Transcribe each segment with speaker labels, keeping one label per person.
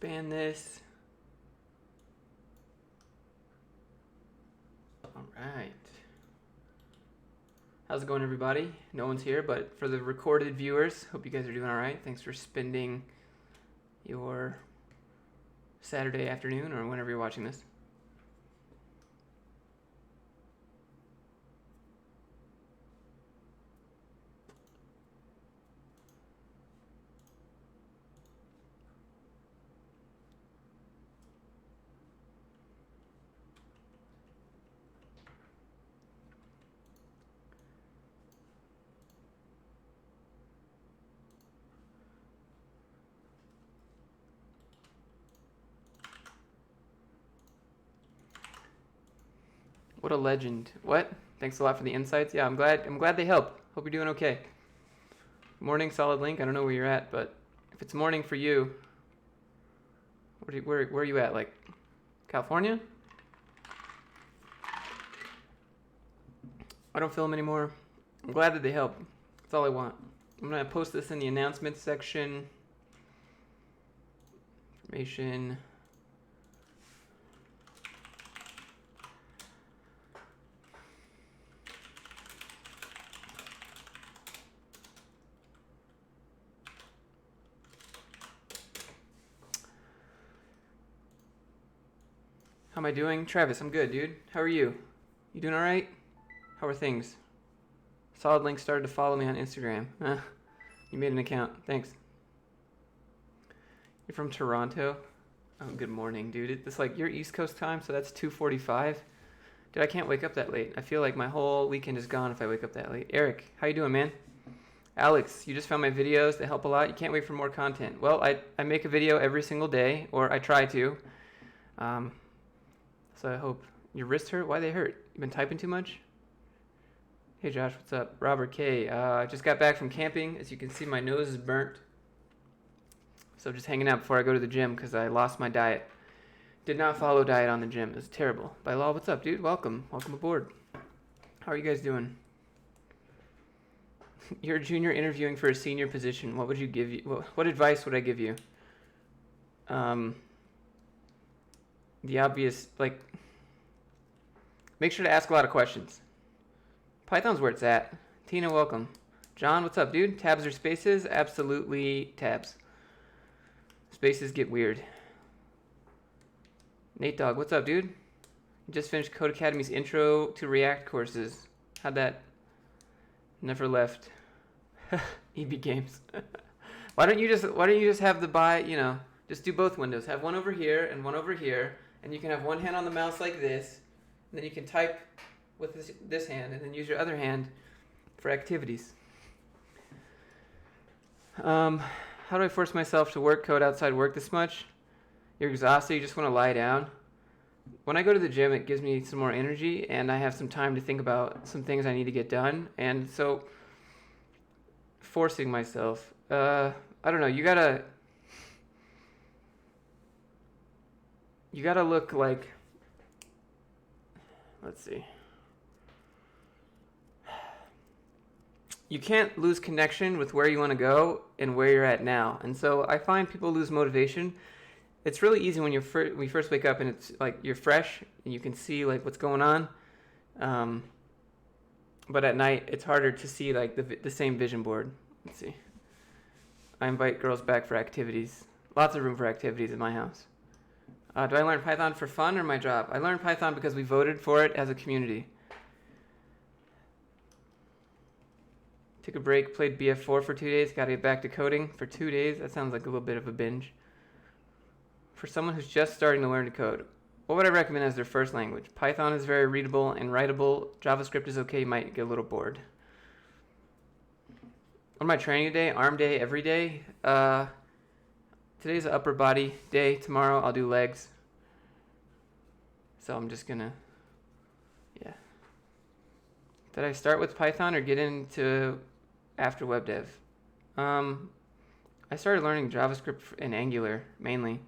Speaker 1: expand this. All right. How's it going, everybody? No one's here, but for the recorded viewers, hope you guys are doing all right. Thanks for spending your Saturday afternoon or whenever you're watching this. What a legend. What? Thanks a lot for the insights. Yeah, I'm glad they help. Hope you're doing okay. Morning, Solid Link. I don't know where you're at, but if it's morning for you, where are you at? Like California? I don't film anymore. I'm glad that they help. That's all I want. I'm gonna post this in the announcements section. Information. How am I doing? Travis, I'm good, dude. How are you? You doing all right? How are things? Solid Link started to follow me on Instagram. You made an account. Thanks. You're from Toronto? Oh, good morning, dude. It's like your East Coast time, so that's 2:45. Dude, I can't wake up that late. I feel like my whole weekend is gone if I wake up that late. Eric, how you doing, man? Alex, you just found my videos. They help a lot. You can't wait for more content. Well, I make a video every single day, or I try to. So I hope your wrists hurt. Why they hurt? You been typing too much? Hey Josh, what's up? Robert K. I just got back from camping. As you can see, my nose is burnt. So just hanging out before I go to the gym because I lost my diet. Did not follow diet on the gym. It was terrible. By law, what's up, dude? Welcome. Welcome aboard. How are you guys doing? You're a junior interviewing for a senior position. What would you give you? What advice would I give you? The obvious, like, make sure to ask a lot of questions. Python's where it's at. Tina, welcome. John, what's up, dude? Tabs or spaces? Absolutely tabs. Spaces get weird. Nate Dogg, what's up, dude? You just finished Code Academy's Intro to React courses. How'd that? Never left. EB Games. Why don't you just have the just do both windows. Have one over here and one over here, and you can have one hand on the mouse like this, and then you can type with this hand, and then use your other hand for activities. How do I force myself to work code outside work this much? You're exhausted, you just want to lie down. When I go to the gym, it gives me some more energy, and I have some time to think about some things I need to get done. And so, forcing myself, I don't know, you gotta look like, let's see. You can't lose connection with where you want to go and where you're at now. And so I find people lose motivation. It's really easy when you first wake up and it's like you're fresh and you can see like what's going on. But at night it's harder to see like the same vision board. Let's see. I invite girls back for activities. Lots of room for activities in my house. Do I learn Python for fun or my job? I learned Python because we voted for it as a community. Took a break, played BF4 for 2 days, got to get back to coding for 2 days. That sounds like a little bit of a binge. For someone who's just starting to learn to code, what would I recommend as their first language? Python is very readable and writable. JavaScript is okay, you might get a little bored. What am I training today? Arm day, every day. Today's an upper body day. Tomorrow I'll do legs. So I'm just gonna, yeah. Did I start with Python or get into after web dev? I started learning JavaScript and Angular mainly.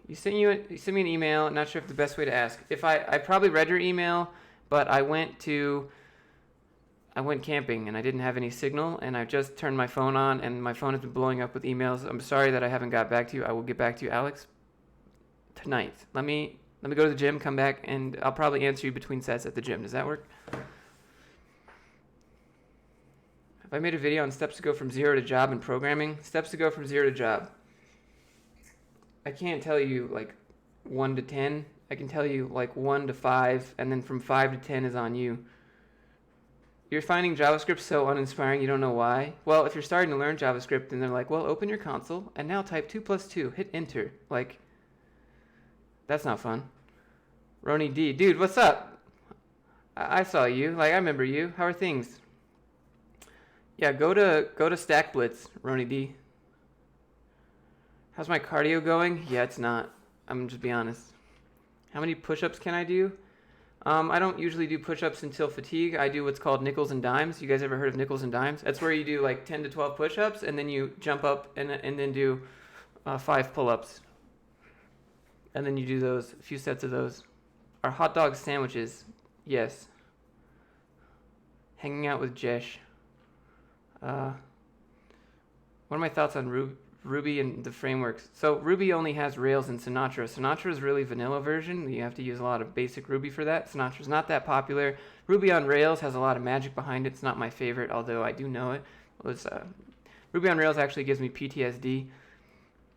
Speaker 1: You sent me an email. Not sure if the best way to ask. If I probably read your email, but I went to I went camping and I didn't have any signal, and I just turned my phone on, and my phone has been blowing up with emails. I'm sorry that I haven't got back to you. I will get back to you, Alex, tonight. Let me go to the gym, come back, and I'll probably answer you between sets at the gym. Does that work? Have I made a video on steps to go from 0 to job in programming? Steps to go from 0 to job. I can't tell you like 1 to 10. I can tell you like 1 to 5, and then from 5 to 10 is on you. You're finding JavaScript so uninspiring, you don't know why? Well, if you're starting to learn JavaScript and they're like, well, open your console and now type 2 plus 2, hit enter. Like, that's not fun. Roni D, dude, what's up? I saw you. Like, I remember you. How are things? Yeah, go to Stack Blitz, Roni D. How's my cardio going? Yeah, it's not. I'm just be honest. How many push-ups can I do? I don't usually do push-ups until fatigue. I do what's called nickels and dimes. You guys ever heard of nickels and dimes? That's where you do like 10 to 12 push-ups, and then you jump up and then do 5 pull-ups. And then you do those, a few sets of those. Are hot dog sandwiches? Yes. Hanging out with Jesh. What are my thoughts on Ruby and the frameworks? So Ruby only has Rails and Sinatra. Sinatra is really vanilla version. You have to use a lot of basic Ruby for that. Sinatra's not that popular. Ruby on Rails has a lot of magic behind it. It's not my favorite, although I do know it. Ruby on Rails actually gives me PTSD.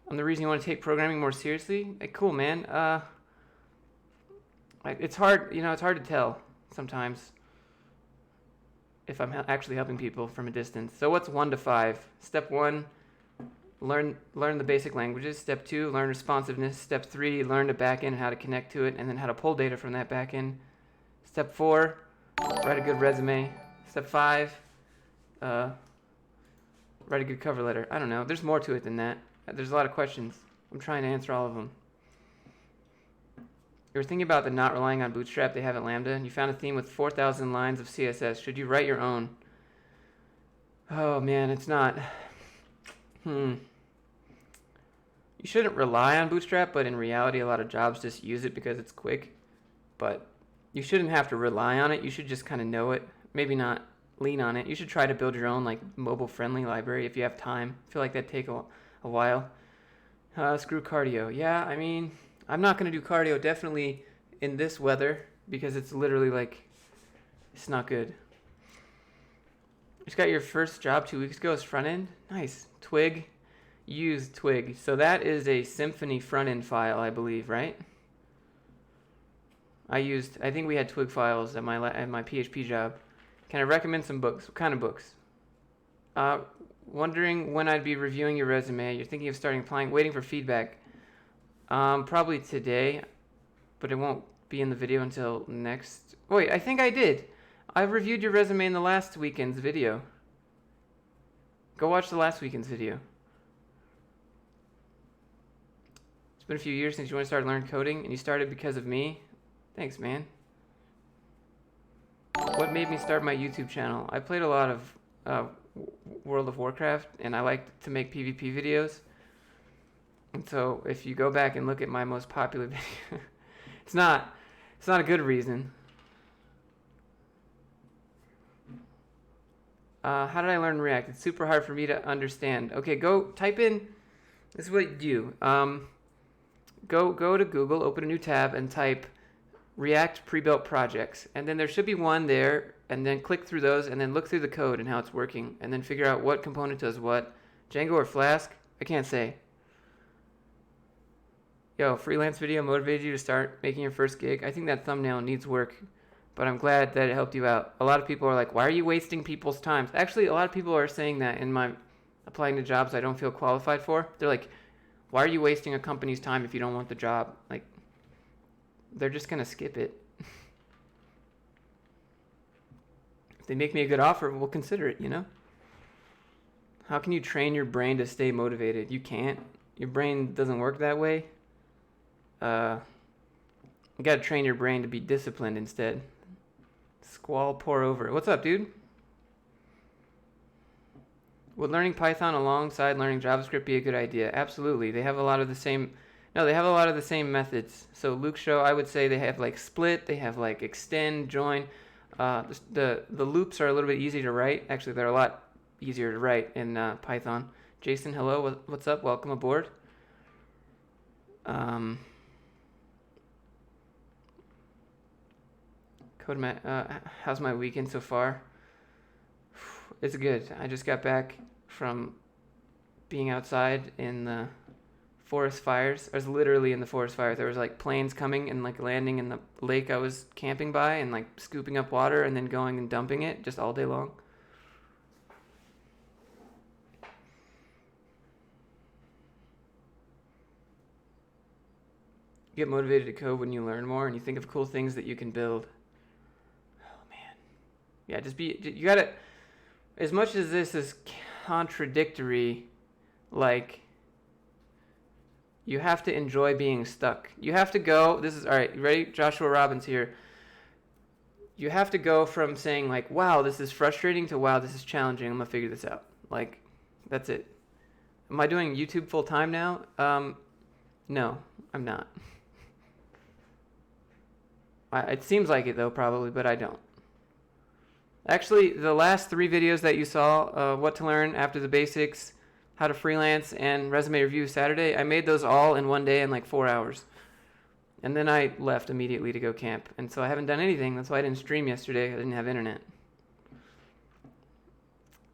Speaker 1: And the reason you want to take programming more seriously? Cool, man. It's hard, it's hard to tell sometimes if I'm actually helping people from a distance. So what's 1 to 5? Step 1, learn the basic languages. Step 2, learn responsiveness. Step 3, learn the backend and how to connect to it, and then how to pull data from that backend. Step 4, write a good resume. Step 5, write a good cover letter. I don't know. There's more to it than that. There's a lot of questions. I'm trying to answer all of them. You were thinking about the not relying on Bootstrap they have at Lambda, and you found a theme with 4,000 lines of CSS. Should you write your own? Oh man, it's not. You shouldn't rely on Bootstrap, but in reality, a lot of jobs just use it because it's quick. But you shouldn't have to rely on it. You should just kind of know it. Maybe not lean on it. You should try to build your own like mobile-friendly library if you have time. I feel like that'd take a while. Screw cardio. Yeah, I mean, I'm not going to do cardio definitely in this weather because it's literally like, it's not good. You just got your first job 2 weeks ago as front end. Nice. Twig. Use Twig. So that is a Symfony front end file, I believe, right? I think we had Twig files at my PHP job. Can I recommend some books? What kind of books? Wondering when I'd be reviewing your resume. You're thinking of starting applying, waiting for feedback. Probably today, but it won't be in the video until next. Wait, I think I did. I reviewed your resume in the last weekend's video. Go watch the last weekend's video. It's been a few years since you want to start learning coding, and you started because of me. Thanks, man. What made me start my YouTube channel? I played a lot of World of Warcraft, and I like to make PvP videos. And so if you go back and look at my most popular video, it's not a good reason. How did I learn React? It's super hard for me to understand. Okay, go type in, this is what you do. Go to Google, open a new tab, and type React pre-built projects. And then there should be one there, and then click through those, and then look through the code and how it's working, and then figure out what component does what. Django or Flask? I can't say. Yo, freelance video motivated you to start making your first gig? I think that thumbnail needs work, but I'm glad that it helped you out. A lot of people are like, why are you wasting people's time? Actually, a lot of people are saying that in my applying to jobs I don't feel qualified for. They're like, why are you wasting a company's time if you don't want the job? Like, they're just going to skip it. If they make me a good offer, we'll consider it, you know? How can you train your brain to stay motivated? You can't. Your brain doesn't work that way. You gotta train your brain to be disciplined instead. Squall pour over. What's up, dude? Would learning Python alongside learning JavaScript be a good idea? Absolutely. They have a lot of the same. No, they have a lot of the same methods. So Luke Show, I would say they have like split. They have like extend, join. The loops are a little bit easier to write. Actually, they're a lot easier to write in Python. Jason, hello. What's up? Welcome aboard. How's my weekend so far? It's good. I just got back from being outside in the forest fires. I was literally in the forest fires. There was like planes coming and like landing in the lake I was camping by and like scooping up water and then going and dumping it just all day long. You get motivated to code when you learn more and you think of cool things that you can build. Oh man. Yeah, you gotta, as much as this is contradictory, like, you have to enjoy being stuck. You have to go, all right, you ready? Joshua Robbins here. You have to go from saying like, wow, this is frustrating to wow, this is challenging. I'm gonna figure this out. Like, that's it. Am I doing YouTube full time now? No, I'm not. It seems like it though, probably, but I don't. Actually, the last 3 videos that you saw, what to learn after the basics, how to freelance, and resume review Saturday, I made those all in one day in like 4 hours. And then I left immediately to go camp. And so I haven't done anything. That's why I didn't stream yesterday. I didn't have internet.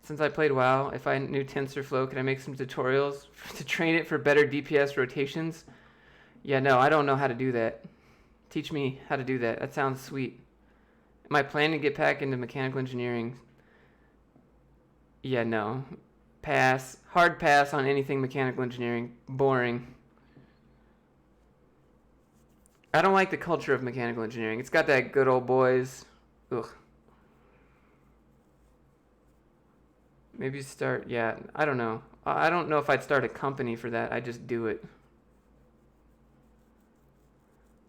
Speaker 1: Since I played WoW, if I knew TensorFlow, could I make some tutorials to train it for better DPS rotations? Yeah, no, I don't know how to do that. Teach me how to do that. That sounds sweet. Am I planning to get back into mechanical engineering? Yeah, no. Pass. Hard pass on anything mechanical engineering. Boring. I don't like the culture of mechanical engineering. It's got that good old boys. Ugh. Maybe start, yeah, I don't know. I don't know if I'd start a company for that. I'd just do it.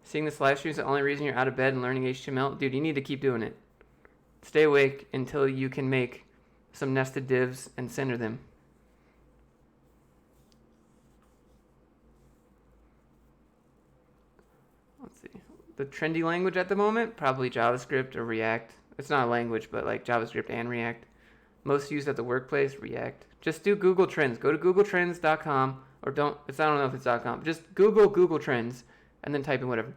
Speaker 1: Seeing this live stream is the only reason you're out of bed and learning HTML? Dude, you need to keep doing it. Stay awake until you can make some nested divs and center them. Let's see. The trendy language at the moment? Probably JavaScript or React. It's not a language, but like JavaScript and React. Most used at the workplace, React. Just do Google Trends. Go to googletrends.com or I don't know if it's .com. Just Google Trends and then type in whatever.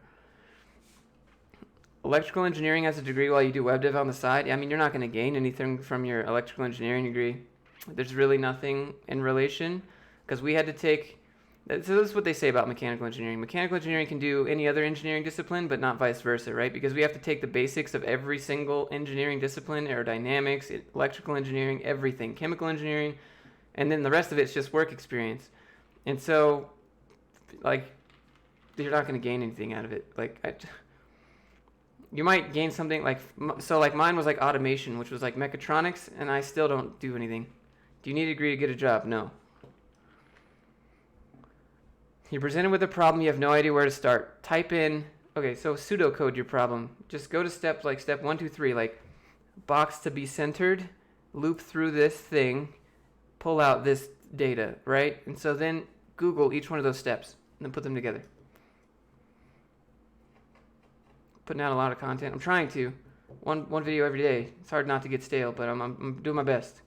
Speaker 1: Electrical engineering has a degree while you do web dev on the side. I mean, you're not going to gain anything from your electrical engineering degree. There's really nothing in relation because we had to take. So this is what they say about mechanical engineering. Mechanical engineering can do any other engineering discipline, but not vice versa, right? Because we have to take the basics of every single engineering discipline, aerodynamics, electrical engineering, everything, chemical engineering, and then the rest of it's just work experience. And so, like, you're not going to gain anything out of it. Like, you might gain something like, so like mine was like automation, which was like mechatronics, and I still don't do anything. Do you need a degree to get a job? No. You're presented with a problem, you have no idea where to start. Type in, okay, so pseudocode your problem. Just go to step 1, 2, 3, like box to be centered, loop through this thing, pull out this data, right? And so then Google each one of those steps and then put them together. Putting out a lot of content. I'm trying to. One video every day. It's hard not to get stale, but I'm doing my best.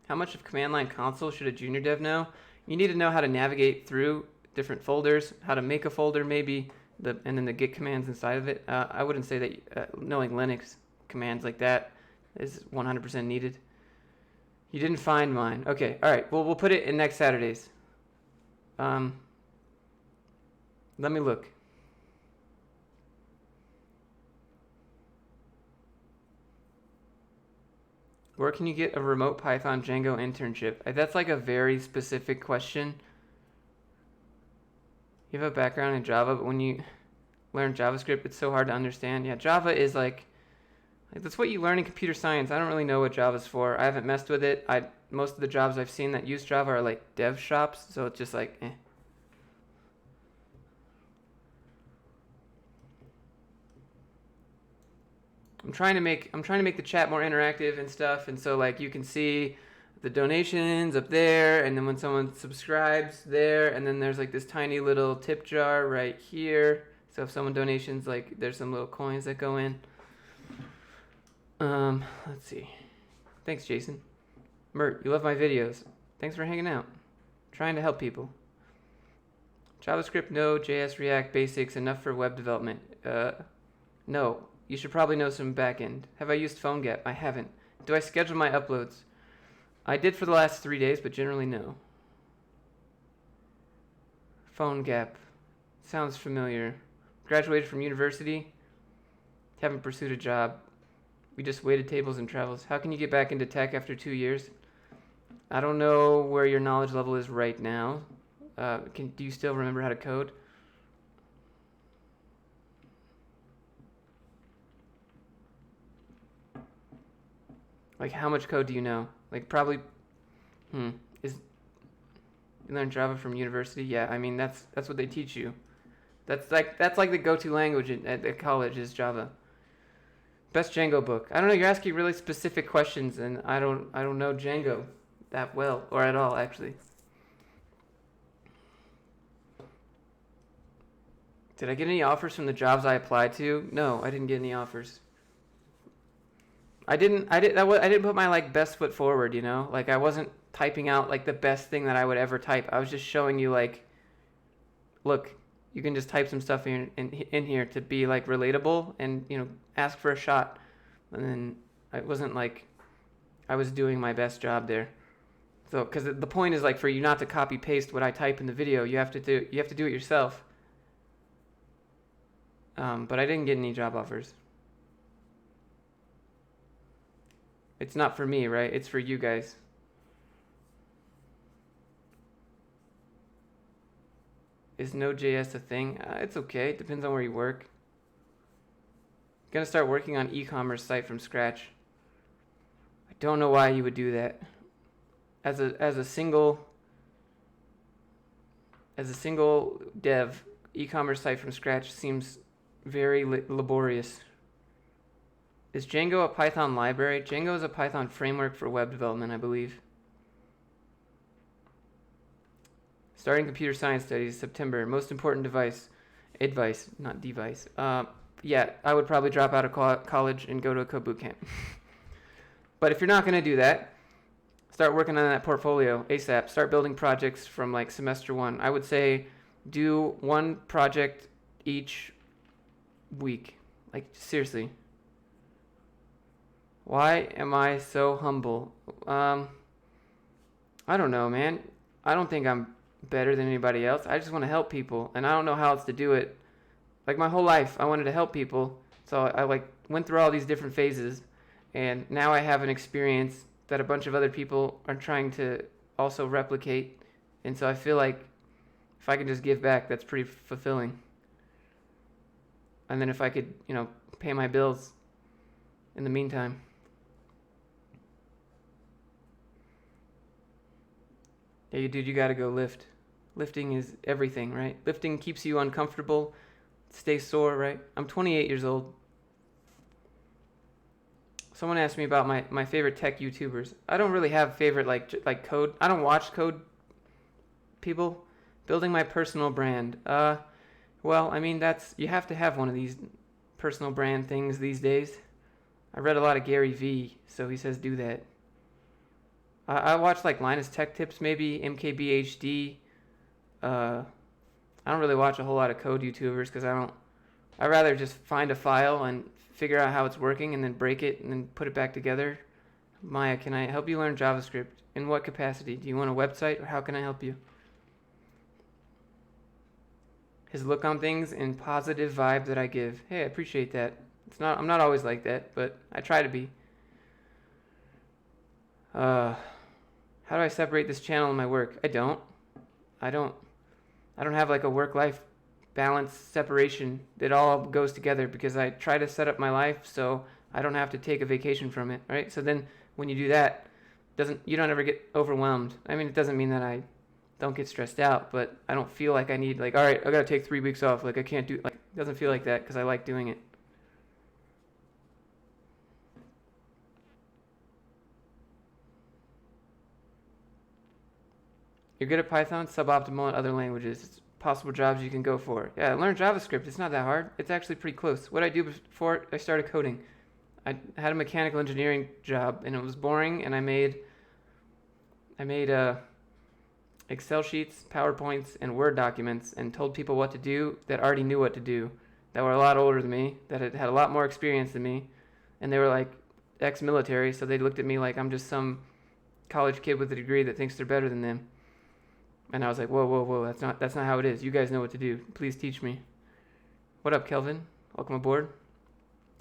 Speaker 1: How much of command line console should a junior dev know? You need to know how to navigate through different folders, how to make a folder maybe, and then the git commands inside of it. I wouldn't say that knowing Linux commands like that is 100% needed. You didn't find mine. Okay, all right. Well, we'll put it in next Saturdays. Let me look. Where can you get a remote Python Django internship? That's like a very specific question. You have a background in Java, but when you learn JavaScript, it's so hard to understand. Yeah, Java is like that's what you learn in computer science. I don't really know what Java's for. I haven't messed with it. Most of the jobs I've seen that use Java are like dev shops, so it's just like, eh. I'm trying to make the chat more interactive and stuff, and so like you can see the donations up there, and then when someone subscribes there, and then there's like this tiny little tip jar right here. So if someone donations, like there's some little coins that go in. Let's see. Thanks, Jason. Mert, you love my videos. Thanks for hanging out. Trying to help people. JavaScript, Node, JS, React, basics, enough for web development. No. You should probably know some backend. Have I used PhoneGap? I haven't. Do I schedule my uploads? I did for the last 3 days, but generally no. PhoneGap. Sounds familiar. Graduated from university. Haven't pursued a job. We just waited tables and travels. How can you get back into tech after 2 years? I don't know where your knowledge level is right now. Do you still remember how to code? Like, how much code do you know? Like, probably, you learn Java from university? Yeah, I mean, that's what they teach you. That's like the go-to language at college is Java. Best Django book. I don't know, you're asking really specific questions, and I don't know Django that well, or at all, actually. Did I get any offers from the jobs I applied to? No, I didn't get any offers. I didn't put my like best foot forward, you know? Like I wasn't typing out like the best thing that I would ever type. I was just showing you like, look, you can just type some stuff in here to be like relatable and, you know, ask for a shot. And then it wasn't like I was doing my best job there. So, because the point is like for you not to copy paste what I type in the video, you have to do it yourself. But I didn't get any job offers. It's not for me, right? It's for you guys. Is Node.js a thing? It's okay. It depends on where you work. Gonna start working on e-commerce site from scratch. I don't know why you would do that. As a single dev, e-commerce site from scratch seems very laborious. Is Django a Python library? Django is a Python framework for web development, I believe. Starting computer science studies, September. Most important advice, not device. Yeah, I would probably drop out of college and go to a code bootcamp. But if you're not going to do that, start working on that portfolio ASAP. Start building projects from like semester 1. I would say do 1 project each week. Like seriously. Why am I so humble? I don't know, man. I don't think I'm better than anybody else. I just want to help people, and I don't know how else to do it. Like my whole life, I wanted to help people, so I like went through all these different phases, and now I have an experience that a bunch of other people are trying to also replicate, and so I feel like if I can just give back, that's pretty fulfilling. And then if I could, you know, pay my bills in the meantime. Yeah, dude, you gotta go lift. Lifting is everything, right? Lifting keeps you uncomfortable, stay sore, right? I'm 28 years old. Someone asked me about my favorite tech YouTubers. I don't really have favorite like code. I don't watch code people. Building my personal brand. Well, I mean you have to have one of these personal brand things these days. I read a lot of Gary V, so he says do that. I watch like Linus Tech Tips, maybe MKBHD. I don't really watch a whole lot of code YouTubers because I'd rather just find a file and figure out how it's working and then break it and then put it back together. Maya, can I help you learn JavaScript? In what capacity? Do you want a website or how can I help you? His look on things and positive vibe that I give. Hey, I appreciate that. I'm not always like that, but I try to be. How do I separate this channel and my work? I don't have like a work-life balance separation. It all goes together because I try to set up my life so I don't have to take a vacation from it, right? So then when you do that, you don't ever get overwhelmed. I mean, it doesn't mean that I don't get stressed out, but I don't feel like I need like, all right, I got to take 3 weeks off. Like I can't do, like, it doesn't feel like that because I like doing it. You're good at Python, suboptimal in other languages. It's possible jobs you can go for. Yeah, learn JavaScript. It's not that hard. It's actually pretty close. What I do before I started coding, I had a mechanical engineering job, and it was boring, and I made Excel sheets, PowerPoints, and Word documents, and told people what to do that already knew what to do, that were a lot older than me, that had a lot more experience than me, and they were like ex-military, so they looked at me like I'm just some college kid with a degree that thinks they're better than them. And I was like, whoa, that's not how it is. You guys know what to do. Please teach me. What up, Kelvin? Welcome aboard.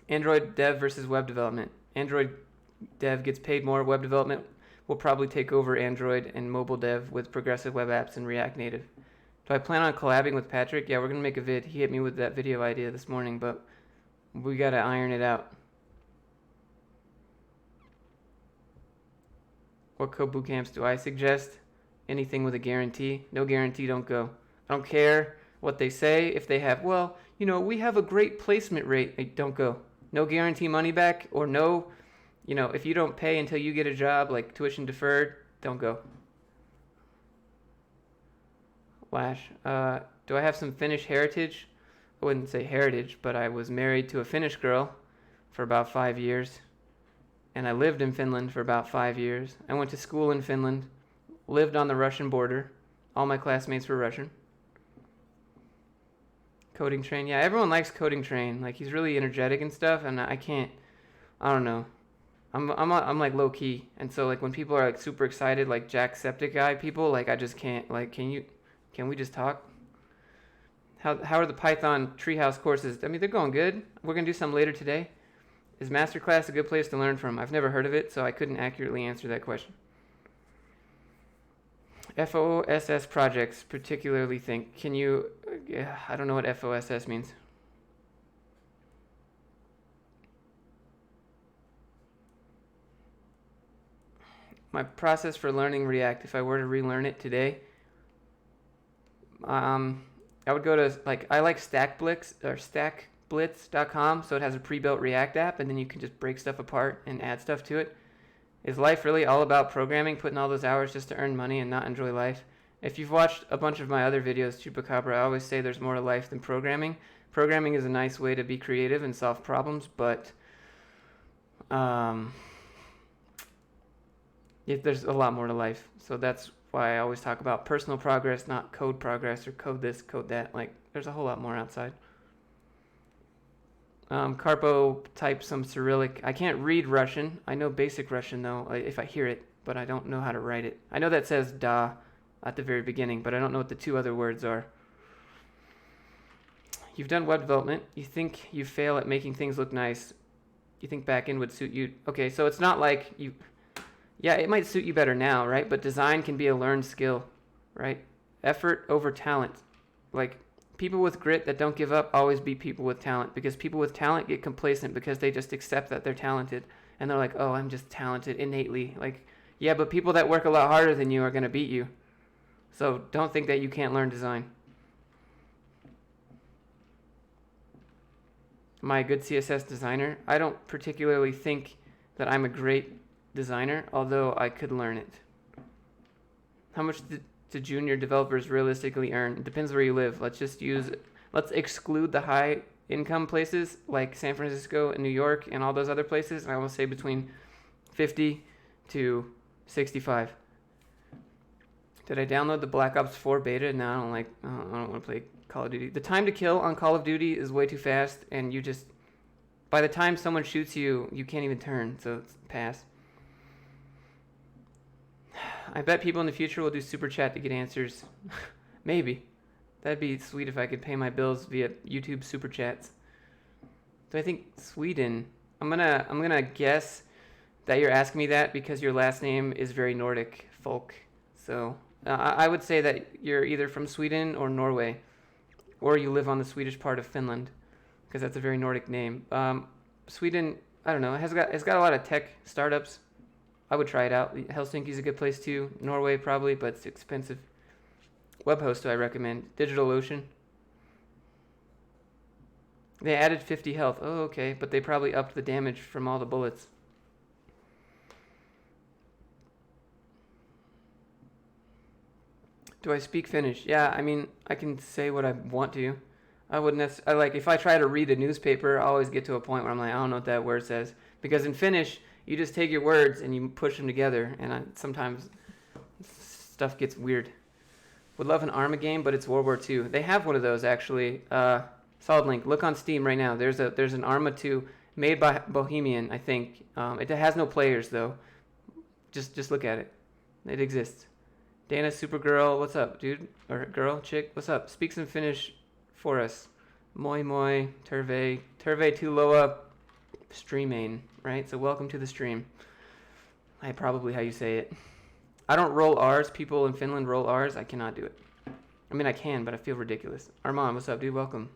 Speaker 1: Android dev versus web development. Android dev gets paid more. Web development will probably take over Android and mobile dev with progressive web apps and React Native. Do I plan on collabing with Patrick? Yeah, we're going to make a vid. He hit me with that video idea this morning, but we got to iron it out. What code bootcamps do I suggest? Anything with a guarantee. No guarantee, don't go. I don't care what they say. If they have, well, we have a great placement rate, don't go. No guarantee money back, or no, if you don't pay until you get a job, like tuition deferred, don't go. Lash. Do I have some Finnish heritage? I wouldn't say heritage, but I was married to a Finnish girl for about 5 years. And I lived in Finland for about 5 years. I went to school in Finland. Lived on the Russian border. All my classmates were Russian. Coding Train. Yeah, everyone likes Coding Train. Like, he's really energetic and stuff, and I don't know. I'm like low key. And so like when people are like super excited, like Jacksepticeye people, like I just can't. Like, can we just talk? How are the Python Treehouse courses? I mean, they're going good. We're gonna do some later today. Is Masterclass a good place to learn from? I've never heard of it, so I couldn't accurately answer that question. FOSS projects particularly think. Can you, I don't know what FOSS means. My process for learning React, if I were to relearn it today, I would go to, like, I like stackblitz.com, so it has a pre-built React app, and then you can just break stuff apart and add stuff to it. Is life really all about programming, putting all those hours just to earn money and not enjoy life? If you've watched a bunch of my other videos, Chupacabra, I always say there's more to life than programming. Programming is a nice way to be creative and solve problems, but there's a lot more to life. So that's why I always talk about personal progress, not code progress or code this, code that. Like, there's a whole lot more outside. Carpo types some Cyrillic. I can't read Russian. I know basic Russian, though, if I hear it, but I don't know how to write it. I know that says da at the very beginning, but I don't know what the two other words are. You've done web development. You think you fail at making things look nice. You think backend would suit you. Okay, so it's not like you... Yeah, it might suit you better now, right? But design can be a learned skill, right? Effort over talent. Like, people with grit that don't give up always beat people with talent, because people with talent get complacent because they just accept that they're talented. And they're like, oh, I'm just talented innately. Like, yeah, but people that work a lot harder than you are going to beat you. So don't think that you can't learn design. Am I a good CSS designer? I don't particularly think that I'm a great designer, although I could learn it. How much do junior developers realistically earn? It depends where you live. Let's exclude the high income places like San Francisco and New York and all those other places, and I will say between 50 to 65. Did I download the Black Ops 4 beta? No, I don't want to play Call of Duty. The time to kill on Call of Duty is way too fast, and by the time someone shoots you, you can't even turn, so it's pass. I bet people in the future will do super chat to get answers. Maybe. That'd be sweet if I could pay my bills via YouTube super chats. So I think Sweden. I'm gonna guess that you're asking me that because your last name is very Nordic folk. So I would say that you're either from Sweden or Norway, or you live on the Swedish part of Finland, because that's a very Nordic name. Sweden, I don't know. It's got a lot of tech startups. I would try it out. Helsinki's a good place too. Norway probably, but it's expensive. Webhost do I recommend? DigitalOcean. They added 50 health. Oh, okay, but they probably upped the damage from all the bullets. Do I speak Finnish? Yeah, I mean, I can say what I want to. I wouldn't necessarily, like, if I try to read a newspaper, I always get to a point where I'm like, I don't know what that word says. Because in Finnish, you just take your words and you push them together, and sometimes stuff gets weird. Would love an Arma game, but it's World War II. They have one of those, actually. Solid link. Look on Steam right now. There's an Arma 2 made by Bohemian, I think. It has no players, though. Just look at it. It exists. Dana Supergirl, what's up, dude? Or girl, chick, what's up? Speak some Finnish for us. Moi moi, terve tuloa, streamain, right? So welcome to the stream. Probably how you say it. I don't roll R's. People in Finland roll R's. I cannot do it. I mean, I can, but I feel ridiculous. Armand, what's up, dude? Welcome.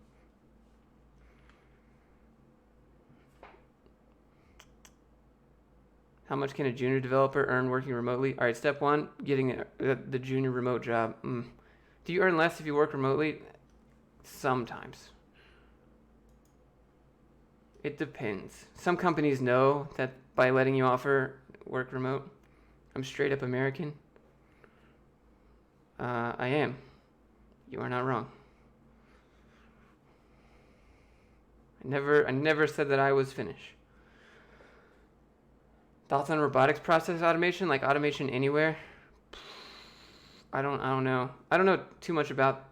Speaker 1: How much can a junior developer earn working remotely? All right, step one, getting the junior remote job. Do you earn less if you work remotely? Sometimes. It depends. Some companies know that by letting you offer work remote. I'm straight up American. I am. You are not wrong. I never said that I was Finnish. Thoughts on robotics process automation, like automation anywhere? I don't know. I don't know too much about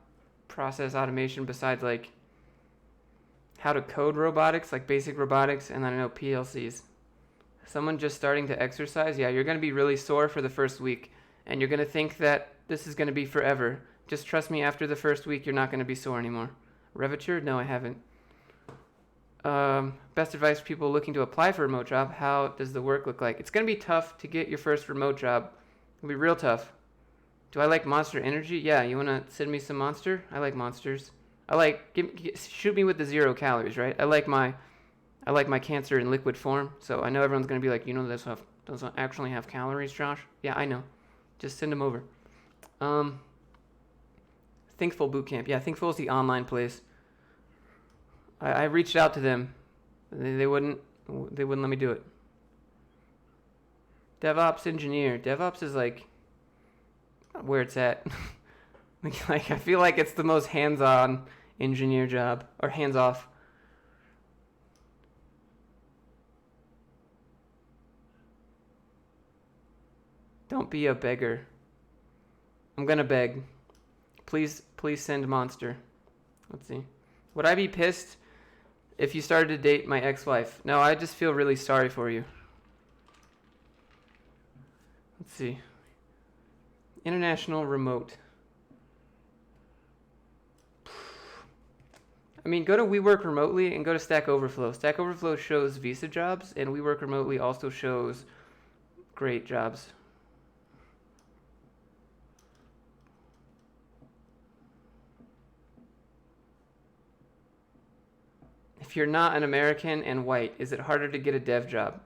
Speaker 1: process automation besides like how to code robotics, like basic robotics, and then I know PLCs. Someone just starting to exercise, yeah, you're going to be really sore for the first week, and you're going to think that this is going to be forever. Just trust me, after the first week, you're not going to be sore anymore. Reviture? No, I haven't. Best advice for people looking to apply for a remote job, how does the work look like? It's going to be tough to get your first remote job. It'll be real tough. Do I like Monster Energy? Yeah, you want to send me some Monster? I like Monsters. Shoot me with the 0 calories, right? I like my cancer in liquid form, so I know everyone's going to be like, this stuff doesn't actually have calories, Josh. Yeah, I know. Just send them over. Thinkful Bootcamp. Yeah, Thinkful is the online place. I reached out to them. They wouldn't let me do it. DevOps engineer. DevOps is like where it's at. Like I feel like it's the most hands-on engineer job, or hands-off. Don't be a beggar. I'm gonna beg. Please send Monster. Let's see. Would I be pissed if you started to date my ex-wife? No, I just feel really sorry for you. Let's see. International remote. I mean, go to We Work Remotely and go to Stack Overflow. Stack Overflow shows visa jobs, and We Work Remotely also shows great jobs. If you're not an American and white, is it harder to get a dev job?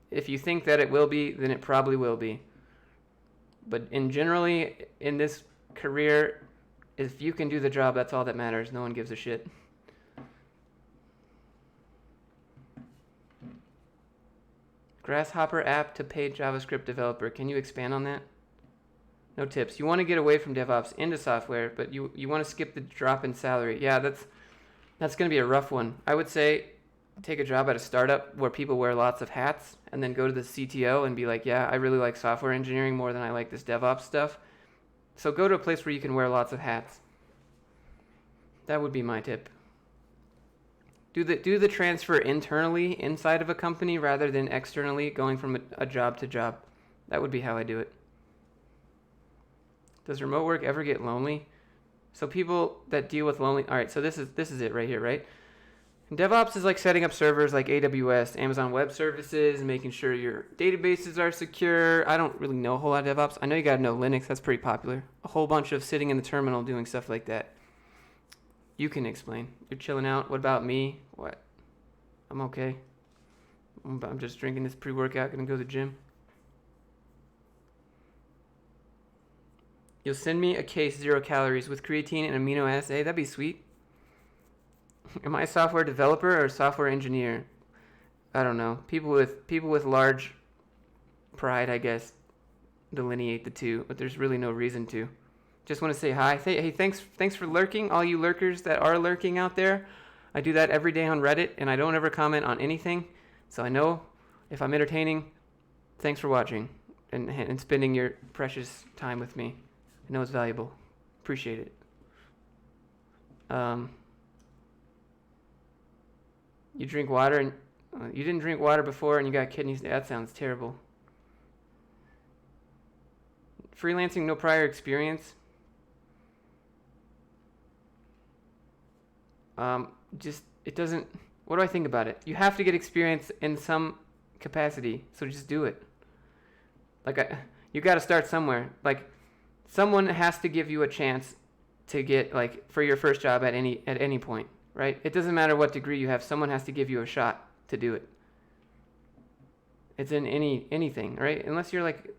Speaker 1: If you think that it will be, then it probably will be. But generally, in this career, if you can do the job, that's all that matters. No one gives a shit. Grasshopper app to paid JavaScript developer. Can you expand on that? No tips. You want to get away from DevOps into software, but you want to skip the drop in salary. Yeah, that's going to be a rough one. I would say take a job at a startup where people wear lots of hats, and then go to the CTO and be like, yeah, I really like software engineering more than I like this DevOps stuff. So go to a place where you can wear lots of hats. That would be my tip. Do the transfer internally inside of a company rather than externally going from a job to job. That would be how I do it. Does remote work ever get lonely? So people that deal with lonely, all right, so this is it right here, right? DevOps is like setting up servers like AWS, Amazon Web Services, making sure your databases are secure. I don't really know a whole lot of DevOps. I know you got to know Linux. That's pretty popular. A whole bunch of sitting in the terminal doing stuff like that. You can explain. You're chilling out. What about me? What? I'm okay. I'm just drinking this pre-workout, gonna go to the gym. You'll send me a case 0 calories with creatine and amino acid. Hey, that'd be sweet. Am I a software developer or a software engineer? I don't know. People with large pride, I guess, delineate the two, but there's really no reason to. Just want to say hi. Hey, thanks for lurking, all you lurkers that are lurking out there. I do that every day on Reddit, and I don't ever comment on anything, so I know If I'm entertaining, thanks for watching and spending your precious time with me. I know it's valuable. Appreciate it. You drink water and you didn't drink water before and you got kidneys. That sounds terrible. Freelancing, no prior experience. Just, it doesn't, what do I think about it? You have to get experience in some capacity, so just do it. Like, you got to start somewhere. Like, someone has to give you a chance to get, like, for your first job at any point, right? It doesn't matter what degree you have. Someone has to give you a shot to do it. It's in anything, right? Unless you're like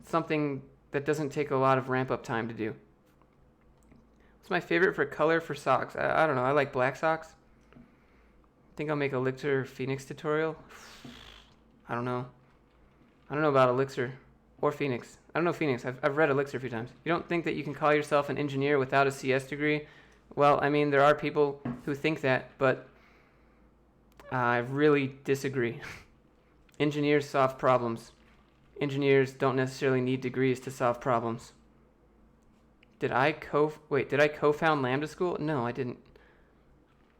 Speaker 1: something that doesn't take a lot of ramp up time to do. What's my favorite for color for socks? I don't know. I like black socks. I think I'll make a Elixir Phoenix tutorial. I don't know. I don't know about Elixir or Phoenix. I don't know Phoenix. I've read Elixir a few times. You don't think that you can call yourself an engineer without a CS degree? Well, I mean, there are people who think that, but I really disagree. Engineers solve problems. Engineers don't necessarily need degrees to solve problems. Did I co-found Lambda School? No, I didn't.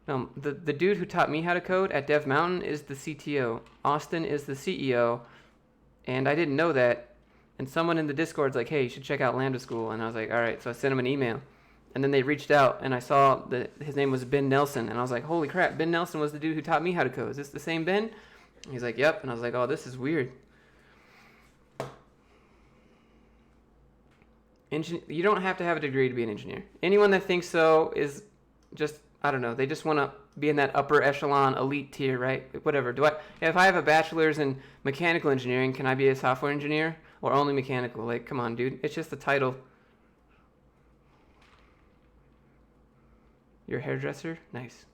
Speaker 1: No, the dude who taught me how to code at Dev Mountain is the CTO. Austin is the CEO, and I didn't know that. And someone in the Discord's like, hey, you should check out Lambda School. And I was like, all right. So I sent him an email. And then they reached out, and I saw that his name was Ben Nelson. And I was like, holy crap, Ben Nelson was the dude who taught me how to code. Is this the same Ben? And he's like, yep. And I was like, oh, this is weird. You don't have to have a degree to be an engineer. Anyone that thinks so is just, I don't know, they just want to be in that upper echelon elite tier, right? Whatever. If I have a bachelor's in mechanical engineering, can I be a software engineer or only mechanical? Like, come on, dude. It's just the title. You're a hairdresser? Nice.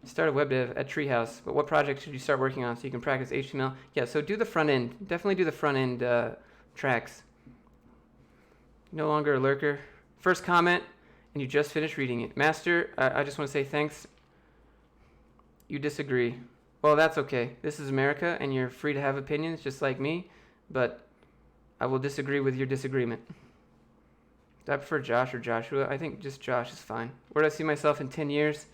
Speaker 1: Start a web dev at Treehouse, but what project should you start working on so you can practice HTML? Yeah, so do the front end. Definitely do the front end tracks. No longer a lurker. First comment, and you just finished reading it. Master, I just want to say thanks. You disagree. Well, that's okay. This is America, and you're free to have opinions just like me, but I will disagree with your disagreement. Do I prefer Josh or Joshua? I think just Josh is fine. Where do I see myself in 10 years?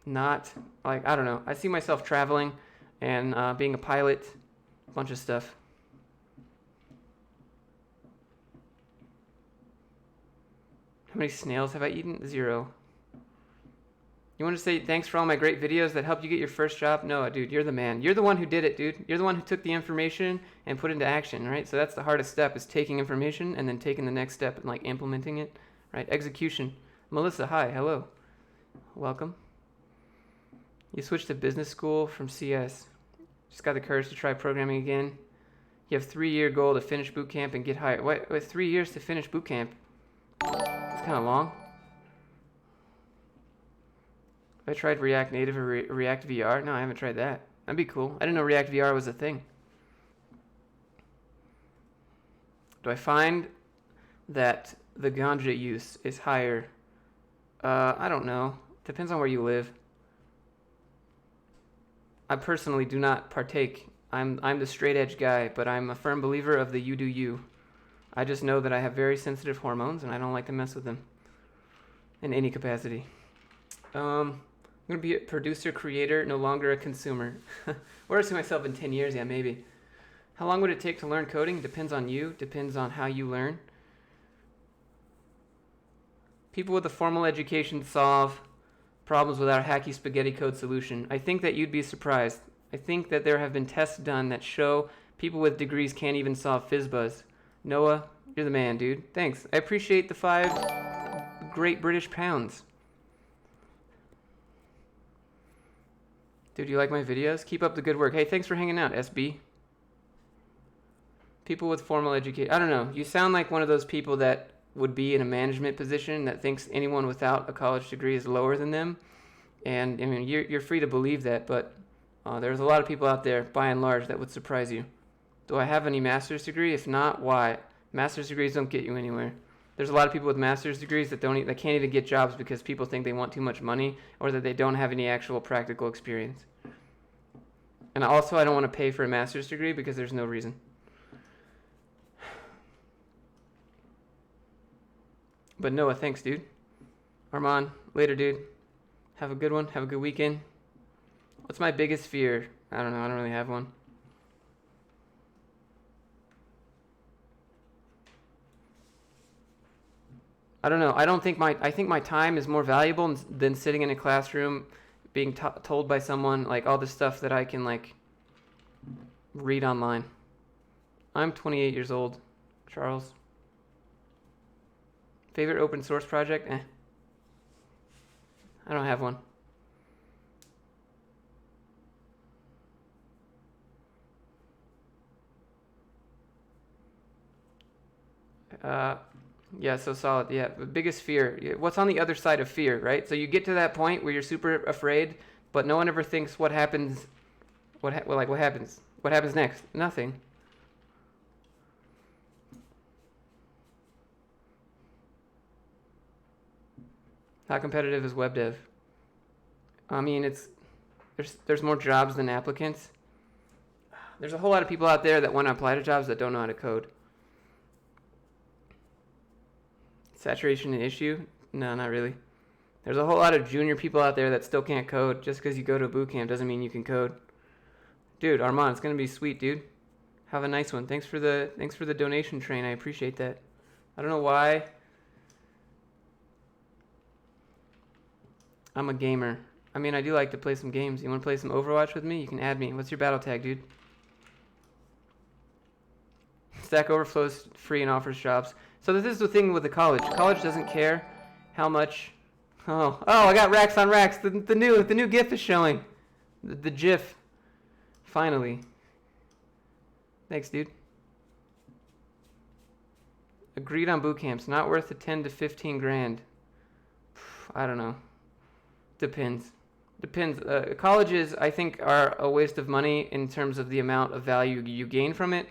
Speaker 1: Not, like, I don't know. I see myself traveling and being a pilot, a bunch of stuff. How many snails have I eaten? 0. You want to say thanks for all my great videos that helped you get your first job? No, dude, you're the man. You're the one who did it, dude. You're the one who took the information and put it into action, right? So that's the hardest step, is taking information and then taking the next step and, like, implementing it, right? Execution. Melissa, hi, hello. Welcome. You switched to business school from CS. Just got the courage to try programming again. You have 3-year goal to finish boot camp and get hired. Wait, 3 years to finish boot camp? It's kind of long. Have I tried React Native or React VR? No, I haven't tried that. That'd be cool. I didn't know React VR was a thing. Do I find that the ganja use is higher? I don't know. Depends on where you live. I personally do not partake. I'm the straight edge guy, but I'm a firm believer of the you do you. I just know that I have very sensitive hormones and I don't like to mess with them in any capacity. I'm going to be a producer, creator, no longer a consumer. Where do I see myself in 10 years? Yeah, maybe. How long would it take to learn coding? Depends on you. Depends on how you learn. People with a formal education solve problems without a hacky spaghetti code solution. I think that you'd be surprised. I think that there have been tests done that show people with degrees can't even solve FizzBuzz. Noah, you're the man, dude. Thanks. I appreciate the 5 great British pounds. Dude, you like my videos? Keep up the good work. Hey, thanks for hanging out, SB. People with formal education. I don't know. You sound like one of those people that would be in a management position that thinks anyone without a college degree is lower than them. And I mean, you're free to believe that, but there's a lot of people out there, by and large, that would surprise you. Do I have any master's degree? If not, why? Master's degrees don't get you anywhere. There's a lot of people with master's degrees that that can't even get jobs because people think they want too much money or that they don't have any actual practical experience. And also, I don't want to pay for a master's degree because there's no reason. But Noah, thanks, dude. Armand, later, dude. Have a good one. Have a good weekend. What's my biggest fear? I don't know. I don't really have one. I don't know. I think my time is more valuable than sitting in a classroom being told by someone like all the stuff that I can like read online. I'm 28 years old, Charles. Favorite open source project? I don't have one. Yeah, so solid. Yeah, the biggest fear. What's on the other side of fear, right? So you get to that point where you're super afraid, but no one ever thinks what happens. What happens? What happens next? Nothing. How competitive is web dev? I mean, there's more jobs than applicants. There's a whole lot of people out there that want to apply to jobs that don't know how to code. Saturation an issue? No, not really. There's a whole lot of junior people out there that still can't code. Just because you go to a boot camp doesn't mean you can code. Dude, Armand, it's gonna be sweet, dude. Have a nice one. Thanks for the donation train. I appreciate that. I don't know why. I'm a gamer. I mean, I do like to play some games. You want to play some Overwatch with me? You can add me. What's your battle tag, dude? Stack Overflow's free and offers jobs. So this is the thing with the college. College doesn't care how much. Oh, I got racks on racks. The new GIF is showing. The GIF. Finally. Thanks, dude. Agreed on boot camps. Not worth the 10 to 15 grand. I don't know. Depends. Colleges, I think, are a waste of money in terms of the amount of value you gain from it.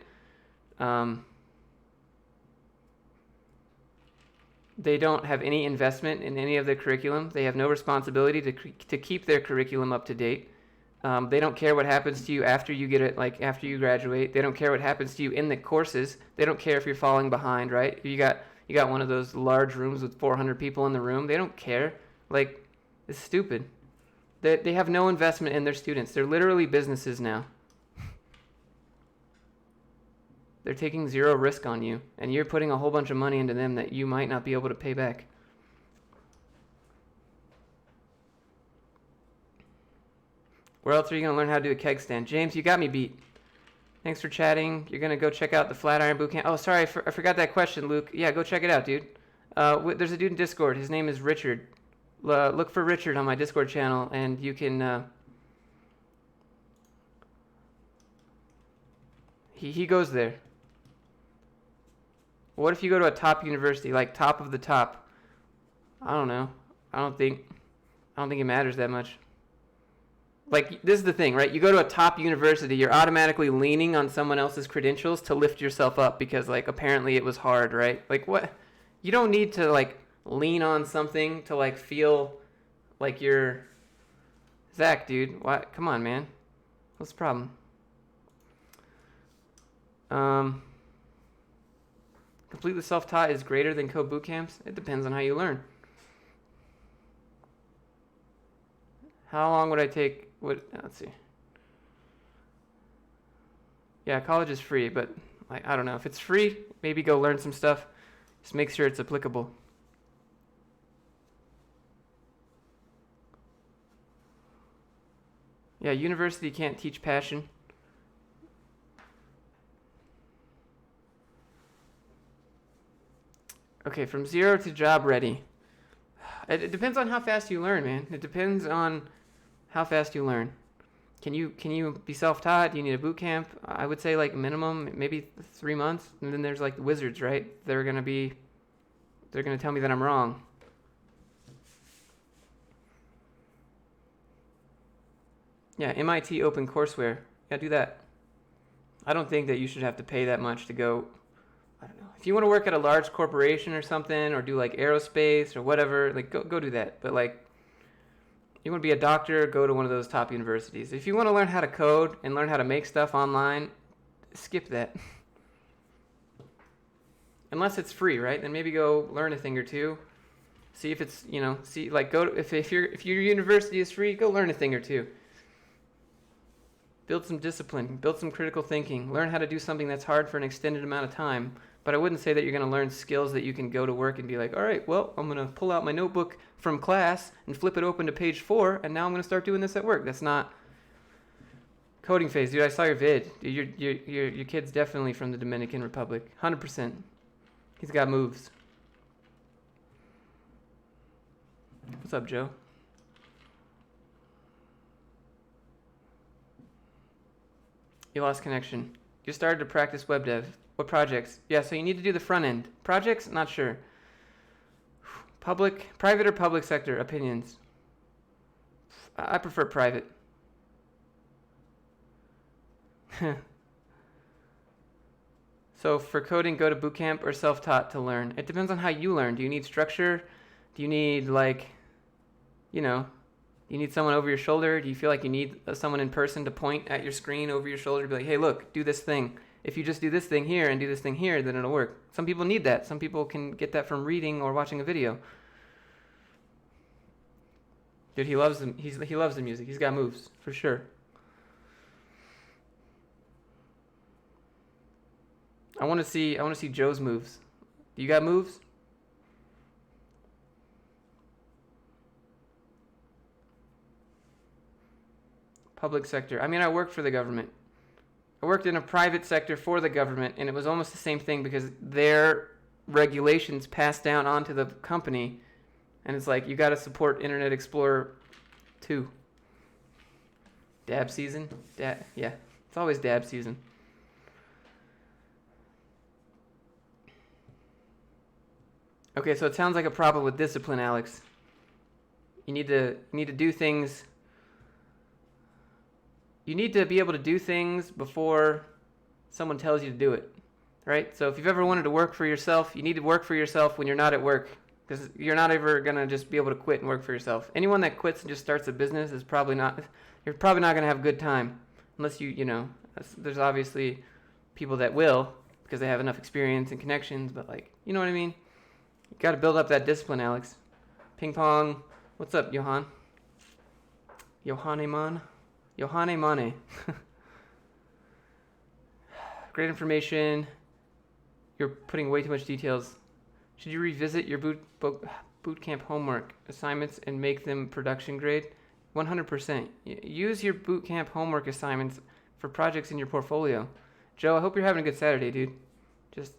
Speaker 1: They don't have any investment in any of their curriculum. They have no responsibility to keep their curriculum up to date. They don't care what happens to you after you get it, like after you graduate. They don't care what happens to you in the courses. They don't care if you're falling behind, right? If you got one of those large rooms with 400 people in the room. They don't care. Like, it's stupid. They have no investment in their students. They're literally businesses now. They're taking zero risk on you, and you're putting a whole bunch of money into them that you might not be able to pay back. Where else are you going to learn how to do a keg stand? James, you got me beat. Thanks for chatting. You're going to go check out the Flatiron Bootcamp. Oh, sorry, I forgot that question, Luke. Yeah, go check it out, dude. There's a dude in Discord. His name is Richard. Look for Richard on my Discord channel, and you can... He goes there. What if you go to a top university, like top of the top? I don't know. I don't think it matters that much. Like, this is the thing, right? You go to a top university, you're automatically leaning on someone else's credentials to lift yourself up because, like, apparently it was hard, right? Like, what? You don't need to, like, lean on something to, like, feel like you're... Zach, dude, what? Come on, man. What's the problem? Completely self-taught is greater than code boot camps? It depends on how you learn. How long would I take? Let's see. Yeah, college is free, but I don't know. If it's free, maybe go learn some stuff. Just make sure it's applicable. Yeah, university can't teach passion. Okay, from zero to job ready. It depends on how fast you learn, man. It depends on how fast you learn. Can you be self-taught? Do you need a boot camp? I would say like minimum, maybe 3 months. And then there's like the wizards, right? They're gonna tell me that I'm wrong. Yeah, MIT OpenCourseWare. Yeah, do that. I don't think that you should have to pay that much to go I don't know. If you want to work at a large corporation or something, or do like aerospace or whatever, like go do that. But like, you want to be a doctor, go to one of those top universities. If you want to learn how to code and learn how to make stuff online, skip that. Unless it's free, right? Then maybe go learn a thing or two. See if it's, see, like, if your university is free, go learn a thing or two. Build some discipline, build some critical thinking, learn how to do something that's hard for an extended amount of time. But I wouldn't say that you're going to learn skills that you can go to work and be like, all right, well, I'm going to pull out my notebook from class and flip it open to page 4, and now I'm going to start doing this at work. That's not coding phase. Dude, I saw your vid. Dude, your kid's definitely from the Dominican Republic. 100%. He's got moves. What's up, Joe? You lost connection. You started to practice web dev. What projects? Yeah, so you need to do the front end. Projects? Not sure. Private or public sector? Opinions. I prefer private. So for coding, go to bootcamp or self-taught to learn. It depends on how you learn. Do you need structure? Do you need you need someone over your shoulder? Do you feel like you need someone in person to point at your screen over your shoulder and be like, hey, look, do this thing. If you just do this thing here and do this thing here, then it'll work. Some people need that. Some people can get that from reading or watching a video. Dude, he loves them. He loves the music. He's got moves, for sure. I want to see Joe's moves. Do you got moves? Public sector. I mean, I worked for the government. I worked in a private sector for the government, and it was almost the same thing because their regulations passed down onto the company, and it's like, you got to support Internet Explorer 2. Dab season? Yeah, it's always dab season. Okay, so it sounds like a problem with discipline, Alex. You need to do things. You need to be able to do things before someone tells you to do it, right? So if you've ever wanted to work for yourself, you need to work for yourself when you're not at work, because you're not ever going to just be able to quit and work for yourself. Anyone that quits and just starts a business is probably not, you're probably not going to have a good time unless there's obviously people that will because they have enough experience and connections, but like, you know what I mean? You got to build up that discipline, Alex. Ping pong. What's up, Johan? Johanne Mane. Great information. You're putting way too much details. Should you revisit your bootcamp homework assignments and make them production grade? 100%. Use your bootcamp homework assignments for projects in your portfolio. Joe, I hope you're having a good Saturday, dude. Just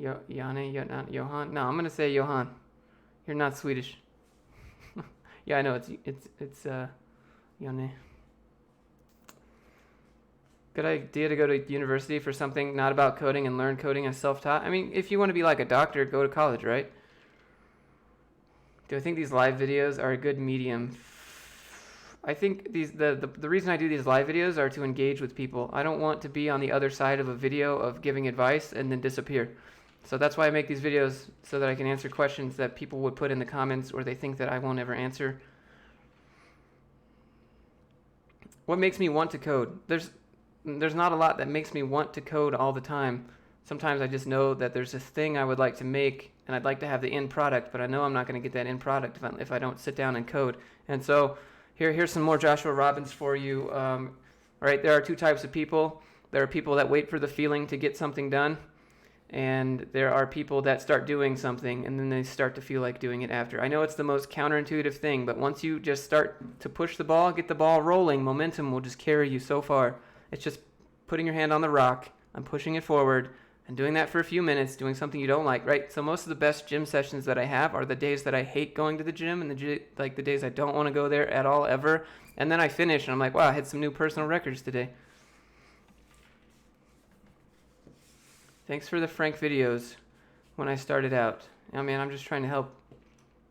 Speaker 1: Johan? No, I'm gonna say Johan. You're not Swedish. Yeah, I know it's Janne. Good idea to go to university for something not about coding and learn coding as self-taught. I mean, if you want to be like a doctor, go to college, right? Do I think these live videos are a good medium? I think the reason I do these live videos are to engage with people. I don't want to be on the other side of a video of giving advice and then disappear. So that's why I make these videos, so that I can answer questions that people would put in the comments or they think that I won't ever answer. What makes me want to code? There's not a lot that makes me want to code all the time. Sometimes I just know that there's this thing I would like to make, and I'd like to have the end product, but I know I'm not going to get that end product if I don't sit down and code. And so here's some more Joshua Robbins for you. Right, there are two types of people. There are people that wait for the feeling to get something done. And there are people that start doing something and then they start to feel like doing it after. I know it's the most counterintuitive thing, but once you just start to push the ball, get the ball rolling, momentum will just carry you so far. It's just putting your hand on the rock and pushing it forward and doing that for a few minutes, doing something you don't like, right? So most of the best gym sessions that I have are the days that I hate going to the gym and the days I don't want to go there at all ever. And then I finish and I'm like, wow, I hit some new personal records today. Thanks for the Frank videos when I started out. I mean, I'm just trying to help.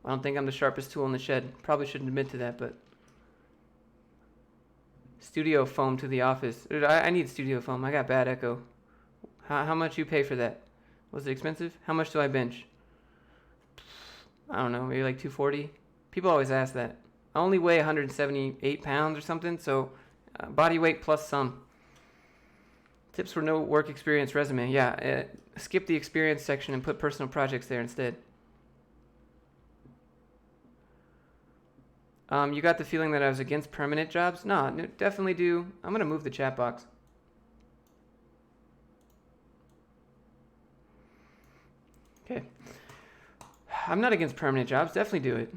Speaker 1: I don't think I'm the sharpest tool in the shed. Probably shouldn't admit to that, but Studio foam to the office. Dude, I need studio foam. I got bad echo. How much you pay for that? Was it expensive? How much do I bench? I don't know, maybe like 240. People always ask that. I only weigh 178 pounds or something, so body weight plus some. Tips for no work experience resume. Yeah, skip the experience section and put personal projects there instead. You got the feeling that I was against permanent jobs? No, definitely do. I'm going to move the chat box. Okay. I'm not against permanent jobs. Definitely do it.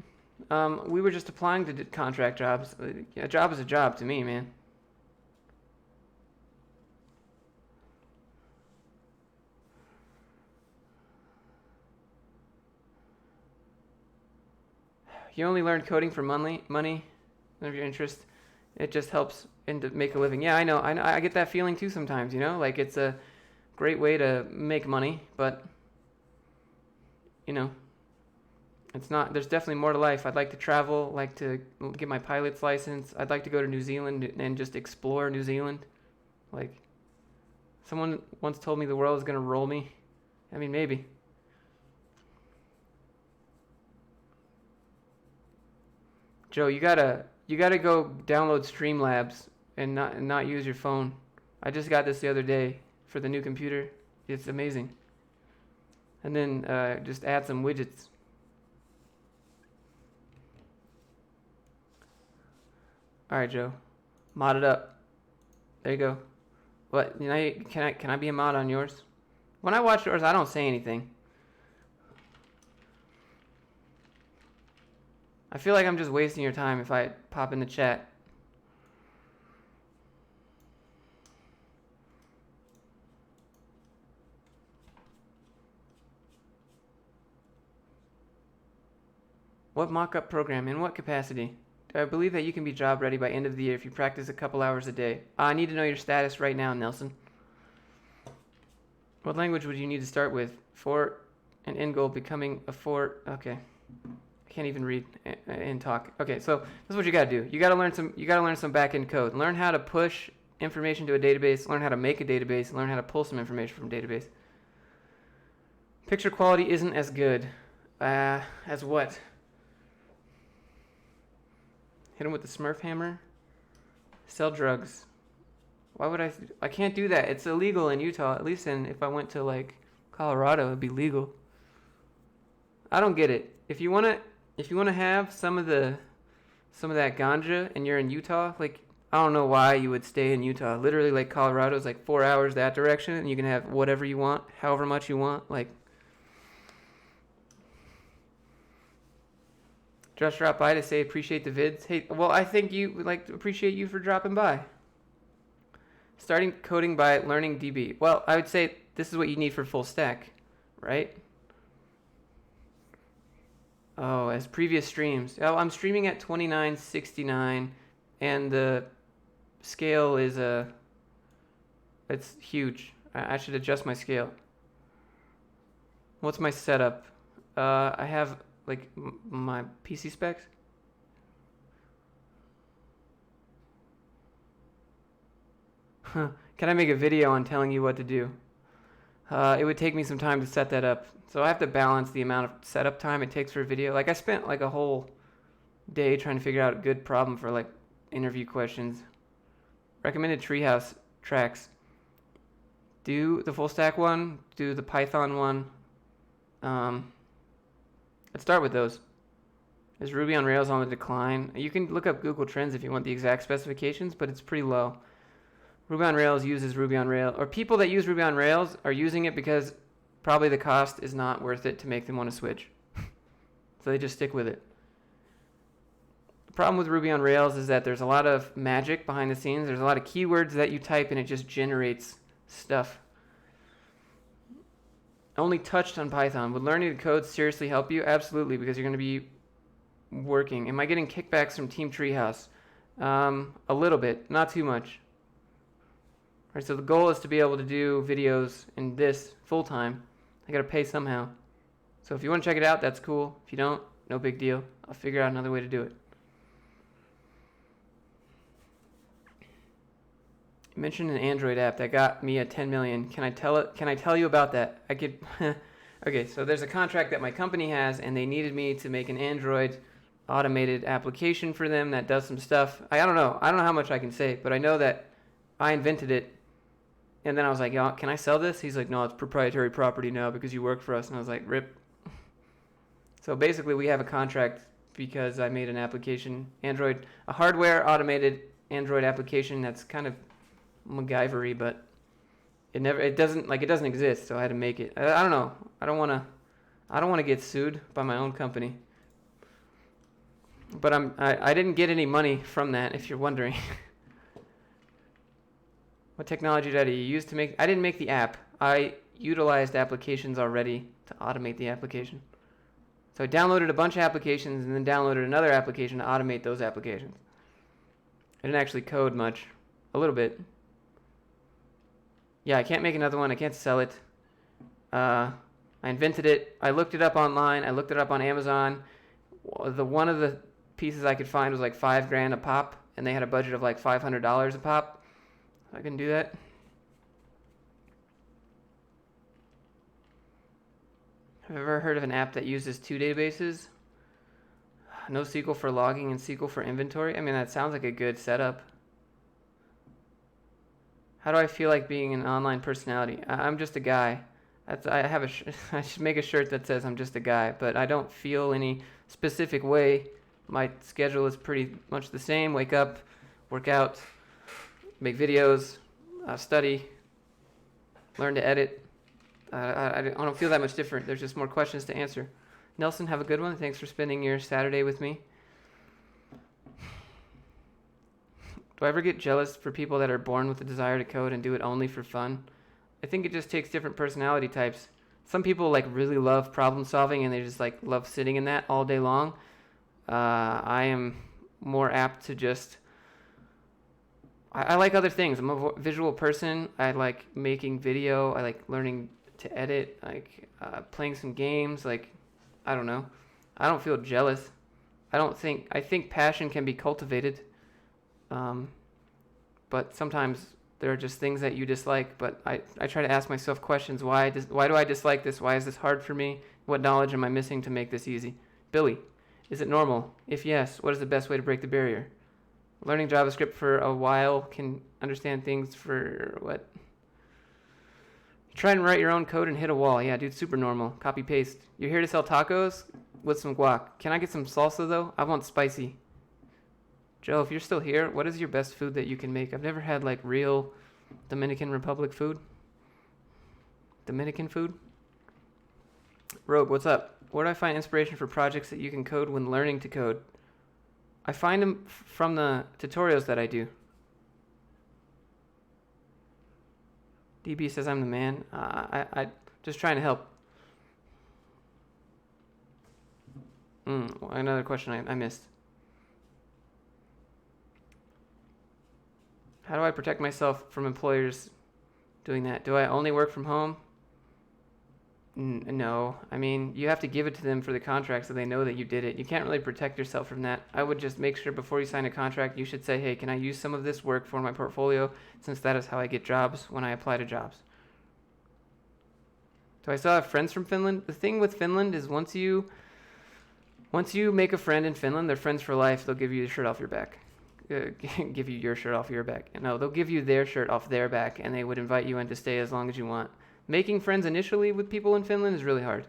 Speaker 1: We were just applying to contract jobs. A job is a job to me, man. You only learn coding for money, none of your interest. It just helps and to make a living. Yeah, I know. I get that feeling too sometimes, you know? Like it's a great way to make money, but, you know, it's not. There's definitely more to life. I'd like to travel, like to get my pilot's license. I'd like to go to New Zealand and just explore New Zealand. Like, someone once told me the world is going to roll me. I mean, maybe. Joe, you gotta go download Streamlabs and not use your phone. I just got this the other day for the new computer. It's amazing. And then just add some widgets. All right, Joe, mod it up. There you go. What? You know, can I be a mod on yours? When I watch yours, I don't say anything. I feel like I'm just wasting your time if I pop in the chat. What mock-up program? In what capacity? I believe that you can be job ready by end of the year if you practice a couple hours a day. I need to know your status right now, Nelson. What language would you need to start with? For an end goal becoming a okay. Can't even read and talk. Okay, so this is what you gotta do. You gotta learn some back-end code. Learn how to push information to a database. Learn how to make a database. Learn how to pull some information from a database. Picture quality isn't as good. As what? Hit him with the Smurf hammer. Sell drugs. Why would I can't do that. It's illegal in Utah. At least if I went to like Colorado, it'd be legal. I don't get it. If you wanna have some of that ganja and you're in Utah, like I don't know why you would stay in Utah. Literally, like Colorado is like 4 hours that direction, and you can have whatever you want, however much you want. Like, just drop by to say appreciate the vids. Hey, well, I think you would like to appreciate you for dropping by. Starting coding by learning DB. Well, I would say this is what you need for full stack, right? Oh, as previous streams. Oh, I'm streaming at 2969, and the scale is it's huge. I should adjust my scale. What's my setup? I have like my PC specs. Can I make a video on telling you what to do? It would take me some time to set that up. So I have to balance the amount of setup time it takes for a video. Like I spent like a whole day trying to figure out a good problem for like interview questions. Recommended treehouse tracks. Do the full stack one, do the Python one. Let's start with those. Is Ruby on Rails on the decline? You can look up Google Trends if you want the exact specifications, but it's pretty low. Ruby on Rails uses Ruby on Rails, or people that use Ruby on Rails are using it because probably the cost is not worth it to make them want to switch. So they just stick with it. The problem with Ruby on Rails is that there's a lot of magic behind the scenes. There's a lot of keywords that you type and it just generates stuff. Only touched on Python. Would learning the code seriously help you? Absolutely, because you're going to be working. Am I getting kickbacks from Team Treehouse? A little bit, not too much. All right, so the goal is to be able to do videos in this full time. I got to pay somehow. So if you want to check it out, that's cool. If you don't, no big deal. I'll figure out another way to do it. You mentioned an Android app that got me a 10 million. Can I tell you about that? I could. Okay, so there's a contract that my company has, and they needed me to make an Android automated application for them that does some stuff. I don't know how much I can say, but I know that I invented it. And then I was like, "Yo, can I sell this?" He's like, "No, it's proprietary property now because you work for us." And I was like, "Rip." So basically, we have a contract because I made an application, a hardware automated Android application that's kind of MacGyvery, but it doesn't exist. So I had to make it. I don't know. I don't want to get sued by my own company. But I didn't get any money from that, if you're wondering. What technology did I use to make? I didn't make the app. I utilized applications already to automate the application. So I downloaded a bunch of applications and then downloaded another application to automate those applications. I didn't actually code much. A little bit. Yeah, I can't make another one. I can't sell it. I invented it. I looked it up online. I looked it up on Amazon. One of the pieces I could find was like $5,000 a pop, and they had a budget of like $500 a pop. I can do that. Have you ever heard of an app that uses 2 databases? NoSQL for logging and SQL for inventory? I mean, that sounds like a good setup. How do I feel like being an online personality? I'm just a guy. I should make a shirt that says I'm just a guy, but I don't feel any specific way. My schedule is pretty much the same. Wake up, work out, make videos, study, learn to edit. I don't feel that much different. There's just more questions to answer. Nelson, have a good one. Thanks for spending your Saturday with me. Do I ever get jealous for people that are born with the desire to code and do it only for fun? I think it just takes different personality types. Some people like really love problem solving and they just like love sitting in that all day long. I am more apt to just... I like other things. I'm a visual person. I like making video. I like learning to edit. Like playing some games. Like, I don't know. I don't feel jealous. I think passion can be cultivated. But sometimes there are just things that you dislike. But I try to ask myself questions. Why do I dislike this? Why is this hard for me? What knowledge am I missing to make this easy? Billy, is it normal? If yes, what is the best way to break the barrier? Learning JavaScript for a while can understand things for what? You try and write your own code and hit a wall. Yeah, dude, super normal. Copy paste. You're here to sell tacos with some guac. Can I get some salsa though? I want spicy. Joe, if you're still here, what is your best food that you can make? I've never had like real Dominican Republic food. Dominican food? Rogue, what's up? Where do I find inspiration for projects that you can code when learning to code? I find them from the tutorials that I do. DB says I'm the man. I just trying to help. Another question I missed. How do I protect myself from employers doing that? Do I only work from home? No. I mean, you have to give it to them for the contract so they know that you did it. You can't really protect yourself from that. I would just make sure before you sign a contract, you should say, hey, can I use some of this work for my portfolio, since that is how I get jobs when I apply to jobs. Do I still have friends from Finland? The thing with Finland is once you make a friend in Finland, they're friends for life. They'll give you your shirt off your back. Give you your shirt off your back. No, they'll give you their shirt off their back, and they would invite you in to stay as long as you want. Making friends initially with people in Finland is really hard.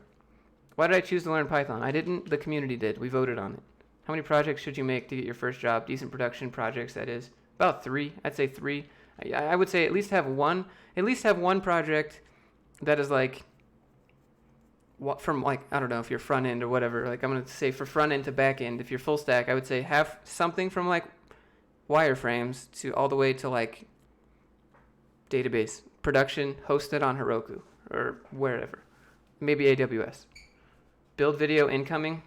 Speaker 1: Why did I choose to learn Python? I didn't. The community did. We voted on it. How many projects should you make to get your first job? Decent production projects, that is. About 3. I'd say 3. I would say at least have one project that is like, from like, I don't know if you're front end or whatever. Like I'm going to say for front end to back end. If you're full stack, I would say have something from like wireframes to all the way to like database production hosted on Heroku or wherever, maybe AWS. Build video incoming.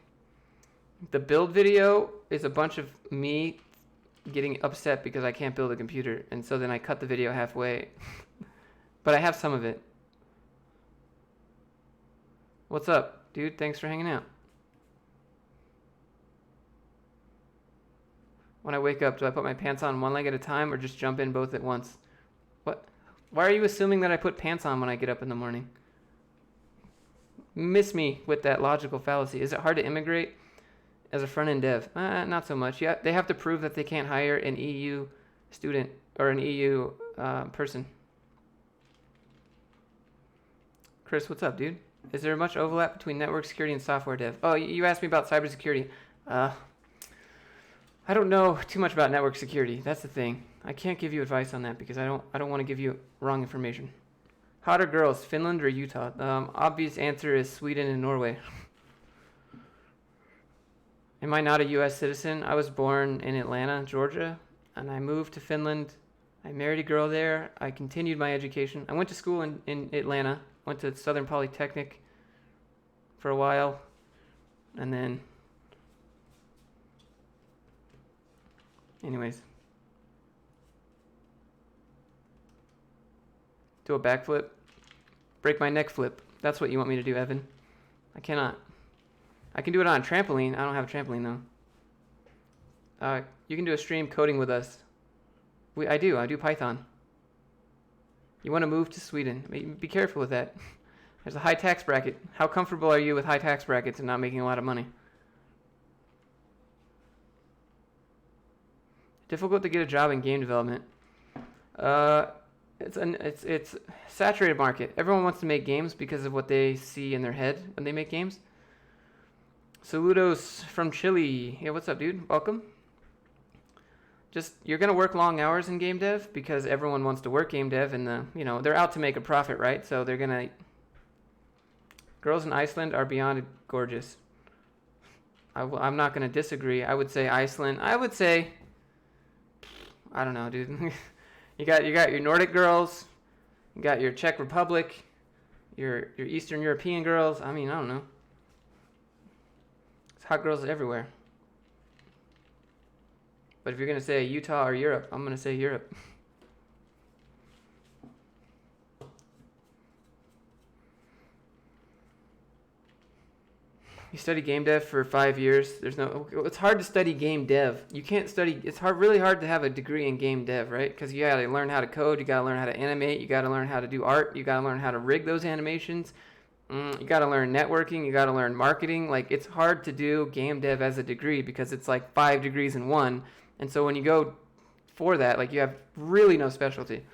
Speaker 1: The build video is a bunch of me getting upset because I can't build a computer, and so then I cut the video halfway. But I have some of it. What's up, dude? Thanks for hanging out. When I wake up, do I put my pants on one leg at a time or just jump in both at once? Why are you assuming that I put pants on when I get up in the morning? Miss me with that logical fallacy. Is it hard to immigrate as a front-end dev? Not so much. Yeah, they have to prove that they can't hire an EU student or an EU person. Chris, what's up, dude? Is there much overlap between network security and software dev? Oh, you asked me about cybersecurity. I don't know too much about network security. That's the thing. I can't give you advice on that because I don't want to give you wrong information. Hotter girls, Finland or Utah? Obvious answer is Sweden and Norway. Am I not a U.S. citizen? I was born in Atlanta, Georgia, and I moved to Finland. I married a girl there. I continued my education. I went to school in Atlanta, went to Southern Polytechnic for a while, and then, anyways, do a backflip, break my neck flip. That's what you want me to do, Evan. I cannot. I can do it on a trampoline. I don't have a trampoline though. You can do a stream coding with us. I do Python. You want to move to Sweden. Be careful with that. There's a high tax bracket. How comfortable are you with high tax brackets and not making a lot of money? Difficult to get a job in game development. It's saturated market. Everyone wants to make games because of what they see in their head when they make games. Saludos from Chile. Yeah, what's up, dude? Welcome. You're gonna work long hours in game dev because everyone wants to work game dev, and they're out to make a profit, right? So they're gonna. Girls in Iceland are beyond gorgeous. I'm not gonna disagree. I would say Iceland. I would say. I don't know, dude. You got your Nordic girls, you got your Czech Republic, your Eastern European girls. I mean, I don't know. It's hot girls everywhere. But if you're gonna say Utah or Europe, I'm gonna say Europe. You study game dev for 5 years. It's hard to study game dev. You can't study. It's really hard to have a degree in game dev, right? Because you gotta learn how to code. You gotta learn how to animate. You gotta learn how to do art. You gotta learn how to rig those animations. You gotta learn networking. You gotta learn marketing. Like, it's hard to do game dev as a degree because it's like 5 degrees in one. And so when you go for that, like, you have really no specialty.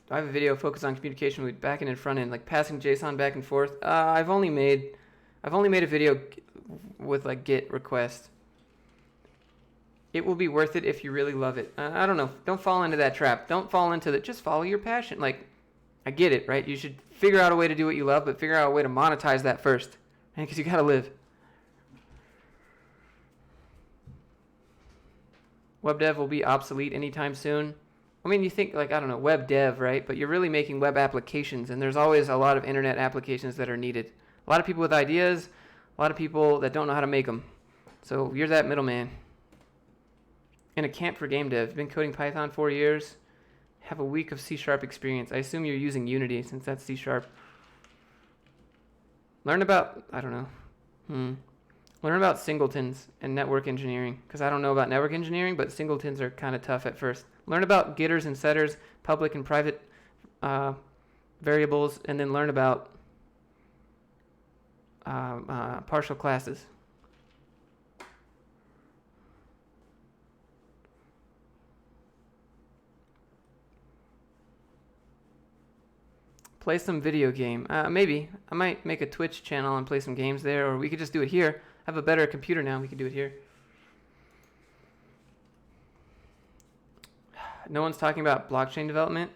Speaker 1: Do I have a video focused on communication with backend and frontend, like passing JSON back and forth? I've only made a video with like GET request. It will be worth it if you really love it. I don't know. Don't fall into that trap. Don't fall into that. Just follow your passion. Like, I get it, right? You should figure out a way to do what you love, but figure out a way to monetize that first, right? Because you gotta live. Web dev will be obsolete anytime soon. I mean, you think, like, I don't know, web dev, right? But you're really making web applications, and there's always a lot of internet applications that are needed. A lot of people with ideas, a lot of people that don't know how to make them. So you're that middleman. In a camp for game dev. Been coding Python 4 years. Have a week of C# experience. I assume you're using Unity since that's C#. Learn about, I don't know. Learn about singletons and network engineering, because I don't know about network engineering, but singletons are kind of tough at first. Learn about getters and setters, public and private variables, and then learn about partial classes. Play some video game. Maybe. I might make a Twitch channel and play some games there, or we could just do it here. I have a better computer now. We could do it here. No one's talking about blockchain development.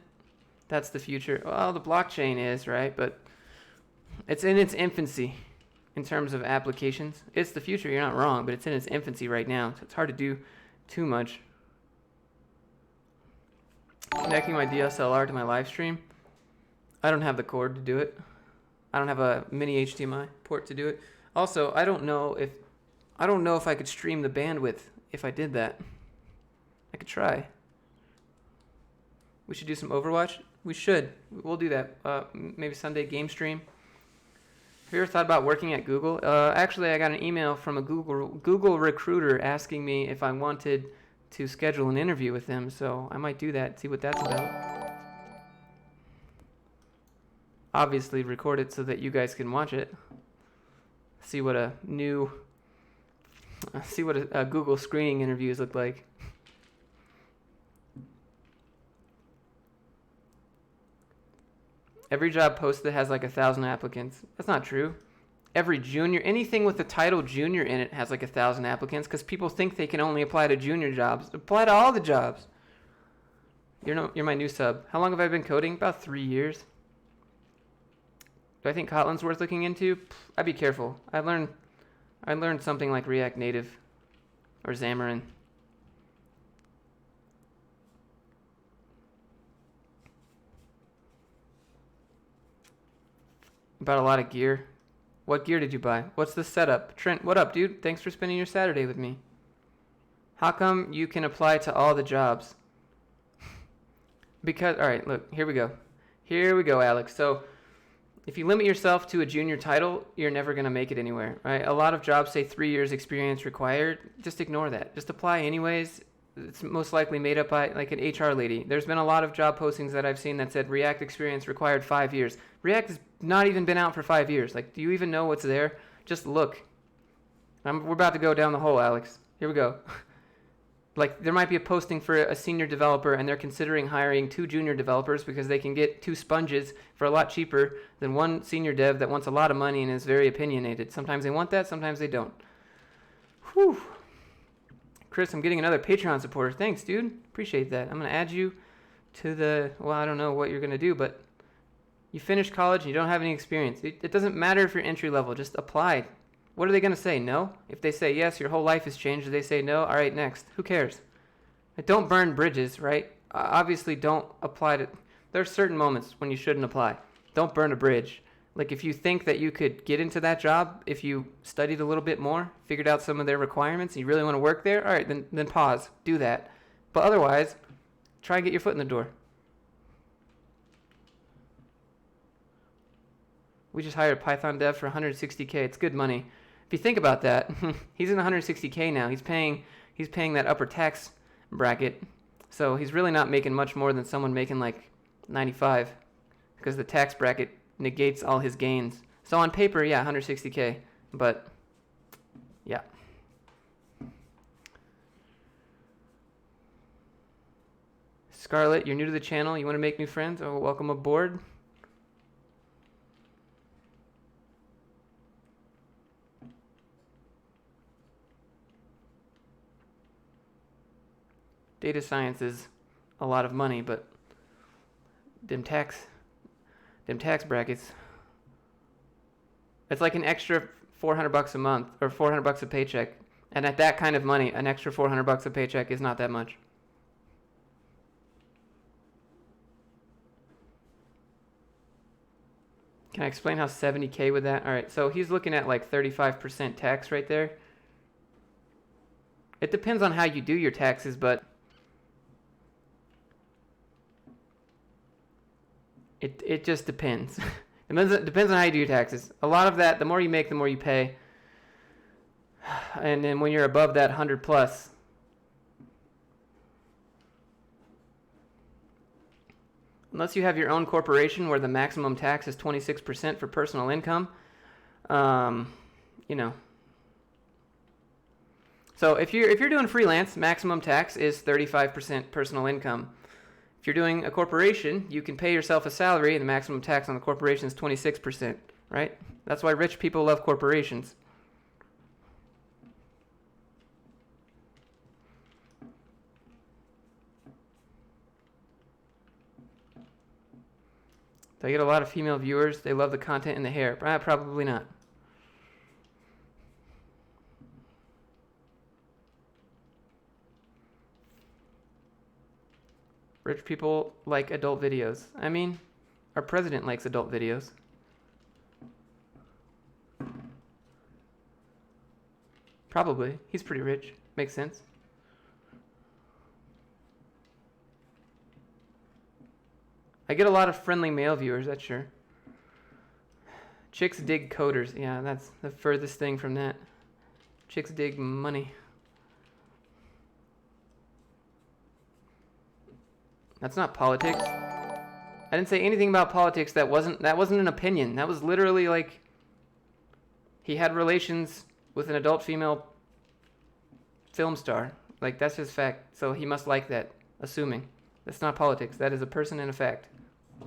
Speaker 1: That's the future. Well, the blockchain is, right? But it's in its infancy in terms of applications. It's the future. You're not wrong, but it's in its infancy right now. So it's hard to do too much. Connecting my DSLR to my live stream. I don't have the cord to do it. I don't have a mini HDMI port to do it. Also, I don't know if I could stream the bandwidth if I did that. I could try. We should do some Overwatch. We should. We'll do that. Maybe Sunday game stream. Have you ever thought about working at Google? Actually, I got an email from a Google recruiter asking me if I wanted to schedule an interview with them, so I might do that, see what that's about. Obviously record it so that you guys can watch it. See what a Google screening interviews look like. Every job posted has like 1,000 applicants. That's not true. Every junior, anything with the title junior in it has like 1,000 applicants because people think they can only apply to junior jobs. Apply to all the jobs. You're my new sub. How long have I been coding? About 3 years. Do I think Kotlin's worth looking into? I'd be careful. I learned something like React Native or Xamarin. About a lot of gear. What gear did you buy? What's the setup? Trent, what up, dude? Thanks for spending your Saturday with me. How come you can apply to all the jobs? Because, all right, look, here we go. Here we go, Alex. So if you limit yourself to a junior title, you're never going to make it anywhere, right? A lot of jobs say 3 years experience required. Just ignore that. Just apply anyways. It's most likely made up by like an HR lady. There's been a lot of job postings that I've seen that said React experience required 5 years. React has not even been out for 5 years. Like, do you even know what's there? Just look. We're about to go down the hole, Alex. Here we go. Like, there might be a posting for a senior developer, and they're considering hiring 2 junior developers because they can get 2 sponges for a lot cheaper than one senior dev that wants a lot of money and is very opinionated. Sometimes they want that, sometimes they don't. Whew. Chris, I'm getting another Patreon supporter. Thanks, dude. Appreciate that. I'm going to add you to the, well, I don't know what you're going to do, but you finished college and you don't have any experience. It doesn't matter if you're entry level. Just apply. What are they going to say? No? If they say yes, your whole life has changed. If they say no, all right, next. Who cares? Don't burn bridges, right? Obviously, don't apply to... There are certain moments when you shouldn't apply. Don't burn a bridge. Like, if you think that you could get into that job, if you studied a little bit more, figured out some of their requirements, and you really want to work there, all right, then pause. Do that. But otherwise, try and get your foot in the door. We just hired a Python dev for 160K. It's good money. If you think about that, he's in 160K now. He's paying that upper tax bracket. So he's really not making much more than someone making like 95 because the tax bracket negates all his gains. So on paper, yeah, 160K, but yeah. Scarlett, you're new to the channel. You want to make new friends? Oh, welcome aboard. Data science is a lot of money, but them tax brackets, it's like an extra $400 a month or $400 a paycheck. And at that kind of money, an extra $400 a paycheck is not that much. Can I explain how 70K with that? All right, so he's looking at like 35% tax right there. It depends on how you do your taxes, but it just depends. It depends on how you do your taxes. A lot of that, the more you make, the more you pay. And then when you're above that 100 plus, unless you have your own corporation where the maximum tax is 26% for personal income, you know. So if you're doing freelance, maximum tax is 35% personal income. If you're doing a corporation, you can pay yourself a salary, and the maximum tax on the corporation is 26%, right? That's why rich people love corporations. Do I get a lot of female viewers? They love the content and the hair. Probably not. Rich people like adult videos. I mean, our president likes adult videos. Probably. He's pretty rich. Makes sense. I get a lot of friendly male viewers, that's sure. Chicks dig coders. Yeah, that's the furthest thing from that. Chicks dig money. That's not politics. I didn't say anything about politics. That wasn't an opinion. That was literally like he had relations with an adult female film star. Like, that's just fact. So he must like that, assuming. That's not politics. That is a person and a fact. I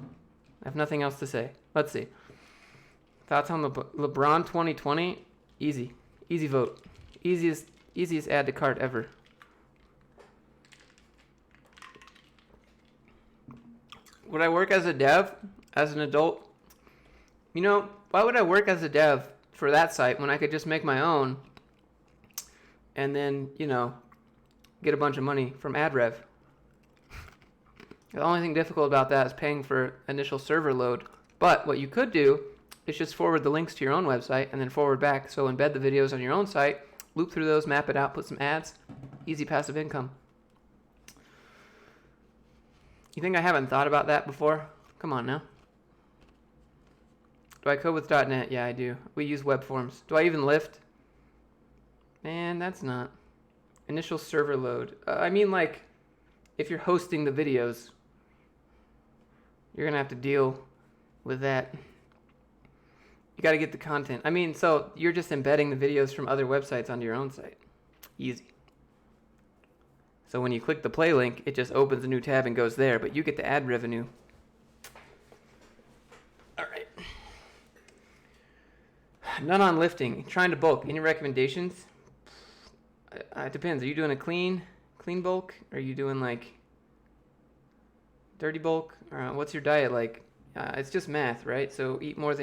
Speaker 1: have nothing else to say. Let's see. Thoughts on LeBron 2020? Easy. Easy vote. Easiest add to cart ever. Would I work as a dev, as an adult? You know, why would I work as a dev for that site when I could just make my own and then, you know, get a bunch of money from ad rev? The only thing difficult about that is paying for initial server load. But what you could do is just forward the links to your own website and then forward back. So embed the videos on your own site, loop through those, map it out, put some ads. Easy passive income. You think I haven't thought about that before? Come on now. Do I code with .NET? Yeah, I do. We use web forms. Do I even lift? Man, that's not. Initial server load. I mean, like, if you're hosting the videos, you're going to have to deal with that. You got to get the content. I mean, so you're just embedding the videos from other websites onto your own site. Easy. So when you click the play link, it just opens a new tab and goes there, but you get the ad revenue. All right. None on lifting. Trying to bulk. Any recommendations? It depends. Are you doing a clean bulk? Are you doing like dirty bulk? What's your diet like? It's just math, right? So eat more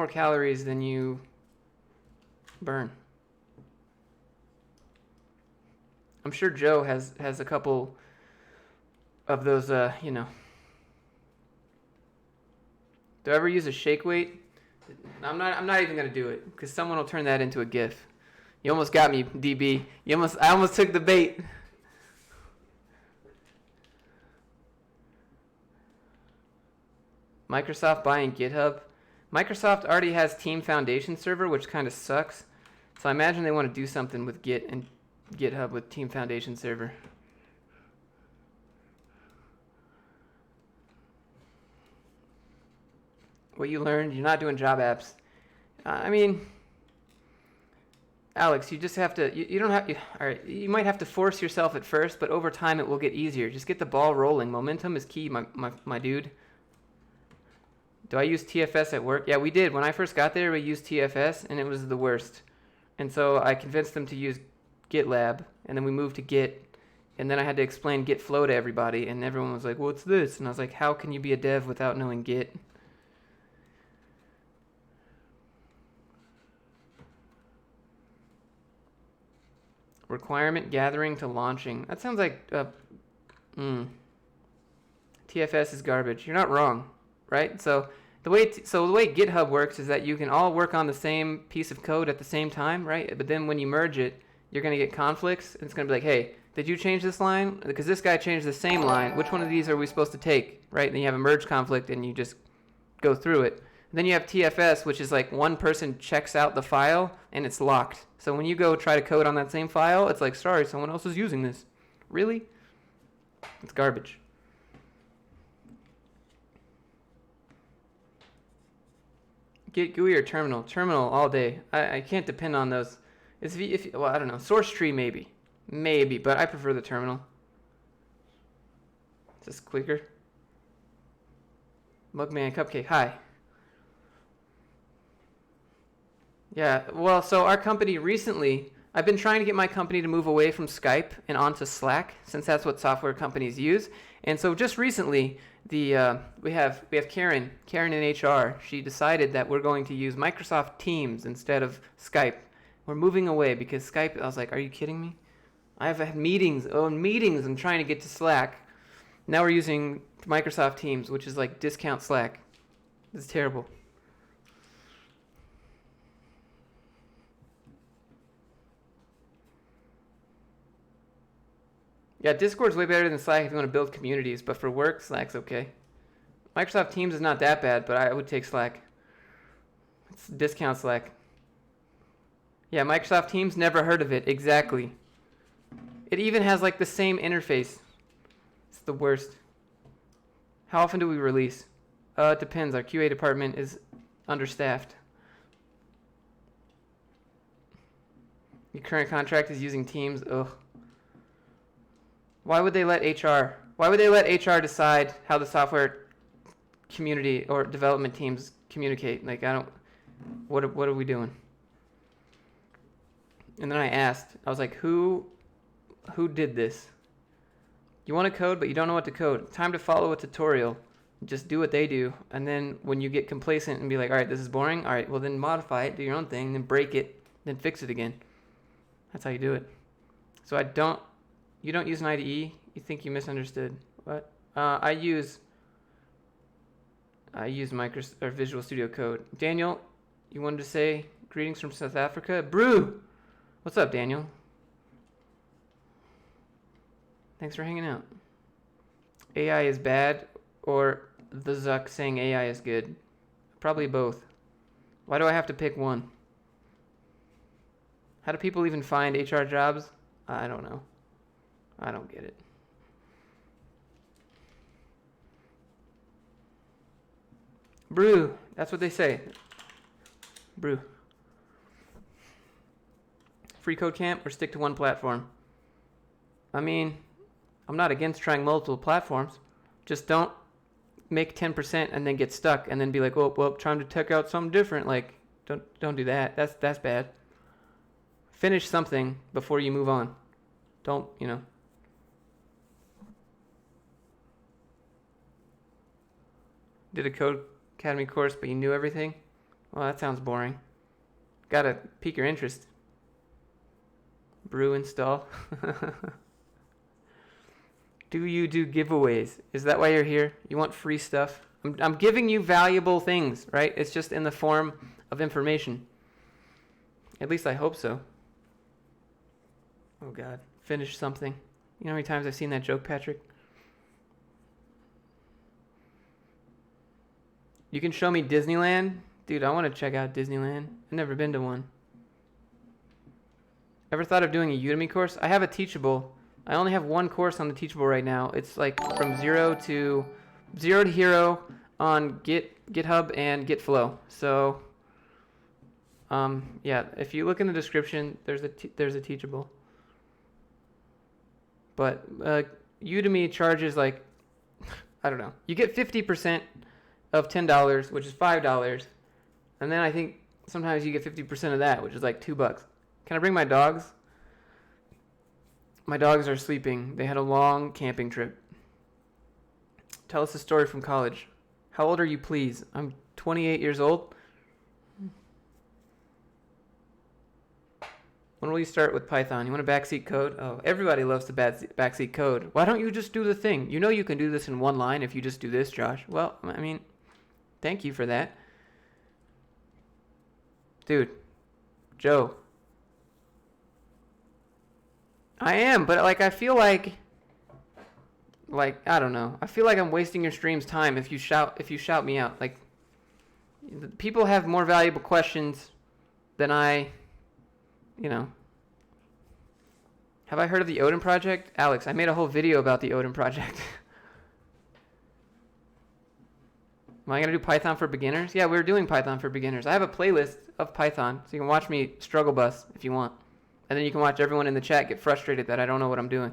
Speaker 1: calories than you burn. I'm sure Joe has a couple of those, you know. Do I ever use a shake weight? I'm not even gonna do it because someone will turn that into a GIF. You almost got me, DB. I almost took the bait. Microsoft buying GitHub. Microsoft already has Team Foundation server, which kind of sucks. So I imagine they want to do something with Git and GitHub with Team Foundation server. What you learned, you're not doing job apps. I mean, Alex, you just have to, you don't have, all right, you might have to force yourself at first, but over time it will get easier. Just get the ball rolling. Momentum is key, my dude. Do I use TFS at work? Yeah, we did. When I first got there, we used TFS, and it was the worst. And so I convinced them to use GitLab, and then we moved to Git, and then I had to explain Git flow to everybody, and everyone was like, what's this? And I was like, how can you be a dev without knowing Git? Requirement gathering to launching. That sounds like TFS is garbage. You're not wrong, right? So the way GitHub works is that you can all work on the same piece of code at the same time, right? But then when you merge it, you're going to get conflicts. And it's going to be like, hey, did you change this line? Because this guy changed the same line. Which one of these are we supposed to take, right? And then you have a merge conflict, and you just go through it. And then you have TFS, which is like one person checks out the file, and it's locked. So when you go try to code on that same file, it's like, sorry, someone else is using this. Really? It's garbage. Git GUI or terminal? Terminal all day. I can't depend on those. Well, I don't know. Source tree maybe, but I prefer the terminal. It's just quicker. Mugman Cupcake. Hi. Yeah. Well, so our company recently, I've been trying to get my company to move away from Skype and onto Slack, since that's what software companies use. And so just recently, we have Karen in HR. She decided that we're going to use Microsoft Teams instead of Skype. We're moving away because Skype, I was like, are you kidding me? I've had meetings and trying to get to Slack. Now we're using Microsoft Teams, which is like discount Slack. It's terrible. Yeah, Discord's way better than Slack if you want to build communities, but for work, Slack's okay. Microsoft Teams is not that bad, but I would take Slack. It's discount Slack. Yeah, Microsoft Teams, never heard of it. Exactly. It even has like the same interface. It's the worst. How often do we release? It depends. Our QA department is understaffed. Your current contract is using Teams. Ugh. Why would they let HR? Why would they let HR decide how the software community or development teams communicate? Like, I don't. What are we doing? And then I asked. I was like, who did this? You want to code, but you don't know what to code. Time to follow a tutorial. Just do what they do. And then when you get complacent and be like, all right, this is boring. All right, well then modify it, do your own thing, then break it, then fix it again. That's how you do it. So you don't use an IDE? You think you misunderstood. What? I use Visual Studio Code. Daniel, you wanted to say greetings from South Africa? Brew! What's up, Daniel? Thanks for hanging out. AI is bad, or the Zuck saying AI is good? Probably both. Why do I have to pick one? How do people even find HR jobs? I don't know. I don't get it. Brew. That's what they say. Brew. Free code camp or stick to one platform? I mean, I'm not against trying multiple platforms. Just don't make 10% and then get stuck and then be like, well, trying to check out something different. Like, don't do that. That's bad. Finish something before you move on. Don't, Did a Code Academy course, but you knew everything? Well, that sounds boring. Gotta pique your interest. Brew install. Do you do giveaways? Is that why you're here? You want free stuff? I'm giving you valuable things, right? It's just in the form of information. At least I hope so. Oh, God. Finish something. You know how many times I've seen that joke, Patrick? You can show me Disneyland? Dude, I want to check out Disneyland. I've never been to one. Ever thought of doing a Udemy course? I have a Teachable. I only have one course on the Teachable right now. It's like from zero to hero on GitHub and GitFlow. So, yeah, if you look in the description, there's a Teachable. But Udemy charges like, I don't know. You get 50% of $10, which is $5, and then I think sometimes you get 50% of that, which is like $2. Can I bring my dogs? My dogs are sleeping. They had a long camping trip. Tell us a story from college. How old are you, please? I'm 28 years old. When will you start with Python? You want to backseat code? Oh, everybody loves to backseat code. Why don't you just do the thing? You know you can do this in one line if you just do this, Josh. Well, I mean, thank you for that. Dude, Joe. I am, but like I feel like I don't know. I feel like I'm wasting your stream's time if you shout me out. Like, people have more valuable questions than I. Have I heard of the Odin project? Alex, I made a whole video about the Odin project. Am I going to do Python for beginners? Yeah, we're doing Python for beginners. I have a playlist of Python, so you can watch me struggle bus if you want. And then you can watch everyone in the chat get frustrated that I don't know what I'm doing.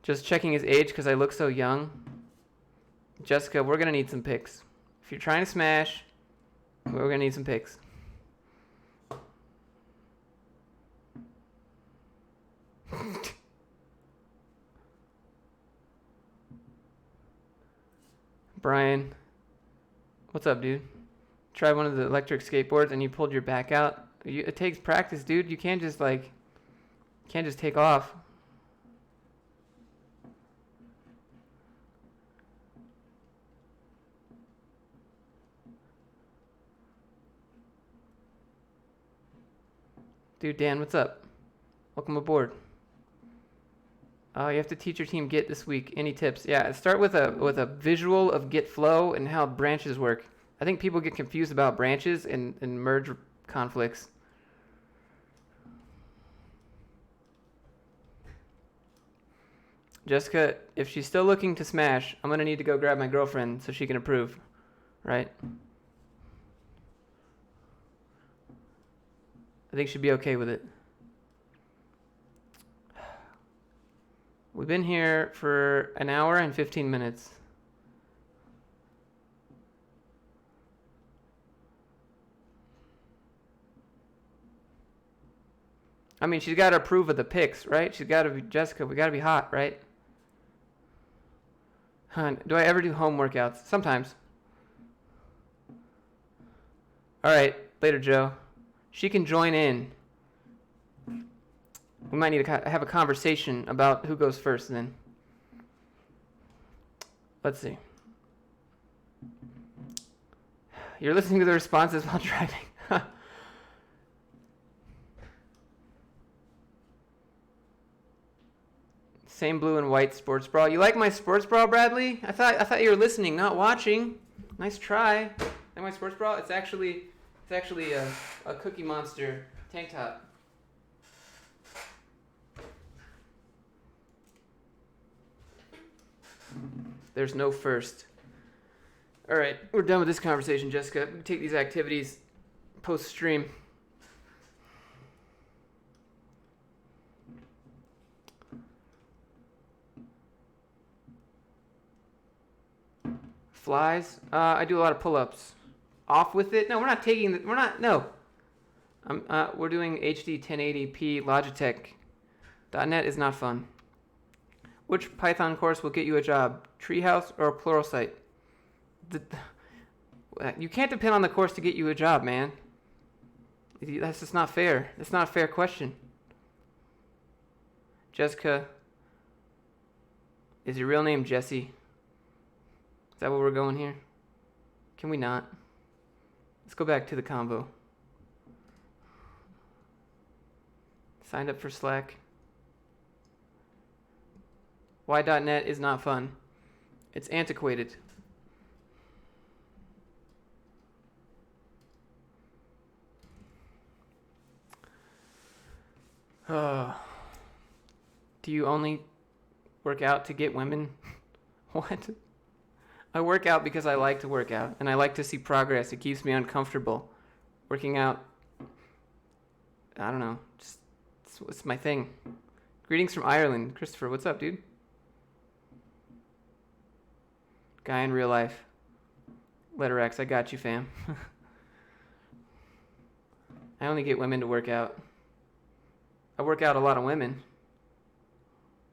Speaker 1: Just checking his age because I look so young. Jessica, we're going to need some pics. If you're trying to smash, we're going to need some pics. Brian, what's up, dude? Try one of the electric skateboards and you pulled your back out. It takes practice, dude. You can't just take off. Dude, Dan, what's up? Welcome aboard. You have to teach your team Git this week. Any tips? Yeah, start with a visual of Git flow and how branches work. I think people get confused about branches and merge conflicts. Jessica, if she's still looking to smash, I'm going to need to go grab my girlfriend so she can approve, right? I think she'd be okay with it. We've been here for an hour and 15 minutes. I mean, she's got to approve of the pics, right? She's got to be, Jessica, we got to be hot, right? Hun, do I ever do home workouts? Sometimes. All right, later, Joe. She can join in. We might need to have a conversation about who goes first then. Let's see. You're listening to the responses while driving. Same blue and white sports bra. You like my sports bra, Bradley? I thought you were listening, not watching. Nice try. Like my sports bra? It's actually a Cookie Monster tank top. There's no first. All right, we're done with this conversation, Jessica. We can take these activities post-stream. Flies. I do a lot of pull-ups. Off with it? No, we're not taking the, we're not, no. We're doing HD 1080p Logitech. .NET is not fun. Which Python course will get you a job? Treehouse or Pluralsight? You can't depend on the course to get you a job, man. That's just not fair. That's not a fair question. Jessica. Is your real name Jesse? Is that what we're going here? Can we not? Let's go back to the convo. Signed up for Slack. Why.net is not fun. It's antiquated. Do you only work out to get women? What? I work out because I like to work out, and I like to see progress. It keeps me uncomfortable. Working out, I don't know, just it's my thing. Greetings from Ireland. Christopher, what's up, dude? Guy in real life. Letter X, I got you, fam. I only get women to work out. I work out a lot of women.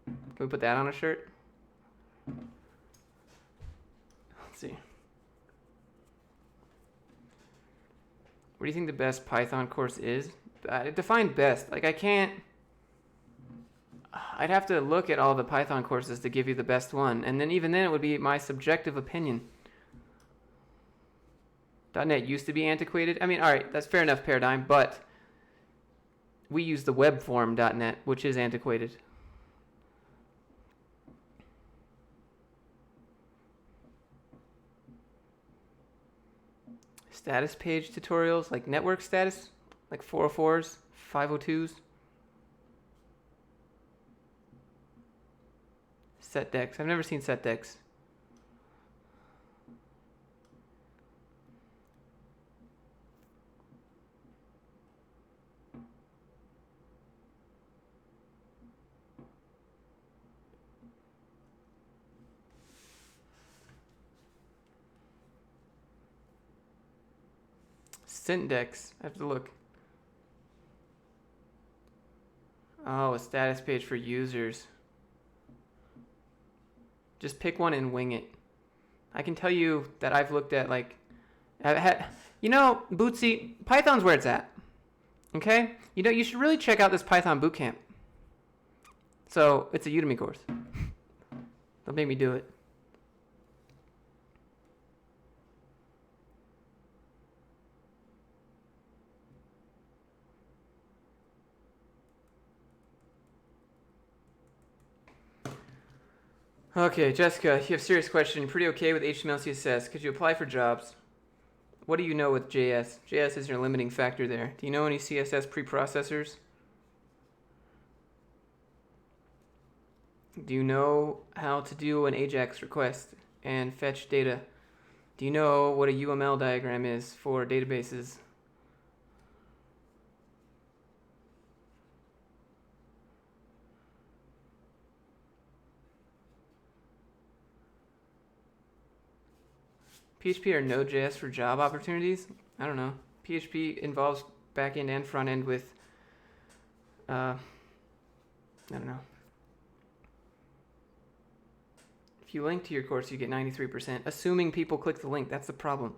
Speaker 1: Can we put that on a shirt? Let's see. What do you think the best Python course is? Define best. Like, I can't... I'd have to look at all the Python courses to give you the best one. And then even then, it would be my subjective opinion. .NET used to be antiquated. I mean, all right, that's fair enough paradigm, but we use the web form .NET, which is antiquated. Status page tutorials, like network status, like 404s, 502s. Set decks. I've never seen set decks. Syndex. I have to look. Oh, a status page for users. Just pick one and wing it. I can tell you that I've looked at, like, you know, Bootsy, Python's where it's at. Okay? You know, you should really check out this Python bootcamp. So, it's a Udemy course. Don't make me do it. Okay, Jessica, you have a serious question. Pretty okay with HTML, CSS. Could you apply for jobs? What do you know with JS? JS is your limiting factor there. Do you know any CSS preprocessors? Do you know how to do an AJAX request and fetch data? Do you know what a UML diagram is for databases? PHP or Node.js for job opportunities? I don't know. PHP involves backend and front end with, I don't know. If you link to your course, you get 93%. Assuming people click the link, that's the problem.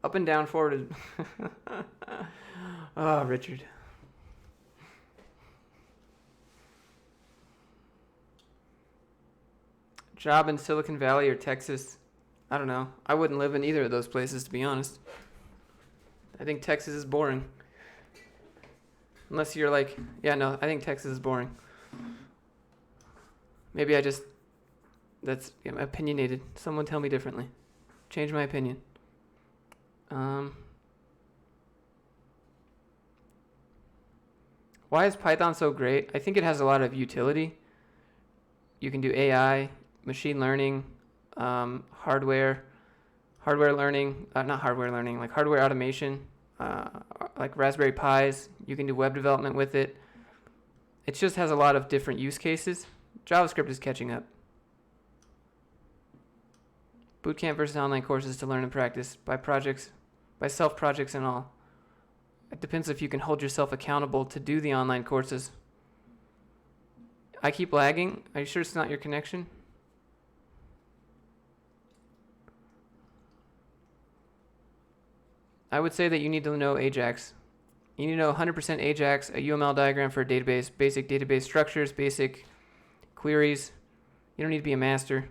Speaker 1: Up and down, forward. Oh, Richard. Job in Silicon Valley or Texas? I don't know. I wouldn't live in either of those places, to be honest. I think Texas is boring. Unless you're like, yeah, no, I think Texas is boring. Maybe that's opinionated. Someone tell me differently. Change my opinion. Why is Python so great? I think it has a lot of utility. You can do AI, machine learning, hardware learning, not hardware learning, like hardware automation, like Raspberry Pis. You can do web development with it. It just has a lot of different use cases. JavaScript is catching up. Bootcamp versus online courses to learn and practice by self-projects and all. It depends if you can hold yourself accountable to do the online courses. I keep lagging. Are you sure it's not your connection? I would say that you need to know AJAX. You need to know 100% AJAX, a UML diagram for a database, basic database structures, basic queries. You don't need to be a master.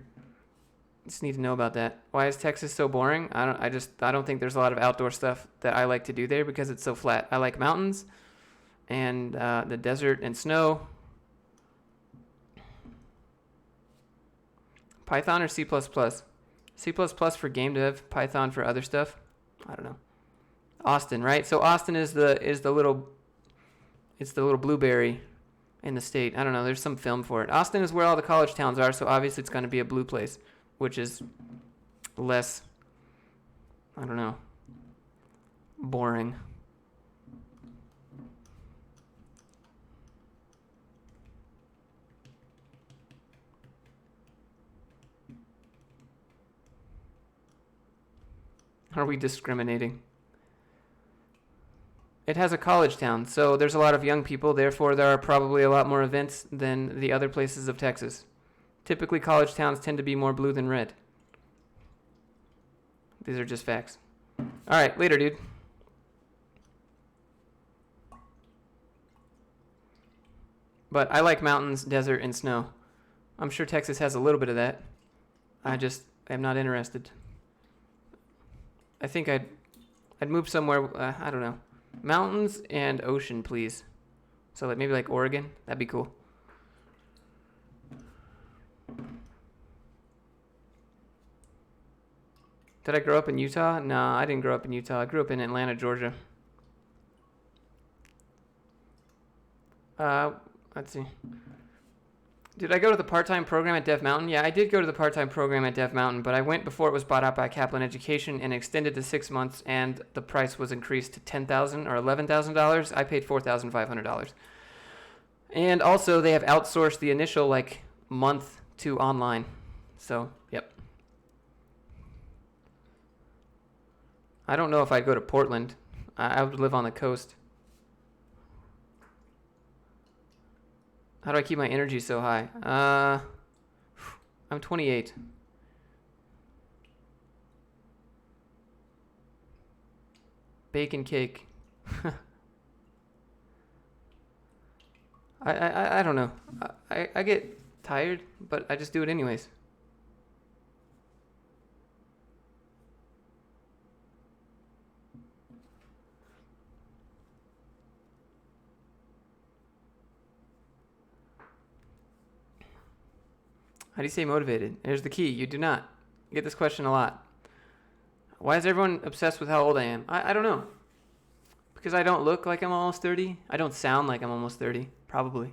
Speaker 1: You just need to know about that. Why is Texas so boring? I don't think there's a lot of outdoor stuff that I like to do there because it's so flat. I like mountains and the desert and snow. Python or C++? C++ for game dev, Python for other stuff. I don't know. Austin, right? So Austin is the little blueberry in the state. I don't know. There's some film for it. Austin is where all the college towns are, so obviously it's going to be a blue place, which is less, I don't know, boring. Are we discriminating? It has a college town, so there's a lot of young people. Therefore, there are probably a lot more events than the other places of Texas. Typically, college towns tend to be more blue than red. These are just facts. All right, later, dude. But I like mountains, desert, and snow. I'm sure Texas has a little bit of that. I just am not interested. I think I'd move somewhere, I don't know. Mountains and ocean, please. So like maybe like Oregon. That'd be cool. Did I grow up in Utah? No, I didn't grow up in Utah. I grew up in Atlanta, Georgia. Let's see. Did I go to the part-time program at Dev Mountain? Yeah, I did go to the part-time program at Dev Mountain, but I went before it was bought out by Kaplan Education and extended to 6 months, and the price was increased to $10,000 or $11,000. I paid $4,500. And also, they have outsourced the initial month to online. So, yep. I don't know if I'd go to Portland. I would live on the coast. How do I keep my energy so high? I'm 28. Bacon cake. I don't know. I get tired, but I just do it anyways. How do you stay motivated? Here's the key. You do not. I get this question a lot. Why is everyone obsessed with how old I am? I don't know. Because I don't look like I'm almost 30. I don't sound like I'm almost 30. Probably.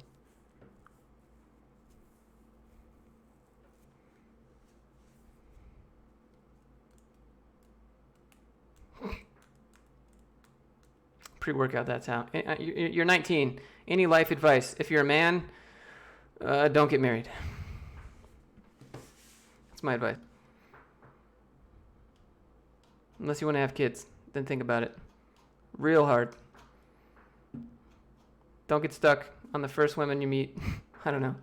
Speaker 1: pre-workout, that's how. You're 19. Any life advice? If you're a man, don't get married. That's my advice. Unless you want to have kids, then think about it. Real hard. Don't get stuck on the first women you meet. I don't know.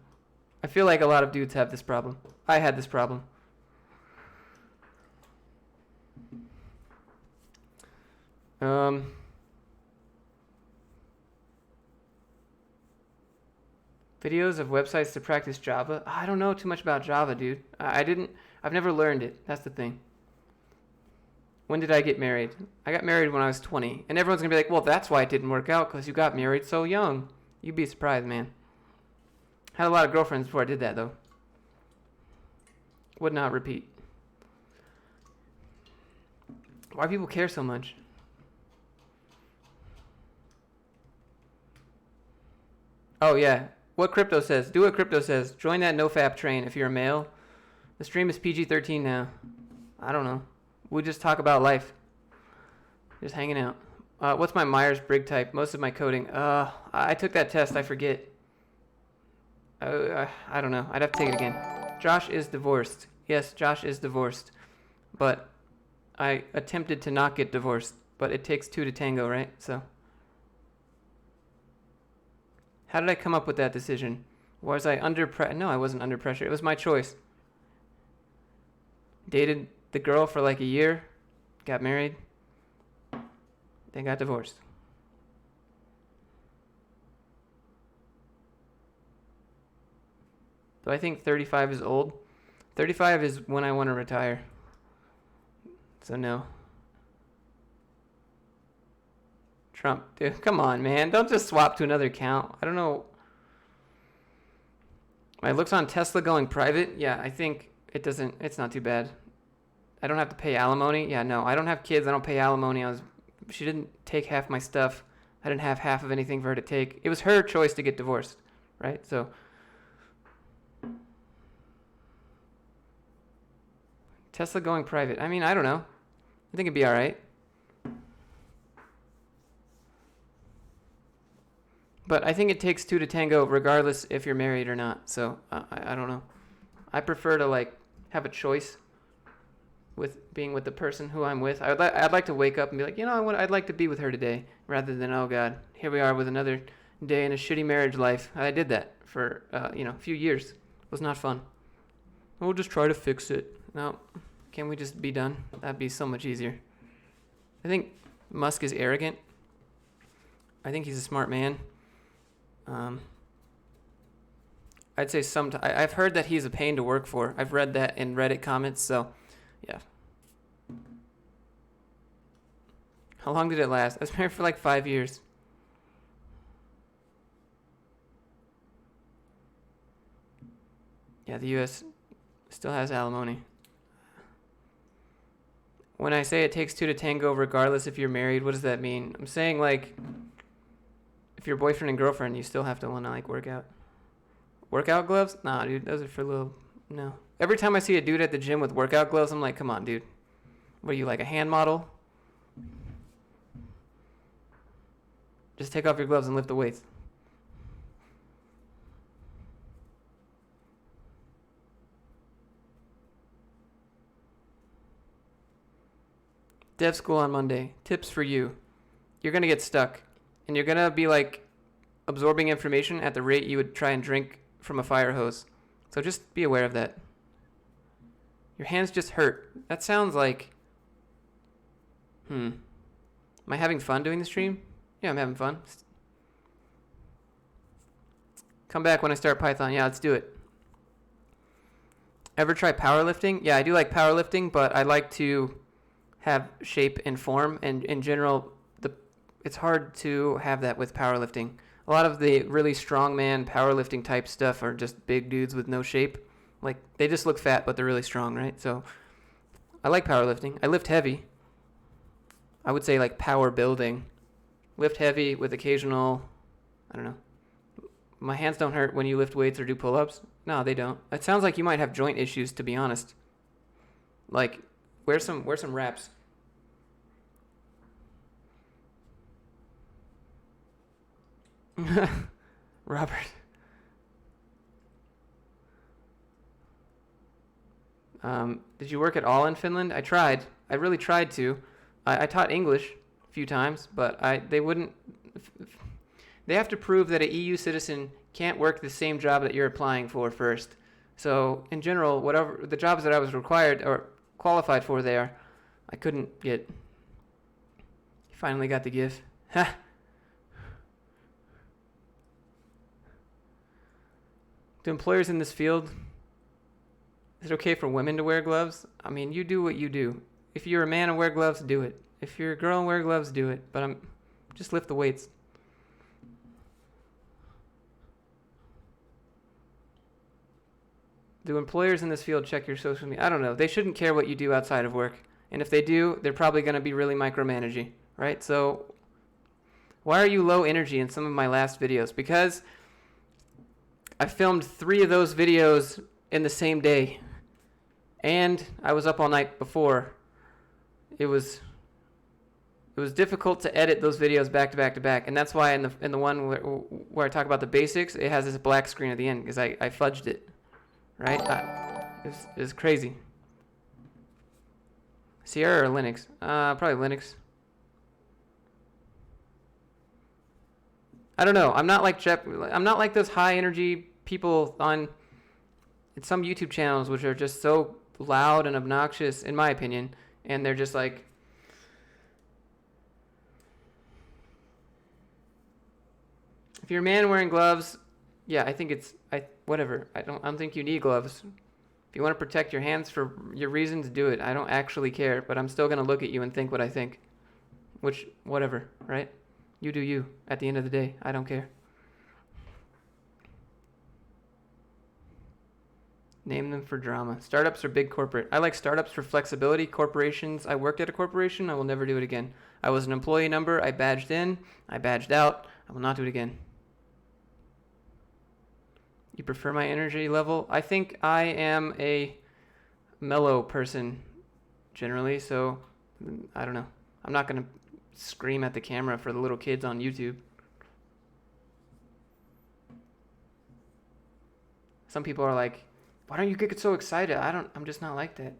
Speaker 1: I feel like a lot of dudes have this problem. I had this problem. Videos of websites to practice Java. I don't know too much about Java, dude. I've never learned it. That's the thing. When did I get married? I got married when I was 20. And everyone's going to be like, well, that's why it didn't work out, because you got married so young. You'd be surprised, man. Had a lot of girlfriends before I did that, though. Would not repeat. Why do people care so much? Oh, yeah. What crypto says. Do what crypto says. Join that nofap train if you're a male. The stream is PG-13 now. I don't know. We just talk about life. Just hanging out. What's my Myers-Briggs type? Most of my coding. I took that test. I forget. I don't know. I'd have to take it again. Josh is divorced. Yes, Josh is divorced. But I attempted to not get divorced. But it takes two to tango, right? So. How did I come up with that decision? Was I under pressure? No, I wasn't under pressure. It was my choice. Dated the girl for like a year. Got married. Then got divorced. Do I think 35 is old? 35 is when I want to retire. So no. Trump, dude, come on, man. Don't just swap to another account. I don't know. My looks on Tesla going private? Yeah, I think it's not too bad. I don't have to pay alimony. Yeah, no, I don't have kids. I don't pay alimony. She didn't take half my stuff. I didn't have half of anything for her to take. It was her choice to get divorced, right? So Tesla going private. I mean, I don't know. I think it'd be all right. But I think it takes two to tango regardless if you're married or not. So I don't know. I prefer to like have a choice with being with the person who I'm with. I'd like to wake up and be like, you know, I'd like to be with her today, rather than, oh God, here we are with another day in a shitty marriage life. I did that for a few years. It was not fun. We'll just try to fix it. No, can we just be done? That'd be so much easier. I think Musk is arrogant. I think he's a smart man. I'd say I've heard that he's a pain to work for. I've read that in Reddit comments, so yeah. How long did it last? I was married for like 5 years. Yeah, the U.S. still has alimony. When I say it takes two to tango regardless if you're married, what does that mean? I'm saying like if you're boyfriend and girlfriend, you still have to want to like work out. Workout gloves? Nah, dude, those are for no. Every time I see a dude at the gym with workout gloves, I'm like, come on, dude. What are you, like a hand model? Just take off your gloves and lift the weights. Dev school on Monday. Tips for you. You're going to get stuck. And you're going to be like absorbing information at the rate you would try and drink from a fire hose. So just be aware of that. Your hands just hurt. That sounds like... Am I having fun doing the stream? Yeah, I'm having fun. Come back when I start Python. Yeah, let's do it. Ever try powerlifting? Yeah, I do like powerlifting, but I like to have shape and form. And in general, it's hard to have that with powerlifting. A lot of the really strongman powerlifting type stuff are just big dudes with no shape. Like, they just look fat, but they're really strong, right? So I like powerlifting. I lift heavy. I would say like power building. Lift heavy with occasional, I don't know. My hands don't hurt when you lift weights or do pull-ups. No, they don't. It sounds like you might have joint issues, to be honest. Like, wear some wraps. Robert. Did you work at all in Finland? I tried. I really tried to. I taught English a few times, but they wouldn't. They have to prove that an EU citizen can't work the same job that you're applying for first. So in general, whatever the jobs that I was required or qualified for there, I couldn't get. Finally got the GIF. Ha! Do employers in this field, is it okay for women to wear gloves? I mean, you do what you do. If you're a man and wear gloves, do it. If you're a girl and wear gloves, do it. But just lift the weights. Do employers in this field check your social media? I don't know. They shouldn't care what you do outside of work. And if they do, they're probably going to be really micromanaging, right? So why are you low energy in some of my last videos? Because I filmed 3 of those videos in the same day. And I was up all night before. It was difficult to edit those videos back to back to back. And that's why in the one where I talk about the basics, it has this black screen at the end because I fudged it. Right? It was crazy. Sierra or Linux? Probably Linux. I don't know. I'm not like those high energy people on some YouTube channels which are just so loud and obnoxious, in my opinion, and they're just like. If you're a man wearing gloves, yeah, I think whatever. I don't think you need gloves. If you want to protect your hands for your reasons, do it. I don't actually care, but I'm still going to look at you and think what I think. Which, whatever, right? You do you. At the end of the day, I don't care. Name them for drama. Startups or big corporate? I like startups for flexibility. Corporations, I worked at a corporation. I will never do it again. I was an employee number. I badged in. I badged out. I will not do it again. You prefer my energy level? I think I am a mellow person generally, so I don't know. I'm not going to scream at the camera for the little kids on YouTube. Some people are like, why don't you get so excited? I'm just not like that.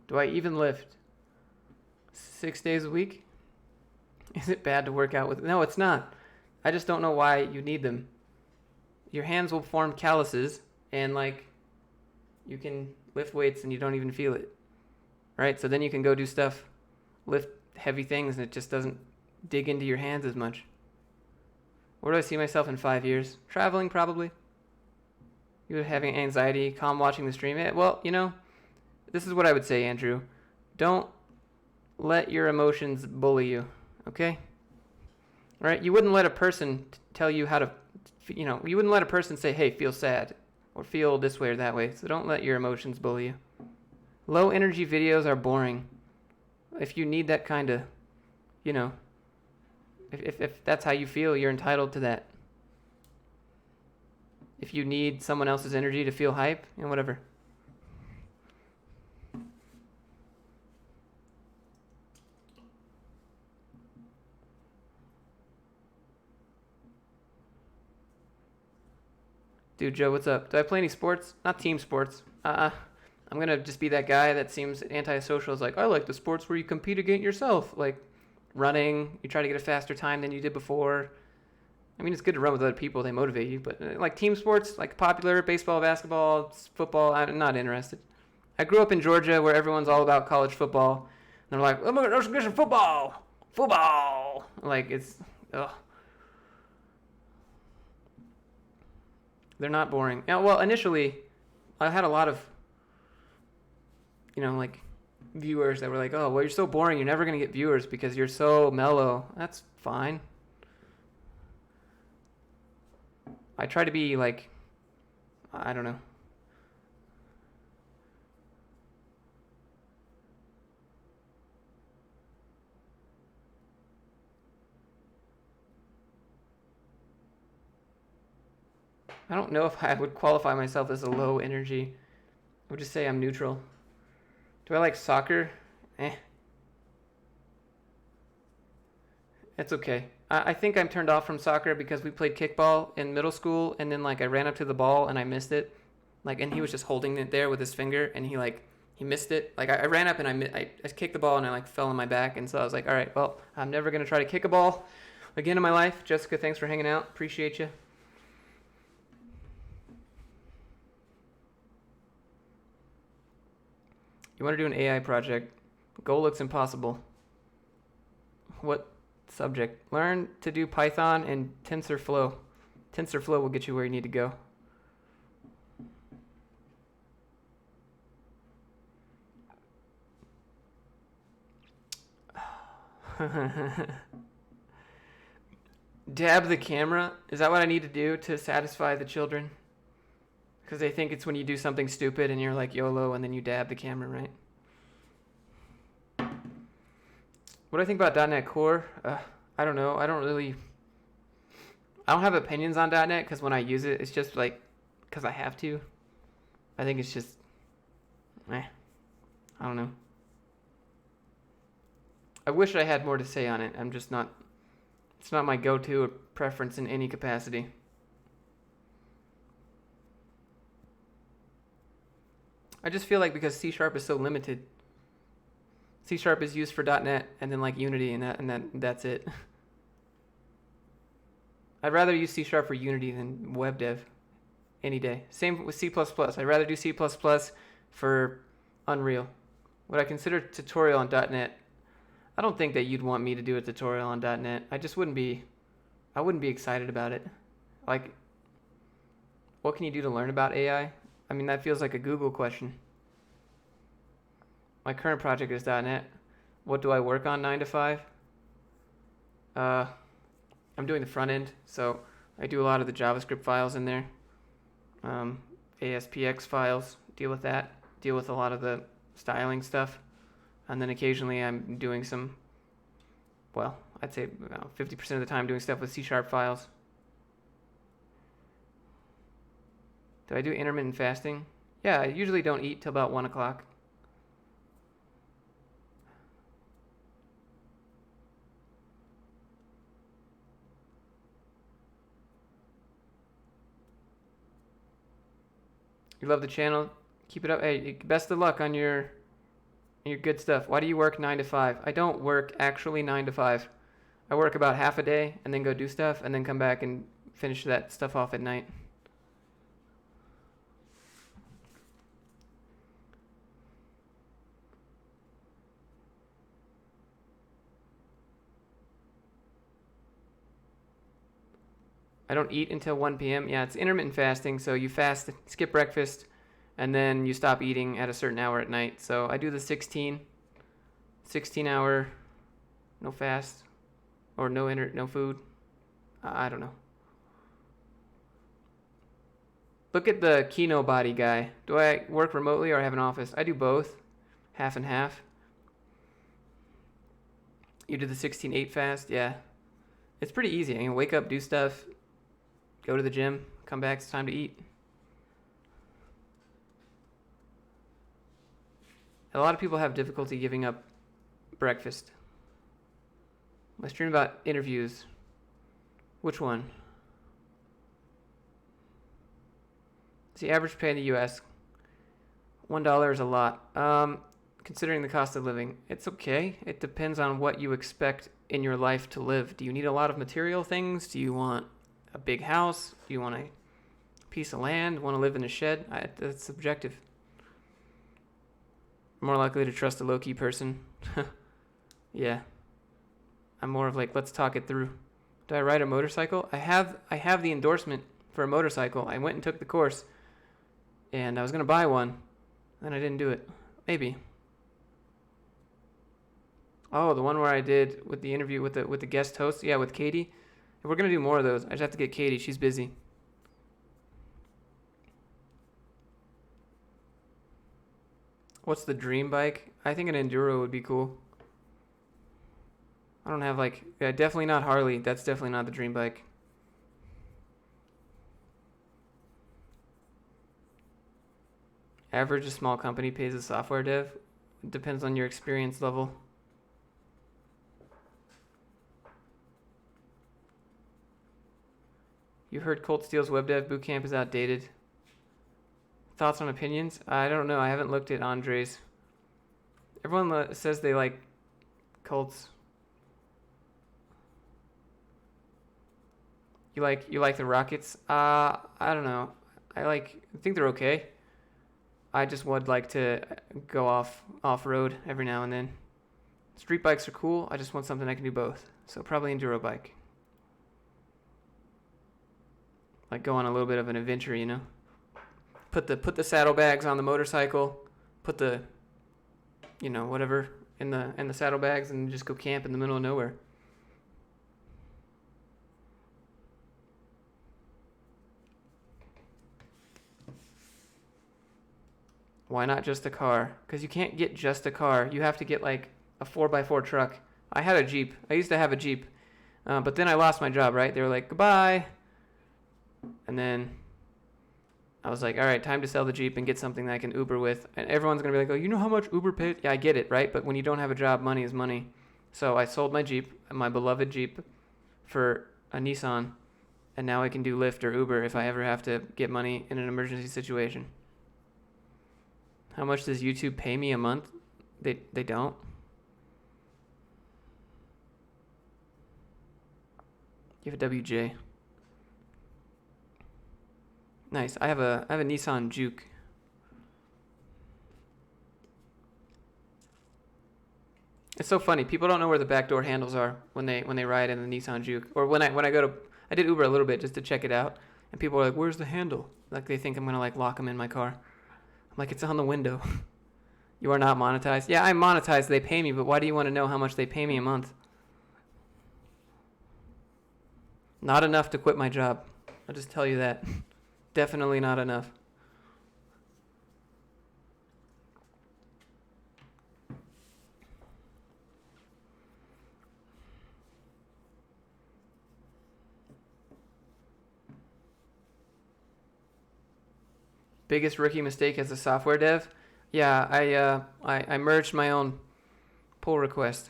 Speaker 1: Do I even lift 6 days a week? Is it bad to work out with? No, it's not. I just don't know why you need them. Your hands will form calluses, and you can lift weights and you don't even feel it, right? So then you can go do stuff, lift heavy things, and it just doesn't dig into your hands as much. Where do I see myself in 5 years? Traveling, probably. You having anxiety, calm watching the stream? Well, this is what I would say, Andrew. Don't let your emotions bully you. Okay? Right? You wouldn't let a person tell you how to, you wouldn't let a person say, hey, feel sad or feel this way or that way. So don't let your emotions bully you. Low energy videos are boring. If you need that kind of, if that's how you feel, you're entitled to that. If you need someone else's energy to feel hype, whatever. Dude, Joe, what's up? Do I play any sports? Not team sports. I'm going to just be that guy that seems antisocial. It's like, I like the sports where you compete against yourself. Like running, you try to get a faster time than you did before. I mean, it's good to run with other people. They motivate you. But like team sports, like popular, baseball, basketball, football, I'm not interested. I grew up in Georgia where everyone's all about college football. And they're like, oh my God, let's get some football. Football. Like, it's, ugh. They're not boring. Yeah, well, initially, I had a lot of, viewers that were like, oh, well, you're so boring. You're never going to get viewers because you're so mellow. That's fine. I try to be I don't know. I don't know if I would qualify myself as a low energy. I would just say I'm neutral. Do I like soccer? It's okay. I think I'm turned off from soccer because we played kickball in middle school, and then like I ran up to the ball and I missed it, like, and he was just holding it there with his finger, and he missed it. Like I ran up and I kicked the ball and I like fell on my back, and so I was like, all right, well, I'm never gonna try to kick a ball again in my life. Jessica, thanks for hanging out. Appreciate you. You want to do an AI project? Goal looks impossible. What subject? Learn to do Python and TensorFlow. TensorFlow will get you where you need to go. Dab the camera? Is that what I need to do to satisfy the children? Because they think it's when you do something stupid and you're like YOLO and then you dab the camera, right? What do I think about .NET Core? I don't know. I don't have opinions on .NET because when I use it, it's just like because I have to. I think it's just, I don't know. I wish I had more to say on it. I'm just not, it's not my go-to or preference in any capacity. I just feel like because C# is so limited, C# is used for .NET and then like Unity and that's it. I'd rather use C# for Unity than web dev any day. Same with C++. I'd rather do C++ for Unreal. Would I consider a tutorial on .NET? I don't think that you'd want me to do a tutorial on .NET. I wouldn't be excited about it. Like, what can you do to learn about AI? I mean, that feels like a Google question. My current project is .NET. What do I work on 9 to 5? I'm doing the front end, so I do a lot of the JavaScript files in there. ASPX files, deal with that. Deal with a lot of the styling stuff. And then occasionally I'm doing some, well, I'd say 50% of the time doing stuff with C# files. Do I do intermittent fasting? Yeah, I usually don't eat till about 1 o'clock. You love the channel? Keep it up. Hey, best of luck on your good stuff. Why do you work 9 to 5? I don't work actually 9 to 5. I work about half a day and then go do stuff and then come back and finish that stuff off at night. I don't eat until 1 p.m. Yeah, it's intermittent fasting, so you fast, skip breakfast, and then you stop eating at a certain hour at night. So I do the 16 hour, no fast, or no food. I don't know. Look at the Kino body guy. Do I work remotely or have an office? I do both, half and half. You do the 16-8 fast? Yeah. It's pretty easy. I can wake up, do stuff, go to the gym, come back, it's time to eat. A lot of people have difficulty giving up breakfast. I stream about interviews. Which one? It's the average pay in the US. $1 is a lot. Considering the cost of living, it's okay. It depends on what you expect in your life to live. Do you need a lot of material things? Do you want a big house? Do you want a piece of land? Want to live in a shed? That's subjective. I'm more likely to trust a low-key person. Yeah. I'm more of like, let's talk it through. Do I ride a motorcycle? I have the endorsement for a motorcycle. I went and took the course, and I was going to buy one, and I didn't do it. Maybe. Oh, the one where I did with the interview with the guest host? Yeah, with Katie. We're going to do more of those. I just have to get Katie. She's busy. What's the dream bike? I think an Enduro would be cool. I don't have definitely not Harley. That's definitely not the dream bike. Average a small company pays a software dev. It depends on your experience level. You heard Colt Steele's web dev bootcamp is outdated. Thoughts on opinions? I don't know. I haven't looked at Andre's. Everyone says they like Colt's. You like the Rockets? I don't know. I think they're okay. I just would like to go off road every now and then. Street bikes are cool. I just want something I can do both. So probably enduro bike. Like go on a little bit of an adventure, you know. Put the saddlebags on the motorcycle. Put the, you know, whatever in the saddlebags and just go camp in the middle of nowhere. Why not just a car? Because you can't get just a car. You have to get like a 4x4 truck. I had a Jeep. I used to have a Jeep. But then I lost my job, right? They were like, goodbye. And then I was like, all right, time to sell the Jeep and get something that I can Uber with. And everyone's going to be like, oh, you know how much Uber pays? Yeah, I get it, right? But when you don't have a job, money is money. So I sold my Jeep, my beloved Jeep, for a Nissan. And now I can do Lyft or Uber if I ever have to get money in an emergency situation. How much does YouTube pay me a month? They don't. You have a WJ. Nice. I have a Nissan Juke. It's so funny. People don't know where the back door handles are when they ride in the Nissan Juke. Or when I go to, I did Uber a little bit just to check it out, and people are like, "Where's the handle?" Like they think I'm gonna like lock them in my car. I'm like, it's on the window. You are not monetized. Yeah, I'm monetized. They pay me, but why do you want to know how much they pay me a month? Not enough to quit my job. I'll just tell you that. Definitely not enough. Biggest rookie mistake as a software dev? Yeah, I merged my own pull request.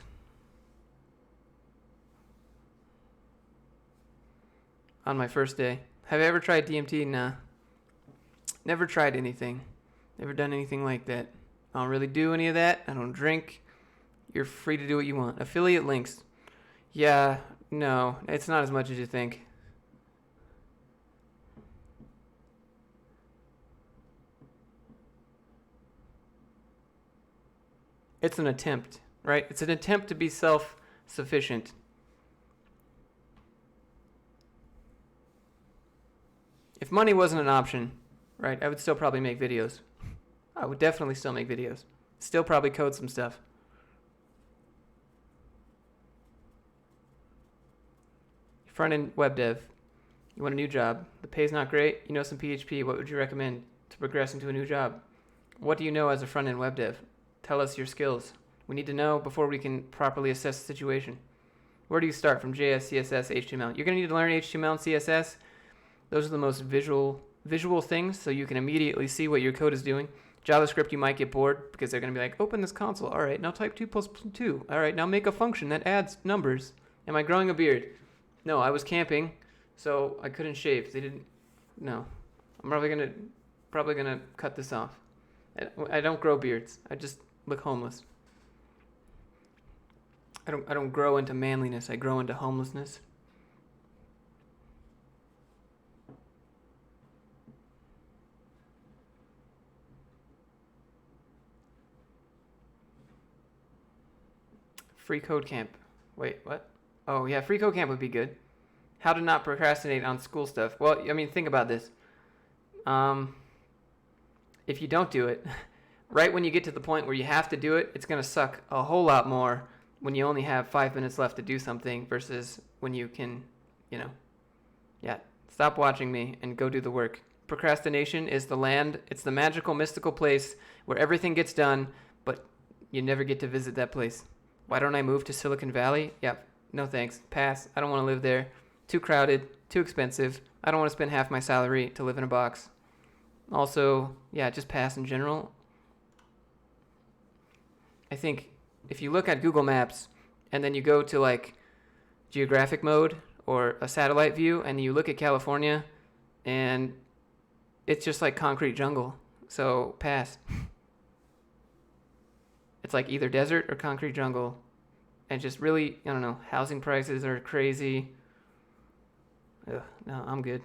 Speaker 1: On my first day. Have I ever tried DMT? Nah. Never tried anything. Never done anything like that. I don't really do any of that. I don't drink. You're free to do what you want. Affiliate links. Yeah, no, it's not as much as you think. It's an attempt, right? It's an attempt to be self-sufficient. If money wasn't an option, right, I would still probably make videos. I would definitely still make videos. Still probably code some stuff. Front-end web dev. You want a new job. The pay's not great. You know some PHP. What would you recommend to progress into a new job? What do you know as a front-end web dev? Tell us your skills. We need to know before we can properly assess the situation. Where do you start from JS, CSS, HTML? You're going to need to learn HTML and CSS. Those are the most visual things, so you can immediately see what your code is doing. JavaScript, you might get bored because they're going to be like, open this console. All right, now type 2 plus 2. All right, now make a function that adds numbers. Am I growing a beard? No, I was camping, so I couldn't shave. They didn't. No, I'm probably gonna cut this off. I don't grow beards. I just look homeless. I don't grow into manliness. I grow into homelessness. Free code camp. Wait, what? Oh yeah, free code camp would be good. How to not procrastinate on school stuff. Well, I mean, think about this. If you don't do it, right when you get to the point where you have to do it, it's going to suck a whole lot more when you only have 5 minutes left to do something versus when you can, stop watching me and go do the work. Procrastination is the land. It's the magical, mystical place where everything gets done, but you never get to visit that place. Why don't I move to Silicon Valley? Yep. No thanks. Pass. I don't want to live there. Too crowded. Too expensive. I don't want to spend half my salary to live in a box. Also, just pass in general. I think if you look at Google Maps and then you go to like geographic mode or a satellite view, and you look at California, and it's just like concrete jungle. So pass. It's like either desert or concrete jungle, and just really, I don't know, housing prices are crazy. Ugh, no, I'm good.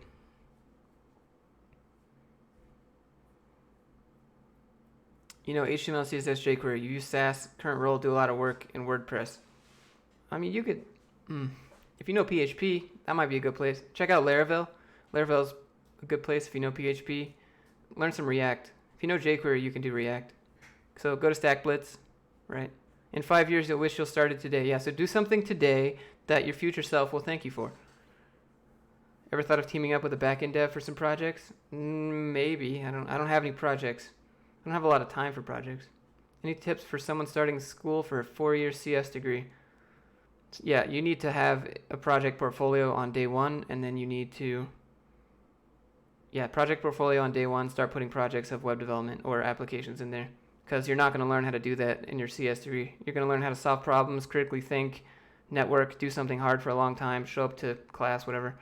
Speaker 1: You know, HTML, CSS, jQuery, you use Sass, current role, do a lot of work in WordPress. I mean, you could, if you know PHP, that might be a good place. Check out Laravel. Laravel's a good place if you know PHP. Learn some React. If you know jQuery, you can do React. So go to StackBlitz, right? In 5 years, you'll wish you'll started today. Yeah, so do something today that your future self will thank you for. Ever thought of teaming up with a backend dev for some projects? Maybe. I don't have any projects. I don't have a lot of time for projects. Any tips for someone starting school for a 4-year CS degree? Yeah, you need to have a project portfolio on day one, and then you need to, project portfolio on day one, start putting projects of web development or applications in there, because you're not going to learn how to do that in your CS degree. You're going to learn how to solve problems, critically think, network, do something hard for a long time, show up to class, whatever.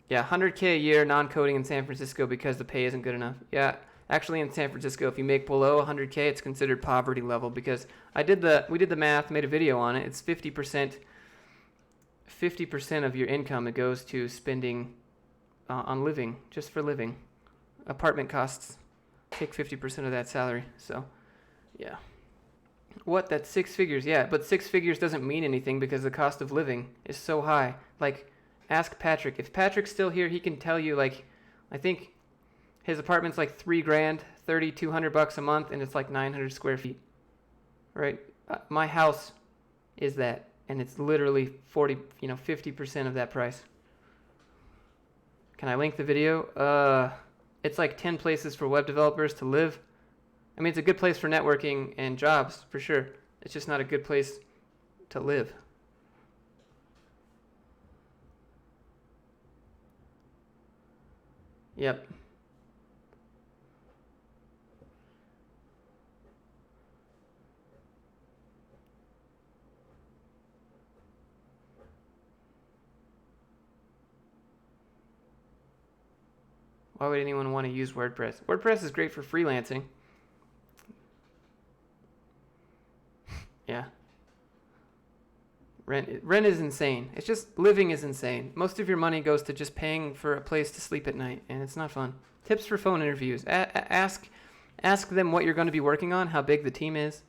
Speaker 1: Yeah, 100K a year non-coding in San Francisco because the pay isn't good enough. Yeah, actually in San Francisco, if you make below 100K, it's considered poverty level, because we did the math, made a video on it. It's 50% of your income it goes to spending on living, just for living. Apartment costs take 50% of that salary. So, yeah. What? That's 6 figures. Yeah, but 6 figures doesn't mean anything because the cost of living is so high. Like, ask Patrick. If Patrick's still here, he can tell you, like, I think his apartment's like $3,000, $3,200 a month, and it's like 900 square feet. Right? My house is that, and it's literally 50% of that price. Can I link the video? It's like 10 places for web developers to live. I mean, it's a good place for networking and jobs, for sure. It's just not a good place to live. Yep. Why would anyone want to use WordPress? WordPress is great for freelancing. Yeah. Rent is insane. It's just living is insane. Most of your money goes to just paying for a place to sleep at night, and it's not fun. Tips for phone interviews. Ask them what you're going to be working on, how big the team is.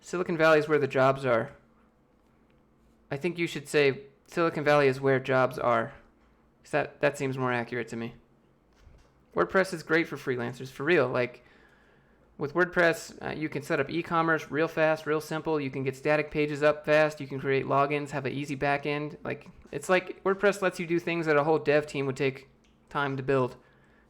Speaker 1: Silicon Valley is where the jobs are. I think you should say Silicon Valley is where jobs are, because that seems more accurate to me. WordPress is great for freelancers, for real. Like, with WordPress, you can set up e-commerce real fast, real simple. You can get static pages up fast. You can create logins, have an easy backend. Like, it's like WordPress lets you do things that a whole dev team would take time to build.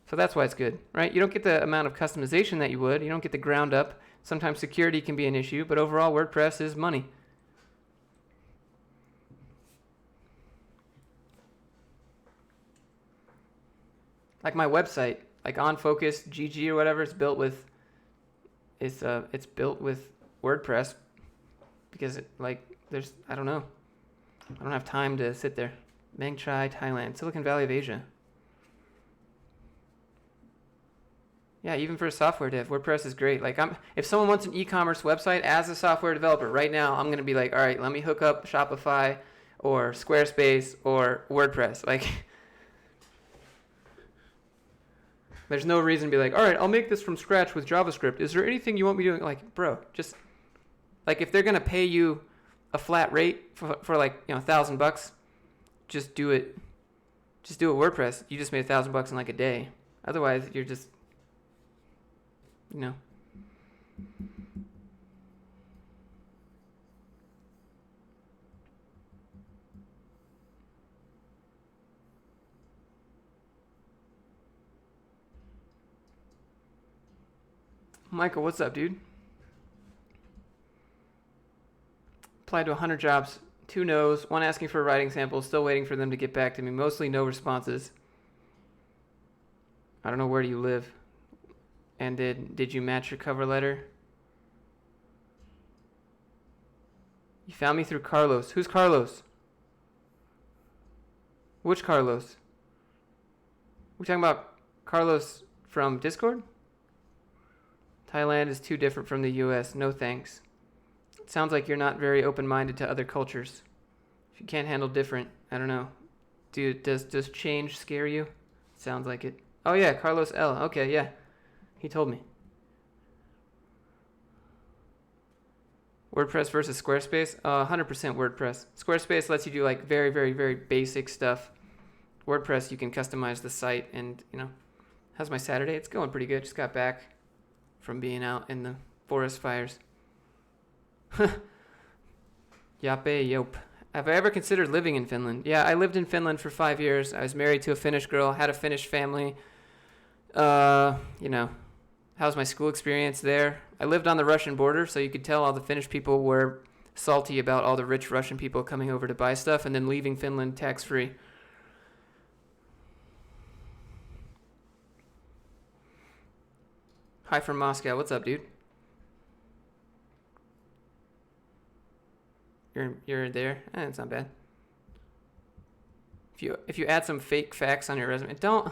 Speaker 1: So that's why it's good, right? You don't get the amount of customization that you would. You don't get the ground up. Sometimes security can be an issue, but overall WordPress is money. Like my website, like OnFocus, GG or whatever, it's built with WordPress because I don't know. I don't have time to sit there. Meng Chai, Thailand, Silicon Valley of Asia. Yeah, even for a software dev, WordPress is great. Like, if someone wants an e-commerce website as a software developer right now, I'm going to be like, all right, let me hook up Shopify or Squarespace or WordPress. Like, there's no reason to be like, all right, I'll make this from scratch with JavaScript. Is there anything you want me doing? Like, bro, just like if they're going to pay you a flat rate for like, $1,000, just do it. Just do it WordPress. You just made $1,000 in like a day. Otherwise, you're just, Michael, what's up, dude? Applied to 100 jobs, 2 no's, 1 asking for a writing sample, still waiting for them to get back to me. Mostly no responses. I don't know, where do you live? And did you match your cover letter? You found me through Carlos. Who's Carlos? Which Carlos? We talking about Carlos from Discord? Thailand is too different from the US. No thanks. It sounds like you're not very open-minded to other cultures. If you can't handle different, I don't know. Dude, does change scare you? Sounds like it. Oh yeah, Carlos L. Okay, yeah. He told me. WordPress versus Squarespace? 100% WordPress. Squarespace lets you do like very, very, very basic stuff. WordPress, you can customize the site and, you know. How's my Saturday? It's going pretty good. Just got back from being out in the forest fires. Yape, yop. Have I ever considered living in Finland? Yeah, I lived in Finland for 5 years. I was married to a Finnish girl, had a Finnish family. You know, how's my school experience there? I lived on the Russian border, so you could tell all the Finnish people were salty about all the rich Russian people coming over to buy stuff and then leaving Finland tax-free. Hi from Moscow. What's up, dude? You're there? It's not bad. If you add some fake facts on your resume, don't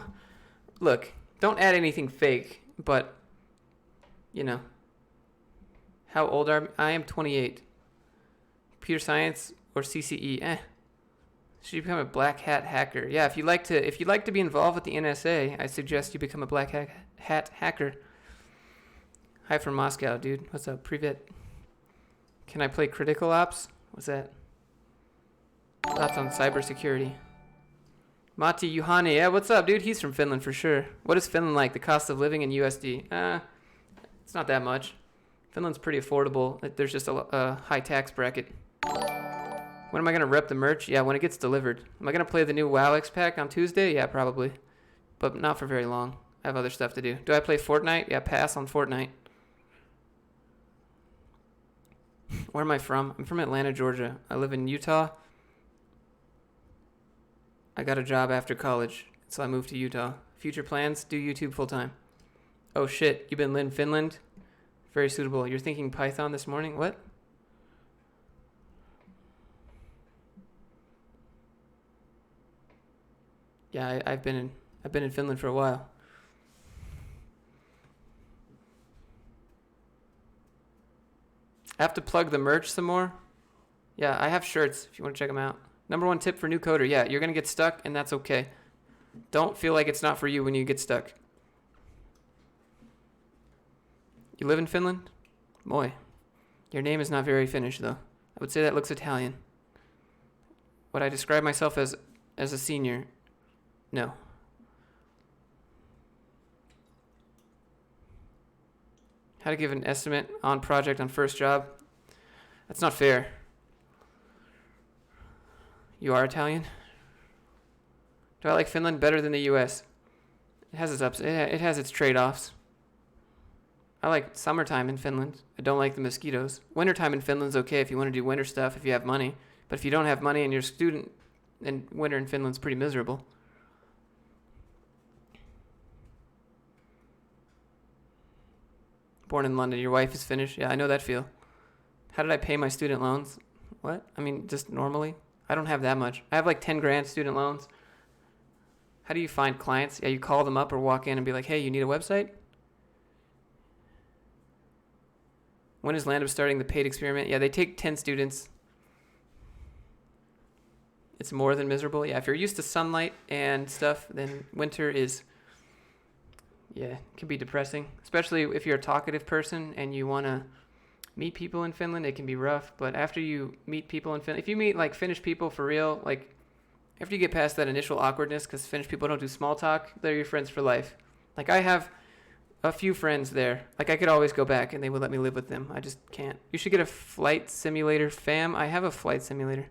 Speaker 1: add anything fake, but you know. How old are I am 28. Computer science or CCE? Should you become a black hat hacker? Yeah, if you'd like to be involved with the NSA, I suggest you become a black hat hacker. Hi from Moscow, dude. What's up? Privet. Can I play Critical Ops? What's that? Thoughts on cybersecurity. Matti Juhani. Yeah, what's up, dude? He's from Finland for sure. What is Finland like? The cost of living in USD? It's not that much. Finland's pretty affordable. There's just a high tax bracket. When am I going to rep the merch? Yeah, when it gets delivered. Am I going to play the new WoW X pack on Tuesday? Yeah, probably. But not for very long. I have other stuff to do. Do I play Fortnite? Yeah, pass on Fortnite. Where am I from? I'm from Atlanta, Georgia. I live in Utah. I got a job after college, so I moved to Utah. Future plans? Do YouTube full time. Oh shit, you've been in Finland? Very suitable. You're thinking Python this morning? What? Yeah, I've been in Finland for a while. I have to plug the merch some more. Yeah, I have shirts if you want to check them out. Number one tip for new coder. Yeah, you're going to get stuck, and that's okay. Don't feel like it's not for you when you get stuck. You live in Finland? Boy, your name is not very Finnish, though. I would say that looks Italian. Would I describe myself as a senior? No. How to give an estimate on project on first job? That's not fair. You are Italian? Do I like Finland better than the US? It has its ups. It has its trade-offs. I like summertime in Finland. I don't like the mosquitoes. Wintertime in Finland's okay if you want to do winter stuff, if you have money. But if you don't have money and you're a student, then winter in Finland's pretty miserable. Born in London. Your wife is Finnish? Yeah, I know that feel. How did I pay my student loans? What? I mean, just normally. I don't have that much. I have like 10 grand student loans. How do you find clients? Yeah, you call them up or walk in and be like, hey, you need a website? When is Landum starting the paid experiment? Yeah, they take 10 students. It's more than miserable. Yeah, if you're used to sunlight and stuff, then winter is... yeah, it can be depressing, especially if you're a talkative person and you want to meet people in Finland. It can be rough, but after you meet people in Finland, if you meet like Finnish people for real, like after you get past that initial awkwardness, because Finnish people don't do small talk, they're your friends for life. Like I have a few friends there. Like I could always go back and they would let me live with them. I just can't. You should get a flight simulator, fam. I have a flight simulator.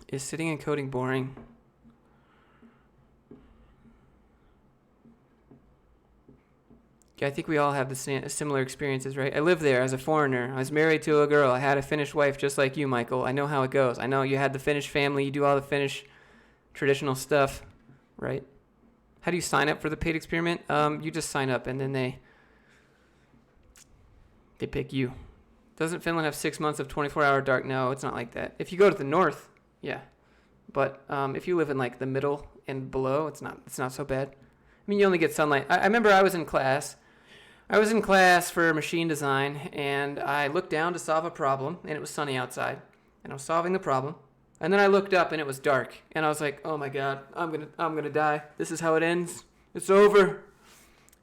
Speaker 1: Is sitting and coding boring? Yeah, I think we all have the similar experiences, right? I lived there as a foreigner. I was married to a girl. I had a Finnish wife just like you, Michael. I know how it goes. I know you had the Finnish family. You do all the Finnish traditional stuff, right? How do you sign up for the paid experiment? You just sign up and then they They pick you. Doesn't Finland have 6 months of 24-hour dark? No, it's not like that. If you go to the north, yeah. But if you live in like the middle and below, it's not so bad. I mean, you only get sunlight. I remember I was in class. I was in class for machine design, and I looked down to solve a problem, and it was sunny outside, and I was solving the problem. And then I looked up, and it was dark, and I was like, "Oh my God, I'm gonna die. This is how it ends. It's over."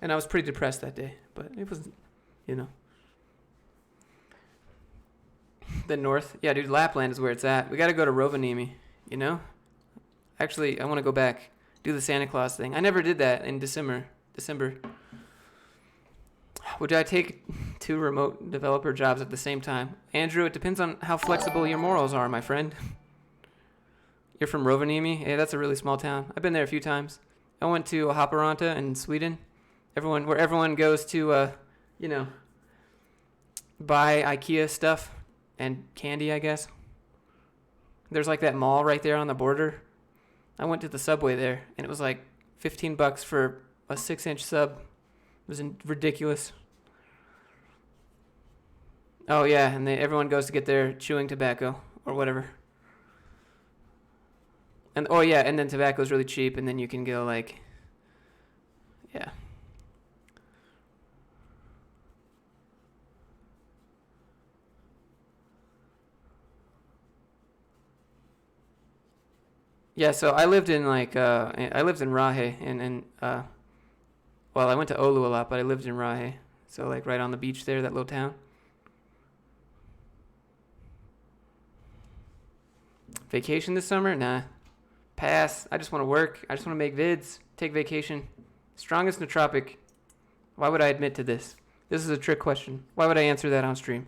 Speaker 1: And I was pretty depressed that day, but it was, you know. The north, yeah, dude. Lapland is where it's at. We got to go to Rovaniemi, you know. Actually, I want to go back, do the Santa Claus thing. I never did that in December. Would I take 2 remote developer jobs at the same time? Andrew, it depends on how flexible your morals are, my friend. You're from Rovaniemi? Yeah, that's a really small town. I've been there a few times. I went to Haparanta in Sweden. Where everyone goes to, buy IKEA stuff and candy, I guess. There's like that mall right there on the border. I went to the Subway there, and it was like $15 for a 6-inch sub. It was ridiculous. Oh yeah, and everyone goes to get their chewing tobacco or whatever. And oh yeah, and then tobacco is really cheap, and then you can go like, yeah. Yeah, so I lived in Rahe, well, I went to Oulu a lot, but I lived in Rahe, so like right on the beach there, that little town. Vacation this summer? Nah. Pass. I just want to work. I just want to make vids. Take vacation. Strongest nootropic. Why would I admit to this? This is a trick question. Why would I answer that on stream?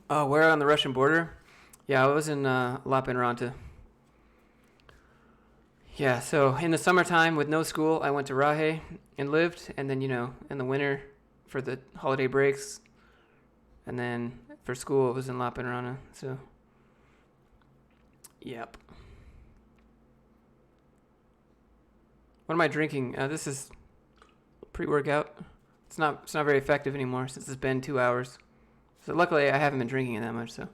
Speaker 1: Oh, where on the Russian border? Yeah, I was in Lappeenranta. Yeah, so in the summertime with no school, I went to Rahe and lived, and then, in the winter for the holiday breaks, and then for school it was in Lappeenranta, so, yep. What am I drinking? This is pre-workout. It's not very effective anymore since it's been 2 hours. So luckily I haven't been drinking it that much, so.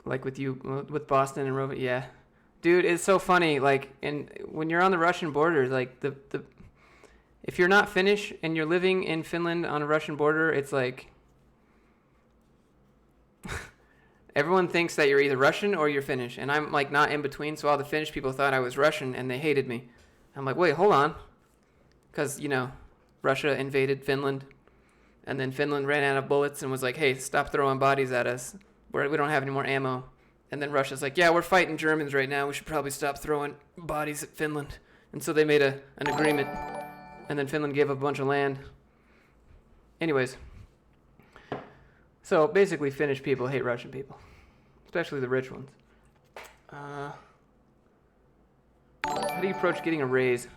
Speaker 1: Like with you, with Boston and Rova, yeah. Dude, it's so funny, like, and when you're on the Russian border, like, if you're not Finnish and you're living in Finland on a Russian border, it's like, everyone thinks that you're either Russian or you're Finnish, and I'm, like, not in between, so all the Finnish people thought I was Russian, and they hated me. I'm like, wait, hold on. Because, Russia invaded Finland, and then Finland ran out of bullets and was like, hey, stop throwing bodies at us. We don't have any more ammo. And then Russia's like, yeah, we're fighting Germans right now. We should probably stop throwing bodies at Finland. And so they made an agreement. And then Finland gave up a bunch of land. Anyways. So basically Finnish people hate Russian people. Especially the rich ones. How do you approach getting a raise?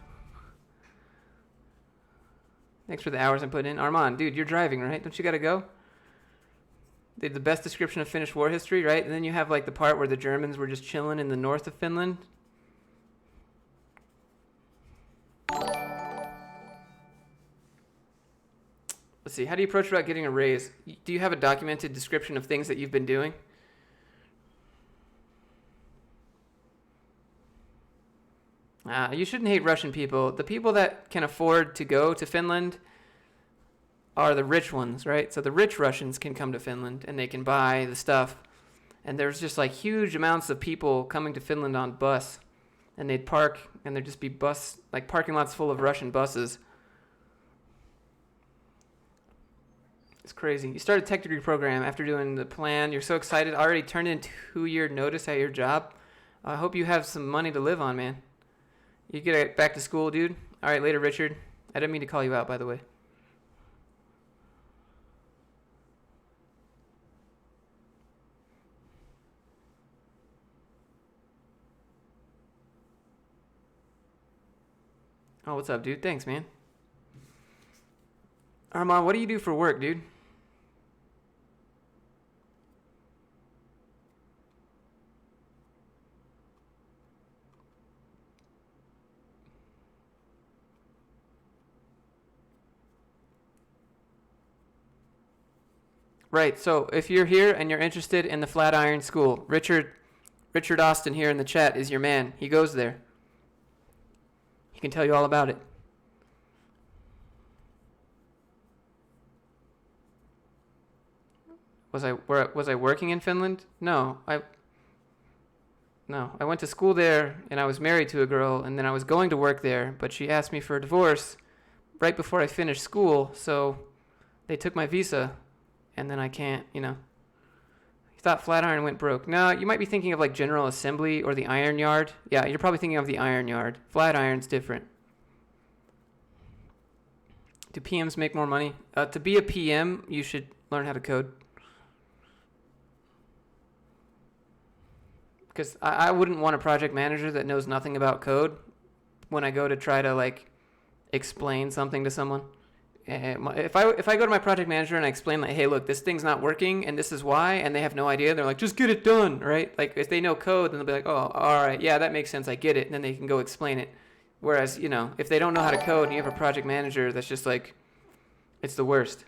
Speaker 1: Thanks for the hours I'm putting in. Armand, dude, you're driving, right? Don't you gotta go? They had the best description of Finnish war history, right? And then you have like the part where the Germans were just chilling in the north of Finland. Let's see, how do you approach about getting a raise? Do you have a documented description of things that you've been doing? You shouldn't hate Russian people. The people that can afford to go to Finland are the rich ones, right? So the rich Russians can come to Finland and they can buy the stuff. And there's just like huge amounts of people coming to Finland on bus. And they'd park and there'd just be parking lots full of Russian buses. It's crazy. You start a tech degree program after doing the plan. You're so excited. Already turned in 2-year notice at your job. I hope you have some money to live on, man. You get back to school, dude. All right, later, Richard. I didn't mean to call you out, by the way. Oh, what's up, dude? Thanks, man. Armand, what do you do for work, dude? Right. So if you're here and you're interested in the Flatiron School, Richard Austin here in the chat is your man. He goes there. He can tell you all about it. Was I working in Finland? No. I went to school there and I was married to a girl and then I was going to work there, but she asked me for a divorce right before I finished school, so they took my visa and then I can't, You thought Flatiron went broke. No, you might be thinking of like General Assembly or the Iron Yard. Yeah, you're probably thinking of the Iron Yard. Flatiron's different. Do PMs make more money? To be a PM, you should learn how to code. Because I wouldn't want a project manager that knows nothing about code when I go to try to like explain something to someone. If I go to my project manager and I explain like, hey, look, this thing's not working and this is why, and they have no idea, they're like, just get it done, right? Like if they know code, then they'll be like, oh, all right, yeah, that makes sense, I get it, and then they can go explain it. Whereas, if they don't know how to code and you have a project manager that's just like, it's the worst.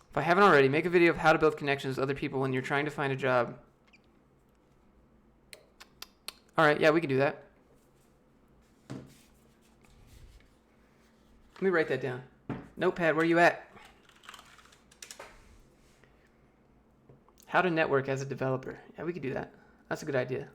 Speaker 1: If I haven't already, make a video of how to build connections with other people when you're trying to find a job. All right, yeah, we can do that. Let me write that down. Notepad, where you at? How to network as a developer. Yeah, we could do that. That's a good idea.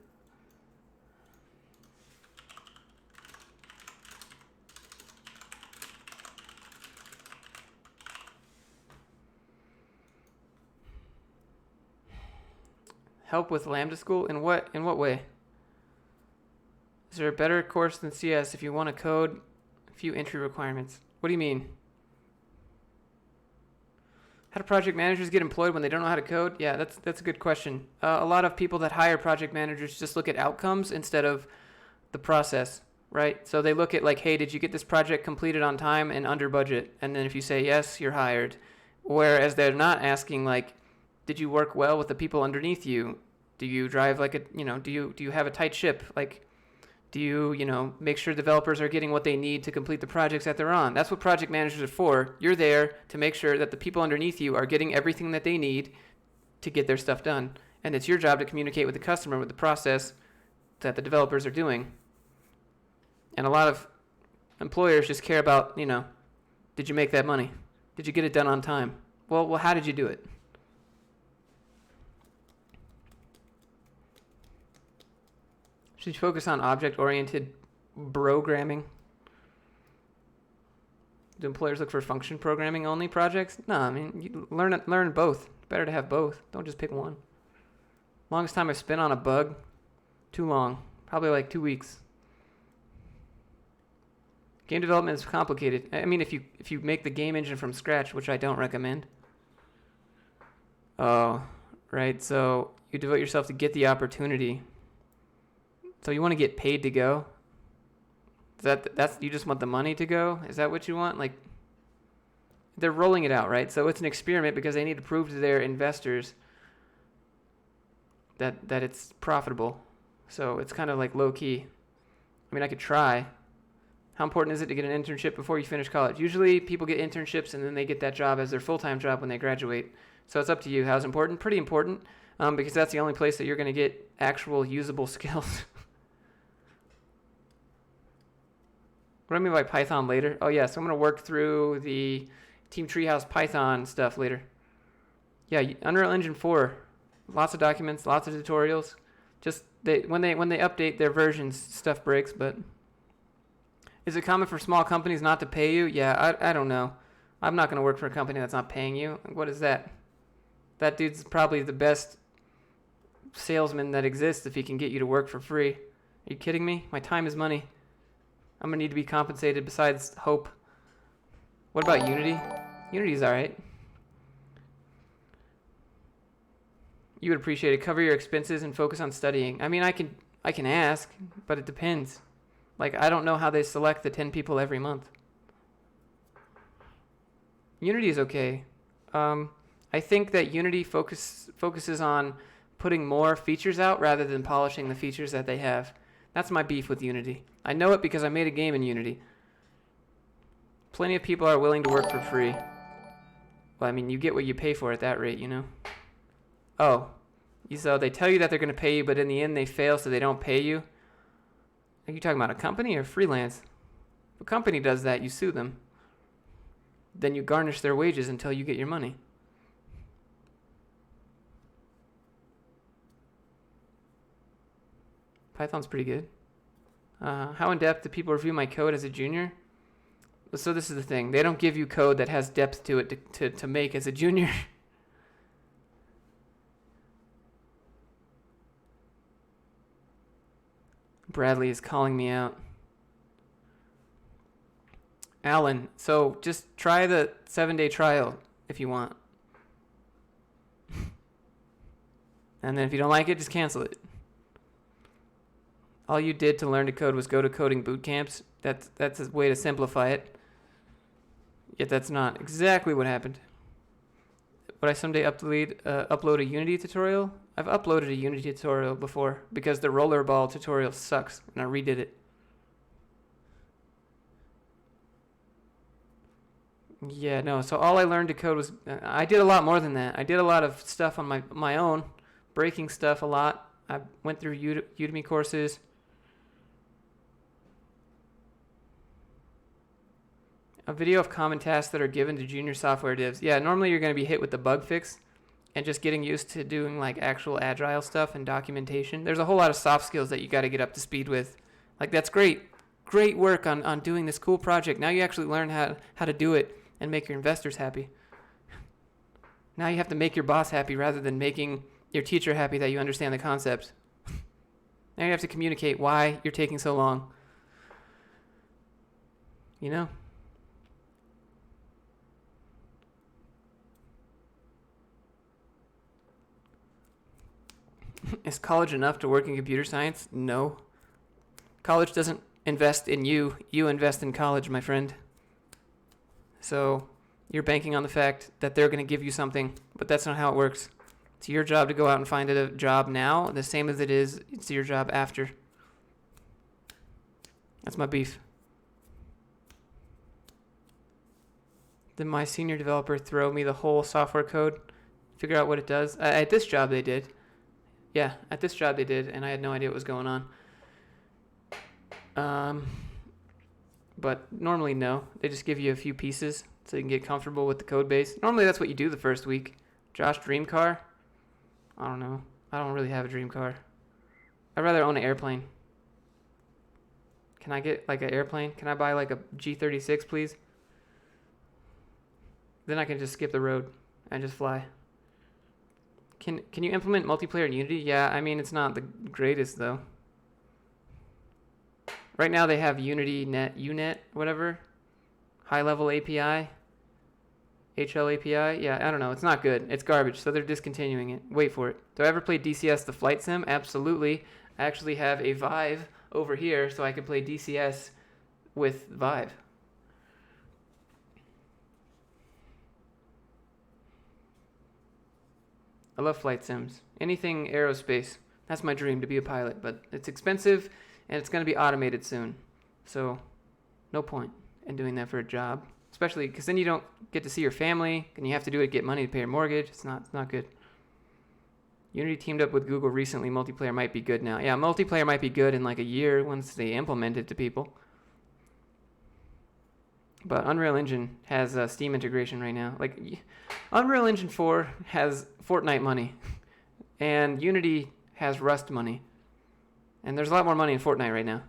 Speaker 1: Help with Lambda School? In what way? Is there a better course than CS if you want to code? A few entry requirements. What do you mean? How do project managers get employed when they don't know how to code? Yeah, that's a good question. A lot of people that hire project managers just look at outcomes instead of the process, right? So they look at like, hey, did you get this project completed on time and under budget? And then if you say yes, you're hired. Whereas they're not asking like, did you work well with the people underneath you? Do you drive like a, do you have a tight ship? Like, do you, make sure developers are getting what they need to complete the projects that they're on? That's what project managers are for. You're there to make sure that the people underneath you are getting everything that they need to get their stuff done. And it's your job to communicate with the customer with the process that the developers are doing. And a lot of employers just care about, did you make that money? Did you get it done on time? Well, how did you do it? Should you focus on object-oriented programming? Do employers look for function programming only projects? No, I mean, you learn both. Better to have both. Don't just pick one. Longest time I've spent on a bug? Too long. Probably like 2 weeks. Game development is complicated. I mean, if you make the game engine from scratch, which I don't recommend. Oh, right. So you devote yourself to get the opportunity. So you want to get paid to go? That's you just want the money to go? Is that what you want? Like, they're rolling it out, right? So it's an experiment because they need to prove to their investors that it's profitable. So it's kind of like low key. I mean, I could try. How important is it to get an internship before you finish college? Usually people get internships and then they get that job as their full-time job when they graduate. So it's up to you. How's important? Pretty important, because that's the only place that you're going to get actual usable skills. What do I mean by Python later? Oh, yeah, so I'm going to work through the Team Treehouse Python stuff later. Yeah, Unreal Engine 4, lots of documents, lots of tutorials. Just when they update their versions, stuff breaks, but is it common for small companies not to pay you? Yeah, I don't know. I'm not going to work for a company that's not paying you. What is that? That dude's probably the best salesman that exists if he can get you to work for free. Are you kidding me? My time is money. I'm going to need to be compensated besides hope. What about Unity? Unity's all right. You would appreciate it. Cover your expenses and focus on studying. I mean, I can ask, but it depends. Like, I don't know how they select the 10 people every month. Unity is okay. I I think that Unity focuses on putting more features out rather than polishing the features that they have. That's my beef with Unity. I know it because I made a game in Unity. Plenty of people are willing to work for free. Well, I mean, you get what you pay for at that rate, you know? Oh, so they tell you that they're going to pay you, but in the end they fail, so they don't pay you? Are you talking about a company or freelance? If a company does that, you sue them. Then you garnish their wages until you get your money. Python's pretty good. How in depth do people review my code as a junior? So this is the thing. They don't give you code that has depth to it to make as a junior. Bradley is calling me out. Alan, so just try the 7-day trial if you want. And then if you don't like it, just cancel it. All you did to learn to code was go to coding bootcamps. That's a way to simplify it. Yet that's not exactly what happened. Would I someday upload a Unity tutorial? I've uploaded a Unity tutorial before because the rollerball tutorial sucks, and I redid it. Yeah, no, so all I learned to code was... I did a lot more than that. I did a lot of stuff on my own, breaking stuff a lot. I went through Udemy courses. A video of common tasks that are given to junior software devs. Yeah, normally you're going to be hit with the bug fix and just getting used to doing like actual agile stuff and documentation. There's a whole lot of soft skills that you got to get up to speed with. Like, that's great. Great work on doing this cool project. Now you actually learn how to do it and make your investors happy. Now you have to make your boss happy rather than making your teacher happy that you understand the concepts. Now you have to communicate why you're taking so long. You know? Is college enough to work in computer science? No. College doesn't invest in you. You invest in college, my friend. So you're banking on the fact that they're going to give you something, but that's not how it works. It's your job to go out and find a job now, the same as it's your job after. That's my beef. Did my senior developer throw me the whole software code? Figure out what it does? At this job they did. Yeah, at this job they did, and I had no idea what was going on. But normally, no. They just give you a few pieces so you can get comfortable with the code base. Normally, that's what you do the first week. Josh, dream car? I don't know. I don't really have a dream car. I'd rather own an airplane. Can I get, like, an airplane? Can I buy, like, a G36, please? Then I can just skip the road and just fly. Can you implement multiplayer in Unity? Yeah, I mean, it's not the greatest, though. Right now they have Unity Net, UNet, whatever. High-level API. HL API. Yeah, I don't know. It's not good. It's garbage, so they're discontinuing it. Wait for it. Do I ever play DCS, the flight sim? Absolutely. I actually have a Vive over here, so I can play DCS with Vive. I love flight sims. Anything aerospace. That's my dream, to be a pilot, but it's expensive and it's going to be automated soon. So no point in doing that for a job, especially because then you don't get to see your family and you have to do it to get money to pay your mortgage. It's not good. Unity teamed up with Google recently. Multiplayer might be good now. Yeah, multiplayer might be good in like a year once they implement it to people. But Unreal Engine has Steam integration right now. Like, Unreal Engine 4 has Fortnite money, and Unity has Rust money. And there's a lot more money in Fortnite right now.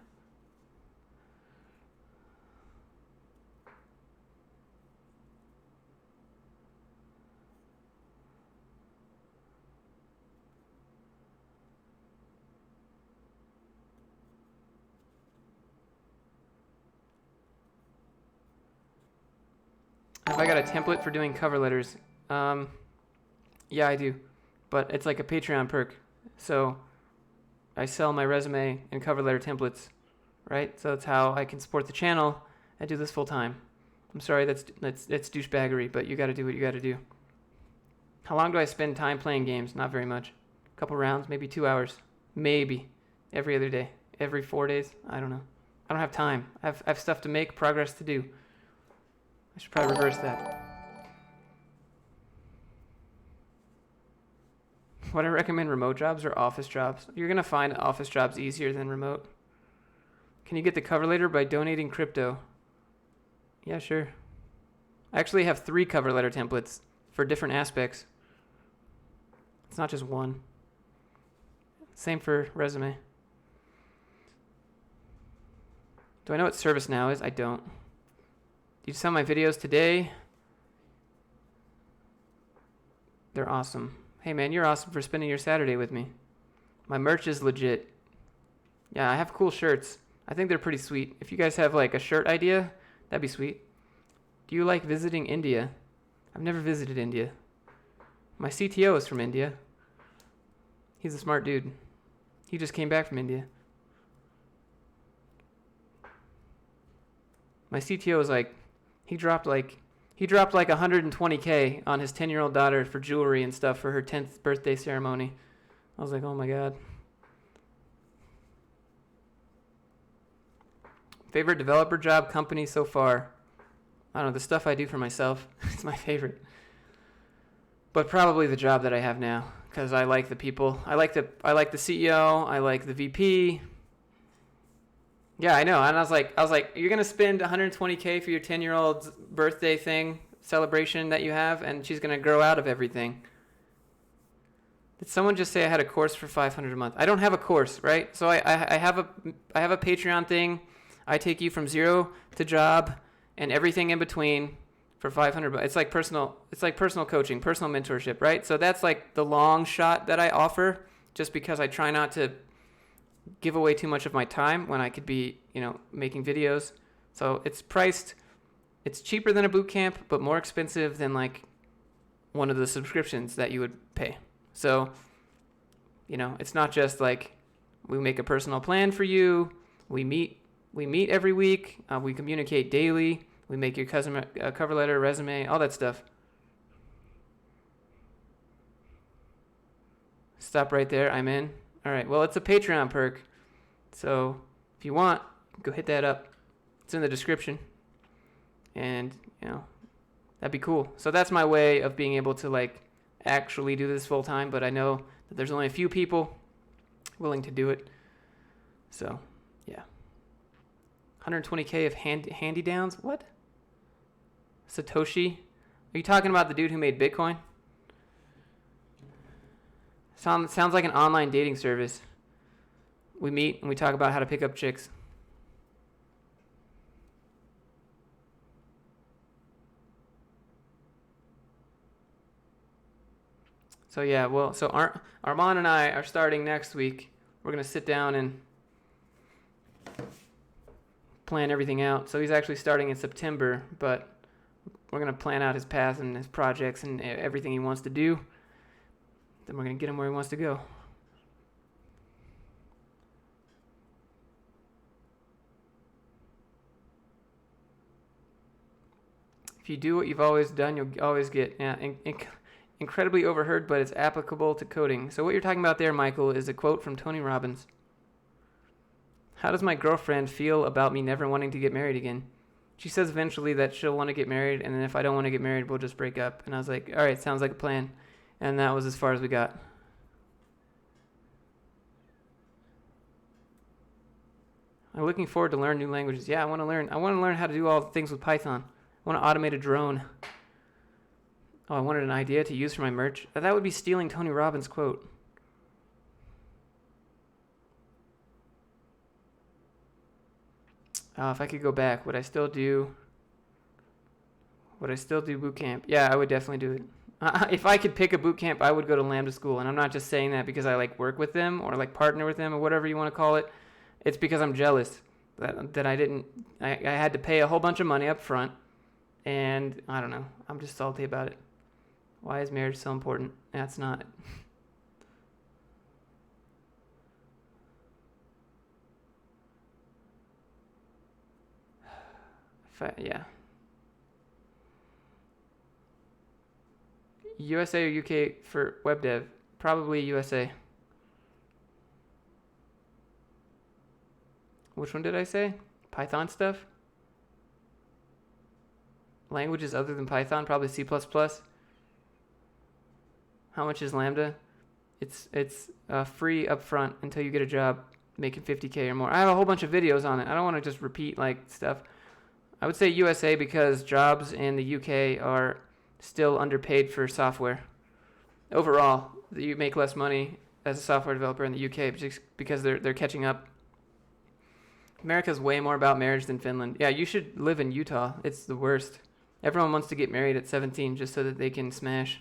Speaker 1: Have I got a template for doing cover letters? Yeah, I do. But it's like a Patreon perk. So I sell my resume and cover letter templates, right? So that's how I can support the channel and do this full time. I'm sorry, that's douchebaggery, but you got to do what you got to do. How long do I spend time playing games? Not very much. A couple rounds, maybe 2 hours. Maybe. Every other day. Every 4 days. I don't know. I don't have time. I have stuff to make, progress to do. I should probably reverse that. Would I recommend remote jobs or office jobs? You're going to find office jobs easier than remote. Can you get the cover letter by donating crypto? Yeah, sure. I actually have 3 cover letter templates for different aspects. It's not just one. Same for resume. Do I know what ServiceNow is? I don't. Did you sell my videos today? They're awesome. Hey man, you're awesome for spending your Saturday with me. My merch is legit. Yeah, I have cool shirts. I think they're pretty sweet. If you guys have like a shirt idea, that'd be sweet. Do you like visiting India? I've never visited India. My CTO is from India. He's a smart dude. He just came back from India. My CTO is like, he dropped like 120K on his 10-year-old daughter for jewelry and stuff for her 10th birthday ceremony. I was like, oh my God. Favorite developer job company so far? I don't know, the stuff I do for myself is my favorite. But probably the job that I have now, because I like the people. I like the CEO, I like the VP. Yeah, I know. And I was like, you're gonna spend 120K for your 10-year-old's birthday thing celebration that you have, and she's gonna grow out of everything. Did someone just say I had a course for $500 a month? I don't have a course, right? So I have a Patreon thing. I take you from zero to job and everything in between for $500. It's like personal coaching, personal mentorship, right? So that's like the long shot that I offer, just because I try not to give away too much of my time when I could be, making videos. So it's cheaper than a boot camp, but more expensive than like one of the subscriptions that you would pay. So, it's not just like we make a personal plan for you. We meet every week. We communicate daily. We make your cover letter, resume, all that stuff. Stop right there. I'm in. All right. Well, it's a Patreon perk. So if you want, go hit that up. It's in the description. And, that'd be cool. So that's my way of being able to like actually do this full time. But I know that there's only a few people willing to do it. So, yeah. 120K of handy downs? What? Satoshi? Are you talking about the dude who made Bitcoin? Sounds like an online dating service. We meet and we talk about how to pick up chicks. So yeah, Armand and I are starting next week. We're going to sit down and plan everything out. So he's actually starting in September, but we're going to plan out his path and his projects and everything he wants to do. Then we're going to get him where he wants to go. If you do what you've always done, you'll always get incredibly overheard, but it's applicable to coding. So what you're talking about there, Michael, is a quote from Tony Robbins. How does my girlfriend feel about me never wanting to get married again? She says eventually that she'll want to get married, and then if I don't want to get married, we'll just break up. And I was like, all right, sounds like a plan. And that was as far as we got. I'm looking forward to learn new languages. Yeah, I want to learn how to do all the things with Python. I want to automate a drone. Oh, I wanted an idea to use for my merch. That would be stealing Tony Robbins' quote. If I could go back, would I still do boot camp? Yeah, I would definitely do it. If I could pick a boot camp, I would go to Lambda School. And I'm not just saying that because I like work with them or like partner with them or whatever you want to call it. It's because I'm jealous that I had to pay a whole bunch of money up front. And I don't know. I'm just salty about it. Why is marriage so important? That's not. Yeah. USA or UK for web dev? Probably USA. Which one did I say? Python stuff? Languages other than Python? Probably C++. How much is Lambda? It's free up front until you get a job making 50K or more. I have a whole bunch of videos on it. I don't want to just repeat like stuff. I would say USA because jobs in the UK are still underpaid for software. Overall, you make less money as a software developer in the UK just because they're catching up. America's way more about marriage than Finland. Yeah, you should live in Utah. It's the worst. Everyone wants to get married at 17 just so that they can smash.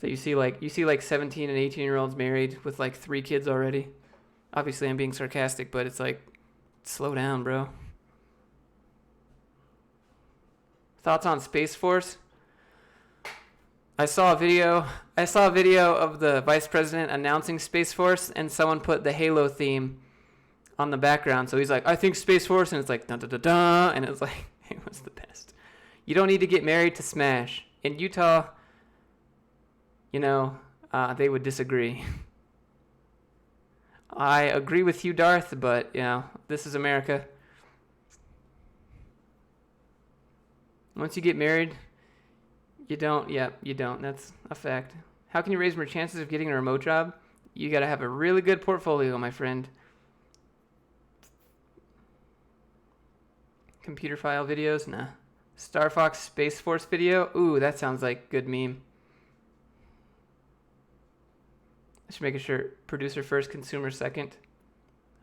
Speaker 1: So you see like 17 and 18-year-olds married with like 3 kids already. Obviously, I'm being sarcastic, but it's like, slow down, bro. Thoughts on Space Force? I saw a video of the vice president announcing Space Force, and someone put the Halo theme on the background. So he's like, I think Space Force, and it's like, dun dun dun dun, and it's like, it was the best. You don't need to get married to smash. In Utah, they would disagree. I agree with you, Darth, but, this is America. Once you get married, you don't. That's a fact. How can you raise more chances of getting a remote job? You got to have a really good portfolio, my friend. Computer file videos? Nah. Star Fox Space Force video? Ooh, that sounds like good meme. I should make a shirt. Producer first, consumer second.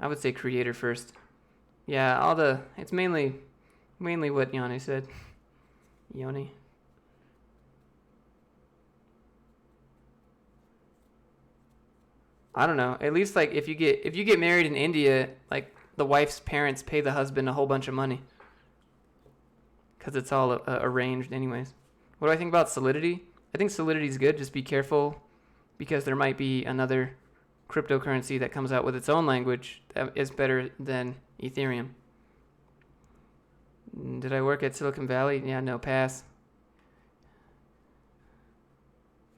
Speaker 1: I would say creator first. Yeah, it's mainly what Yoni said. Yoni. I don't know. At least like if you get married in India, like the wife's parents pay the husband a whole bunch of money. Cuz it's all arranged anyways. What do I think about Solidity? I think Solidity is good. Just be careful because there might be another cryptocurrency that comes out with its own language that is better than Ethereum. Did I work at Silicon Valley? Yeah, no, pass.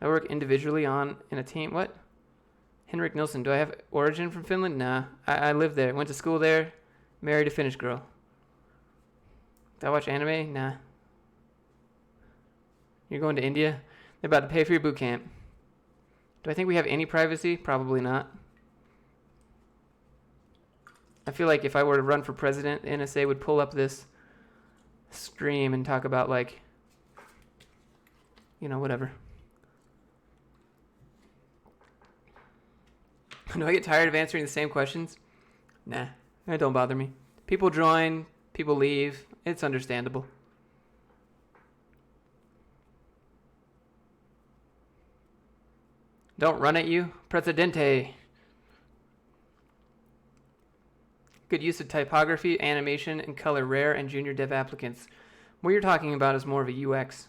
Speaker 1: I work individually in a team. What? Henrik Nilsson. Do I have origin from Finland? Nah. I lived there. Went to school there. Married a Finnish girl. Do I watch anime? Nah. You're going to India? They're about to pay for your boot camp. Do I think we have any privacy? Probably not. I feel like if I were to run for president, the NSA would pull up this stream and talk about like, whatever. Do I get tired of answering the same questions? Nah, it don't bother me. People join, people leave. It's understandable. Don't run at you. Presidente. Good use of typography, animation, and color rare and junior dev applicants. What you're talking about is more of a UX.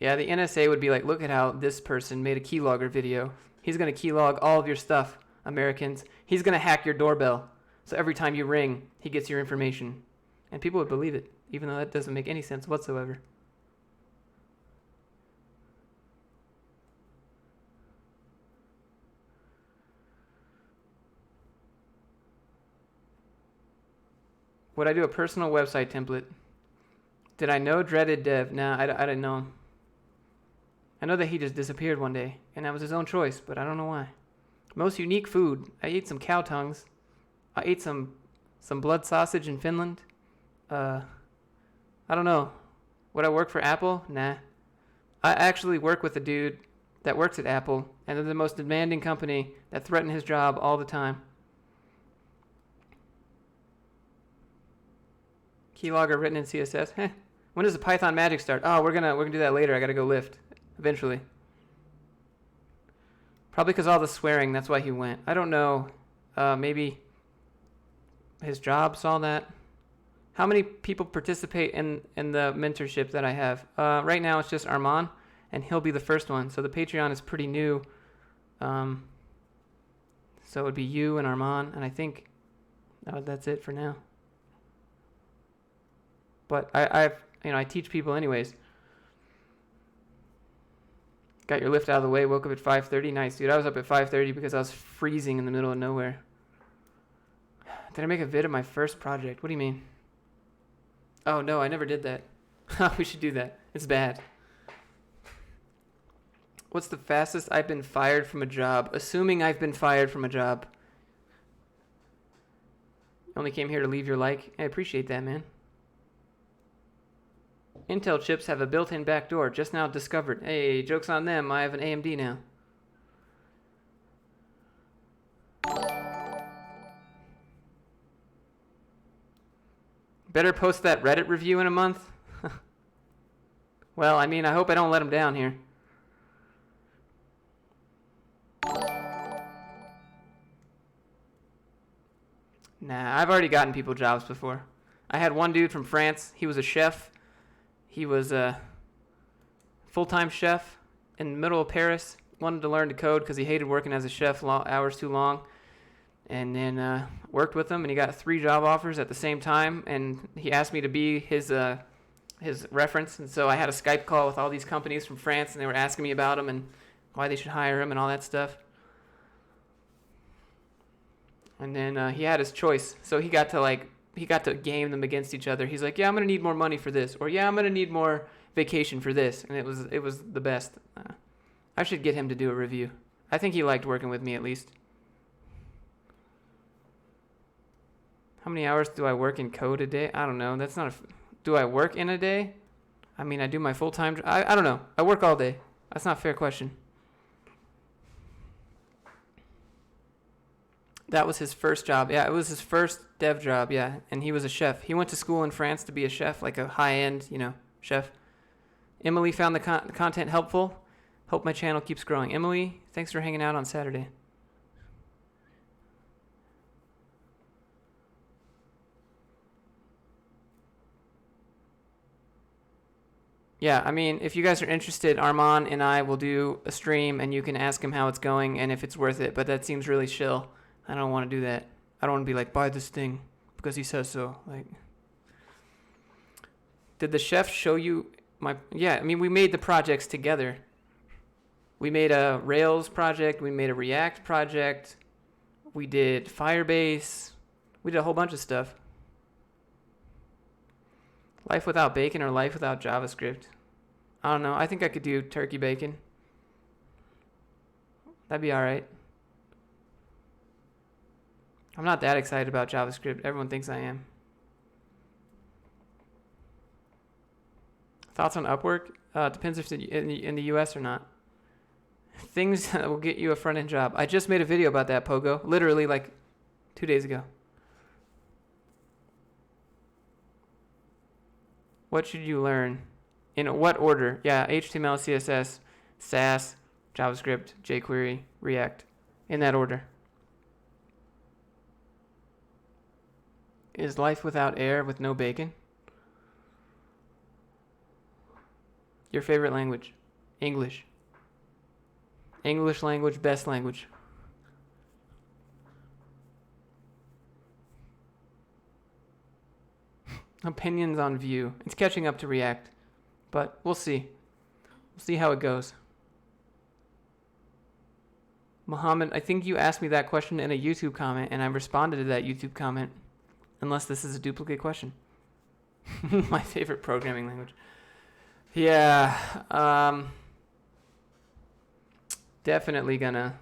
Speaker 1: Yeah, the NSA would be like, look at how this person made a keylogger video. He's going to keylog all of your stuff, Americans. He's going to hack your doorbell. So every time you ring, he gets your information. And people would believe it, even though that doesn't make any sense whatsoever. Would I do a personal website template? Did I know dreaded dev? Nah, I didn't know him. I know that he just disappeared one day, and that was his own choice, but I don't know why. Most unique food. I ate some cow tongues. I ate some blood sausage in Finland. I don't know. Would I work for Apple? Nah. I actually work with a dude that works at Apple, and they're the most demanding company that threaten his job all the time. Keylogger written in CSS. Heh. When does the Python magic start? Oh, we're gonna do that later. I gotta go lift. Eventually. Probably because all the swearing, that's why he went. I don't know. Maybe his job saw that. How many people participate in the mentorship that I have? Right now it's just Armand, and he'll be the first one. So the Patreon is pretty new. So it would be you and Armand, and I think That's it for now. But I teach people anyways. Got your lift out of the way. Woke up at 5:30. Nice, dude. I was up at 5:30 because I was freezing in the middle of nowhere. Did I make a vid of my first project? What do you mean? Oh no, I never did that. We should do that. It's bad. What's the fastest I've been fired from a job? Assuming I've been fired from a job. Only came here to leave your like. I appreciate that, man. Intel chips have a built-in backdoor, just now discovered. Hey, joke's on them. I have an AMD now. Better post that Reddit review in a month. Well, I mean, I hope I don't let them down here. Nah, I've already gotten people jobs before. I had one dude from France. He was a chef. He was a full-time chef in the middle of Paris. Wanted to learn to code because he hated working as a chef, hours too long. And then worked with him, and he got 3 job offers at the same time. And he asked me to be his reference. And so I had a Skype call with all these companies from France, and they were asking me about him and why they should hire him and all that stuff. And then he had his choice. So he got to game them against each other. He's like, yeah, I'm going to need more money for this. Or, yeah, I'm going to need more vacation for this. And it was the best. I should get him to do a review. I think he liked working with me at least. How many hours do I work in code a day? I don't know. That's not do I work in a day? I mean, I do my full-time. I don't know. I work all day. That's not a fair question. That was his first job. Yeah, it was his first dev job. Yeah, and he was a chef. He went to school in France to be a chef, like a high-end, chef. Emily found the content helpful. Hope my channel keeps growing. Emily, thanks for hanging out on Saturday. Yeah, I mean, if you guys are interested, Armand and I will do a stream, and you can ask him how it's going and if it's worth it. But that seems really chill. I don't want to do that. I don't want to be like, buy this thing because he says so. Like, did the chef show you my? Yeah, I mean, we made the projects together. We made a Rails project. We made a React project. We did Firebase. We did a whole bunch of stuff. Life without bacon or life without JavaScript? I don't know. I think I could do turkey bacon. That'd be all right. I'm not that excited about JavaScript. Everyone thinks I am. Thoughts on Upwork? Depends if it's in the US or not. Things that will get you a front-end job. I just made a video about that, Pogo. Literally like 2 days ago. What should you learn? In what order? Yeah, HTML, CSS, Sass, JavaScript, jQuery, React. In that order. Is life without air with no bacon? Your favorite language? English. English language, best language. Opinions on Vue. It's catching up to React, but we'll see. We'll see how it goes. Mohammed, I think you asked me that question in a YouTube comment, and I responded to that YouTube comment, unless this is a duplicate question. My favorite programming language. Yeah, definitely gonna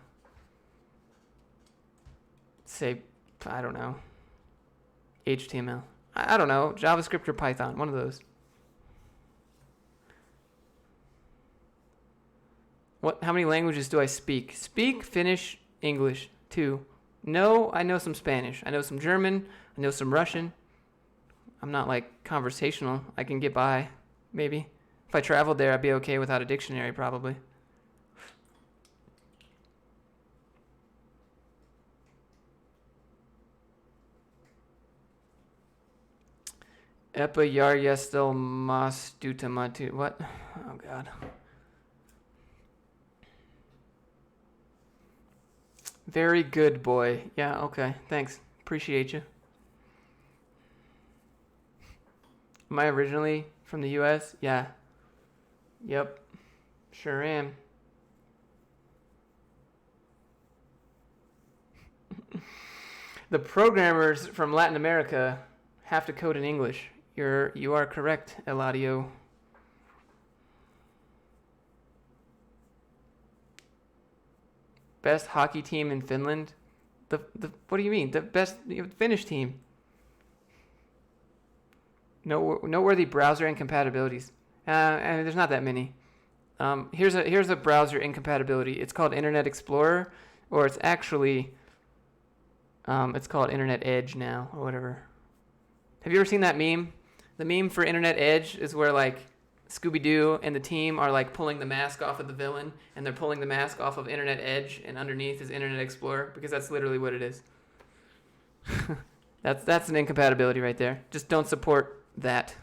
Speaker 1: say, I don't know, HTML. I don't know, JavaScript or Python, one of those. How many languages do I speak? Speak, Finnish, English, 2. No, I know some Spanish. I know some German. I know some Russian. I'm not like conversational. I can get by, maybe. If I traveled there, I'd be okay without a dictionary, probably. Epa yaryestel mas dutamatu. What? Oh, God. Very good, boy. Yeah, okay. Thanks. Appreciate you. Am I originally from the U.S.? Yeah. Yep. Sure am. The programmers from Latin America have to code in English. You are correct, Eladio. Best hockey team in Finland? The what do you mean? The best Finnish team. Noteworthy browser incompatibilities. And there's not that many. Here's a browser incompatibility. It's called Internet Explorer, or it's actually it's called Internet Edge now, or whatever. Have you ever seen that meme? The meme for Internet Edge is where like Scooby-Doo and the team are like pulling the mask off of the villain, and they're pulling the mask off of Internet Edge, and underneath is Internet Explorer, because that's literally what it is. That's an incompatibility right there. Just don't support that.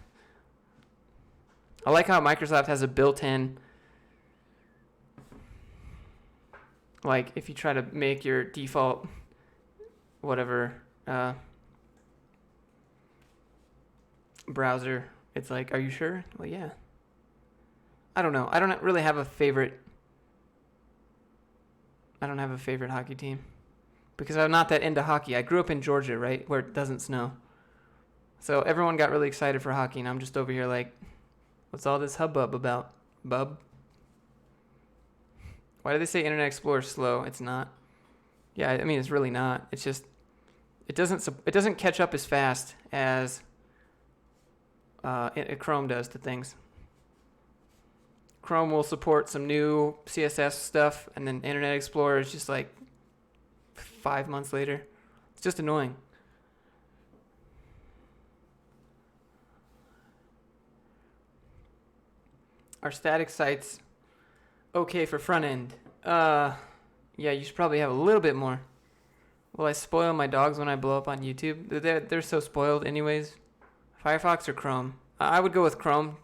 Speaker 1: I like how Microsoft has a built-in, like if you try to make your default whatever browser, it's like, are you sure? Well, yeah. I don't know. I don't really have a favorite. I don't have a favorite hockey team because I'm not that into hockey. I grew up in Georgia, right, where it doesn't snow. So everyone got really excited for hockey, and I'm just over here like, what's all this hubbub about, bub? Why do they say Internet Explorer is slow? It's not. Yeah, I mean, it's really not. It's just, it doesn't catch up as fast as Chrome does to things. Chrome will support some new CSS stuff, and then Internet Explorer is just like 5 months later. It's just annoying. Are static sites okay for front end? Yeah, you should probably have a little bit more. Will I spoil my dogs when I blow up on YouTube? They're so spoiled anyways. Firefox or Chrome? I would go with Chrome,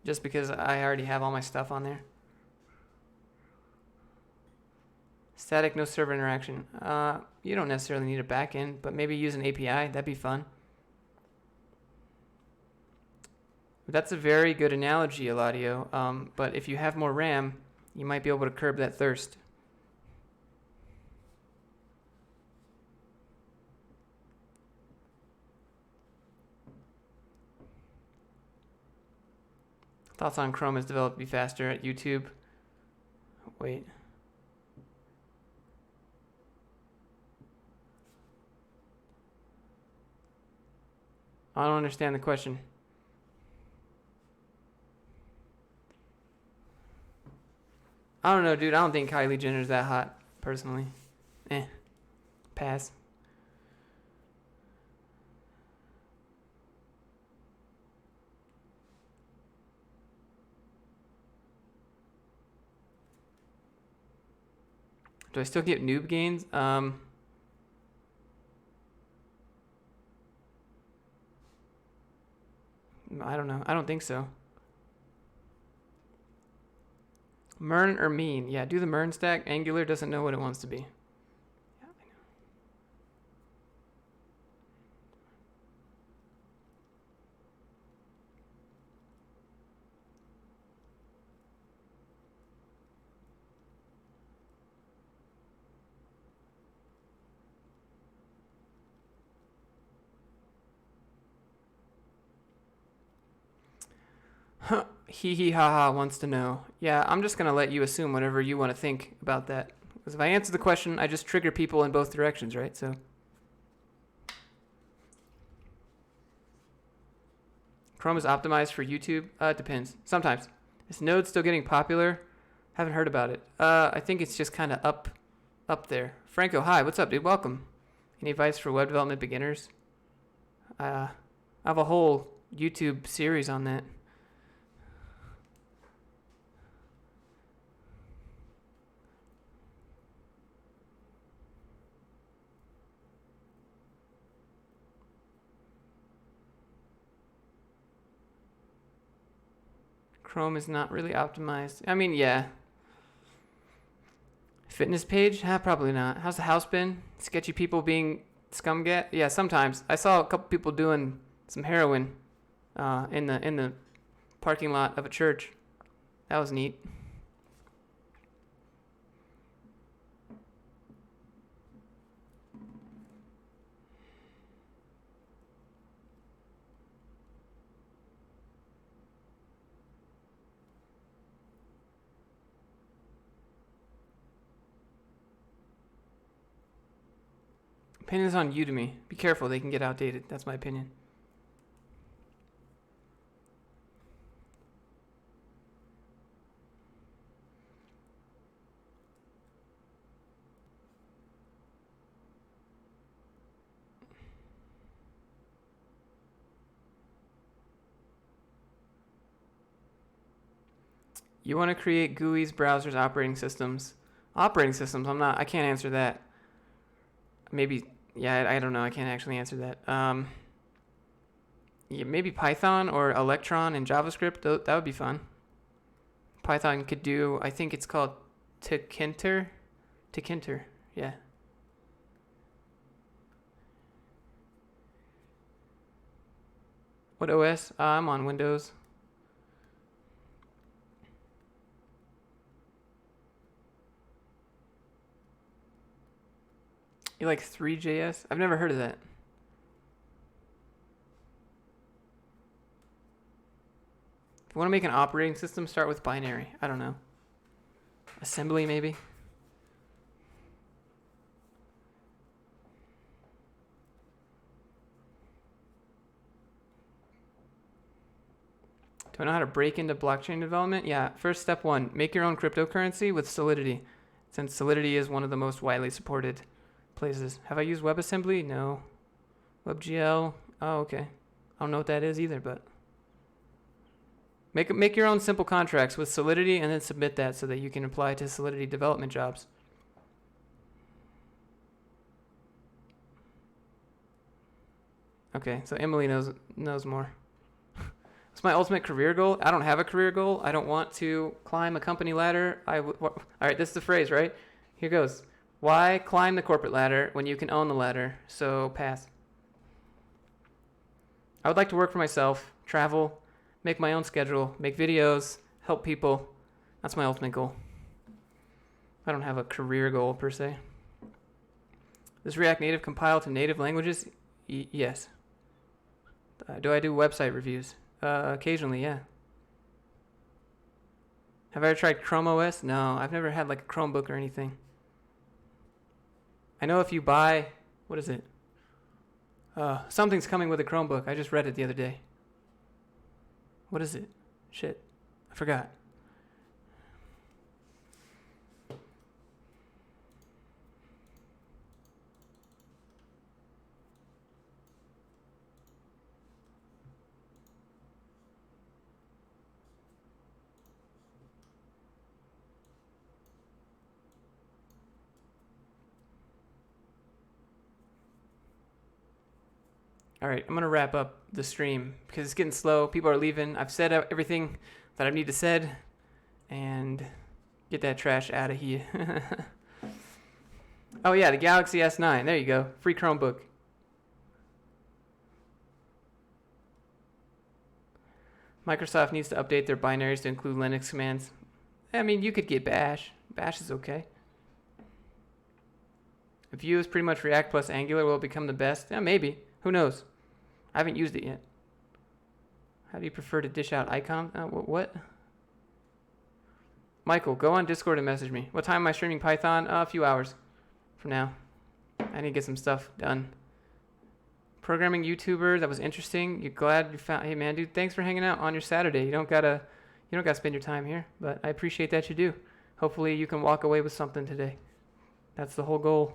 Speaker 1: just because I already have all my stuff on there. Static, no server interaction. You don't necessarily need a backend, but maybe use an API. That'd be fun. That's a very good analogy, Eladio. But if you have more RAM, you might be able to curb that thirst. Thoughts on Chrome is developed to be faster at YouTube. Wait. I don't understand the question. I don't know, dude. I don't think Kylie Jenner's that hot, personally. Pass. Do I still get noob gains? I don't know. I don't think so. Mern or mean? Yeah, do the Mern stack. Angular doesn't know what it wants to be. Yeah, I know. Hee hee ha ha wants to know. Yeah, I'm just going to let you assume whatever you want to think about that. Because if I answer the question, I just trigger people in both directions, right? So Chrome is optimized for YouTube? It depends. Sometimes. Is Node still getting popular? Haven't heard about it. I think it's just kind of up there. Franco, hi. What's up, dude? Welcome. Any advice for web development beginners? I have a whole YouTube series on that. Chrome is not really optimized. I mean, yeah. Fitness page? Probably not. How's the house been? Sketchy people being scumgat? Yeah, sometimes. I saw a couple people doing some heroin in the parking lot of a church. That was neat. Opinions on Udemy. Be careful, they can get outdated. That's my opinion. You want to create GUIs, browsers, operating systems. Operating systems, I can't answer that. Maybe, yeah, I don't know. I can't actually answer that. Yeah, maybe Python or Electron and JavaScript. That would be fun. Python could do, I think it's called Tkinter. Tkinter, yeah. What OS? I'm on Windows. You like 3JS? I've never heard of that. If you want to make an operating system, start with binary. I don't know. Assembly, maybe? Do I know how to break into blockchain development? Yeah, first step 1, make your own cryptocurrency with Solidity, since Solidity is one of the most widely supported places. Have I used WebAssembly? No. WebGL? Oh, okay. I don't know what that is either, but make your own simple contracts with Solidity and then submit that so that you can apply to Solidity development jobs. Okay, so Emily knows more. What's my ultimate career goal? I don't have a career goal. I don't want to climb a company ladder. All right, this is the phrase, right? Here goes. Why climb the corporate ladder when you can own the ladder? So pass. I would like to work for myself, travel, make my own schedule, make videos, help people. That's my ultimate goal. I don't have a career goal per se. Does React Native compile to native languages? Yes. Do I do website reviews? Occasionally, yeah. Have I ever tried Chrome OS? No, I've never had like a Chromebook or anything. I know if you buy, what is it? Something's coming with a Chromebook. I just read it the other day. What is it? Shit, I forgot. All right, I'm going to wrap up the stream because it's getting slow. People are leaving. I've said everything that I need to said, and get that trash out of here. Oh, yeah, the Galaxy S9. There you go. Free Chromebook. Microsoft needs to update their binaries to include Linux commands. I mean, you could get Bash. Bash is okay. If Vue is pretty much React plus Angular, will it become the best? Yeah, maybe. Who knows? I haven't used it yet. How do you prefer to dish out icons? What? Michael, go on Discord and message me. What time am I streaming Python? A few hours from now. I need to get some stuff done. Programming YouTuber, that was interesting. You're glad you found. Hey man, dude, thanks for hanging out on your Saturday. You don't gotta spend your time here, but I appreciate that you do. Hopefully you can walk away with something today. That's the whole goal.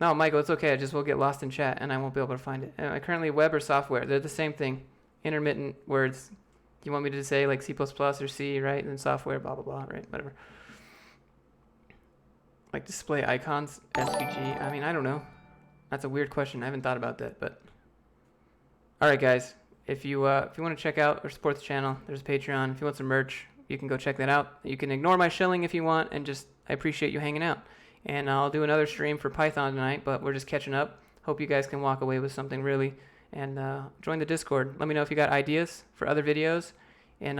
Speaker 1: No, Michael, it's okay. I just will get lost in chat and I won't be able to find it. Currently, web or software, they're the same thing. Intermittent words. You want me to say like C++ or C, right? And then software, blah, blah, blah, right? Whatever. Like display icons, SVG. I mean, I don't know. That's a weird question. I haven't thought about that, but. All right, guys. If you want to check out or support the channel, there's a Patreon. If you want some merch, you can go check that out. You can ignore my shilling if you want, and just I appreciate you hanging out. And I'll do another stream for Python tonight, but we're just catching up. Hope you guys can walk away with something really and join the Discord. Let me know if you got ideas for other videos, and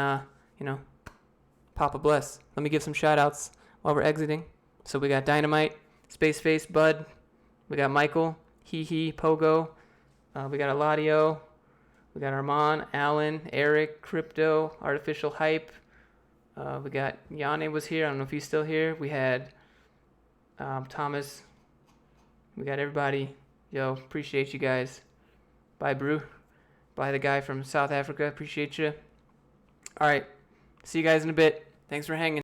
Speaker 1: Papa bless. Let me give some shout outs while we're exiting. So we got Dynamite, Space Face, Bud, we got Michael, Hee Pogo, we got Eladio, we got Armand, Alan, Eric, Crypto, Artificial Hype. We got Yane was here. I don't know if he's still here. We had Thomas. We got everybody. Yo, appreciate you guys. Bye, Brew. Bye, the guy from South Africa. Appreciate you. All right. See you guys in a bit. Thanks for hanging.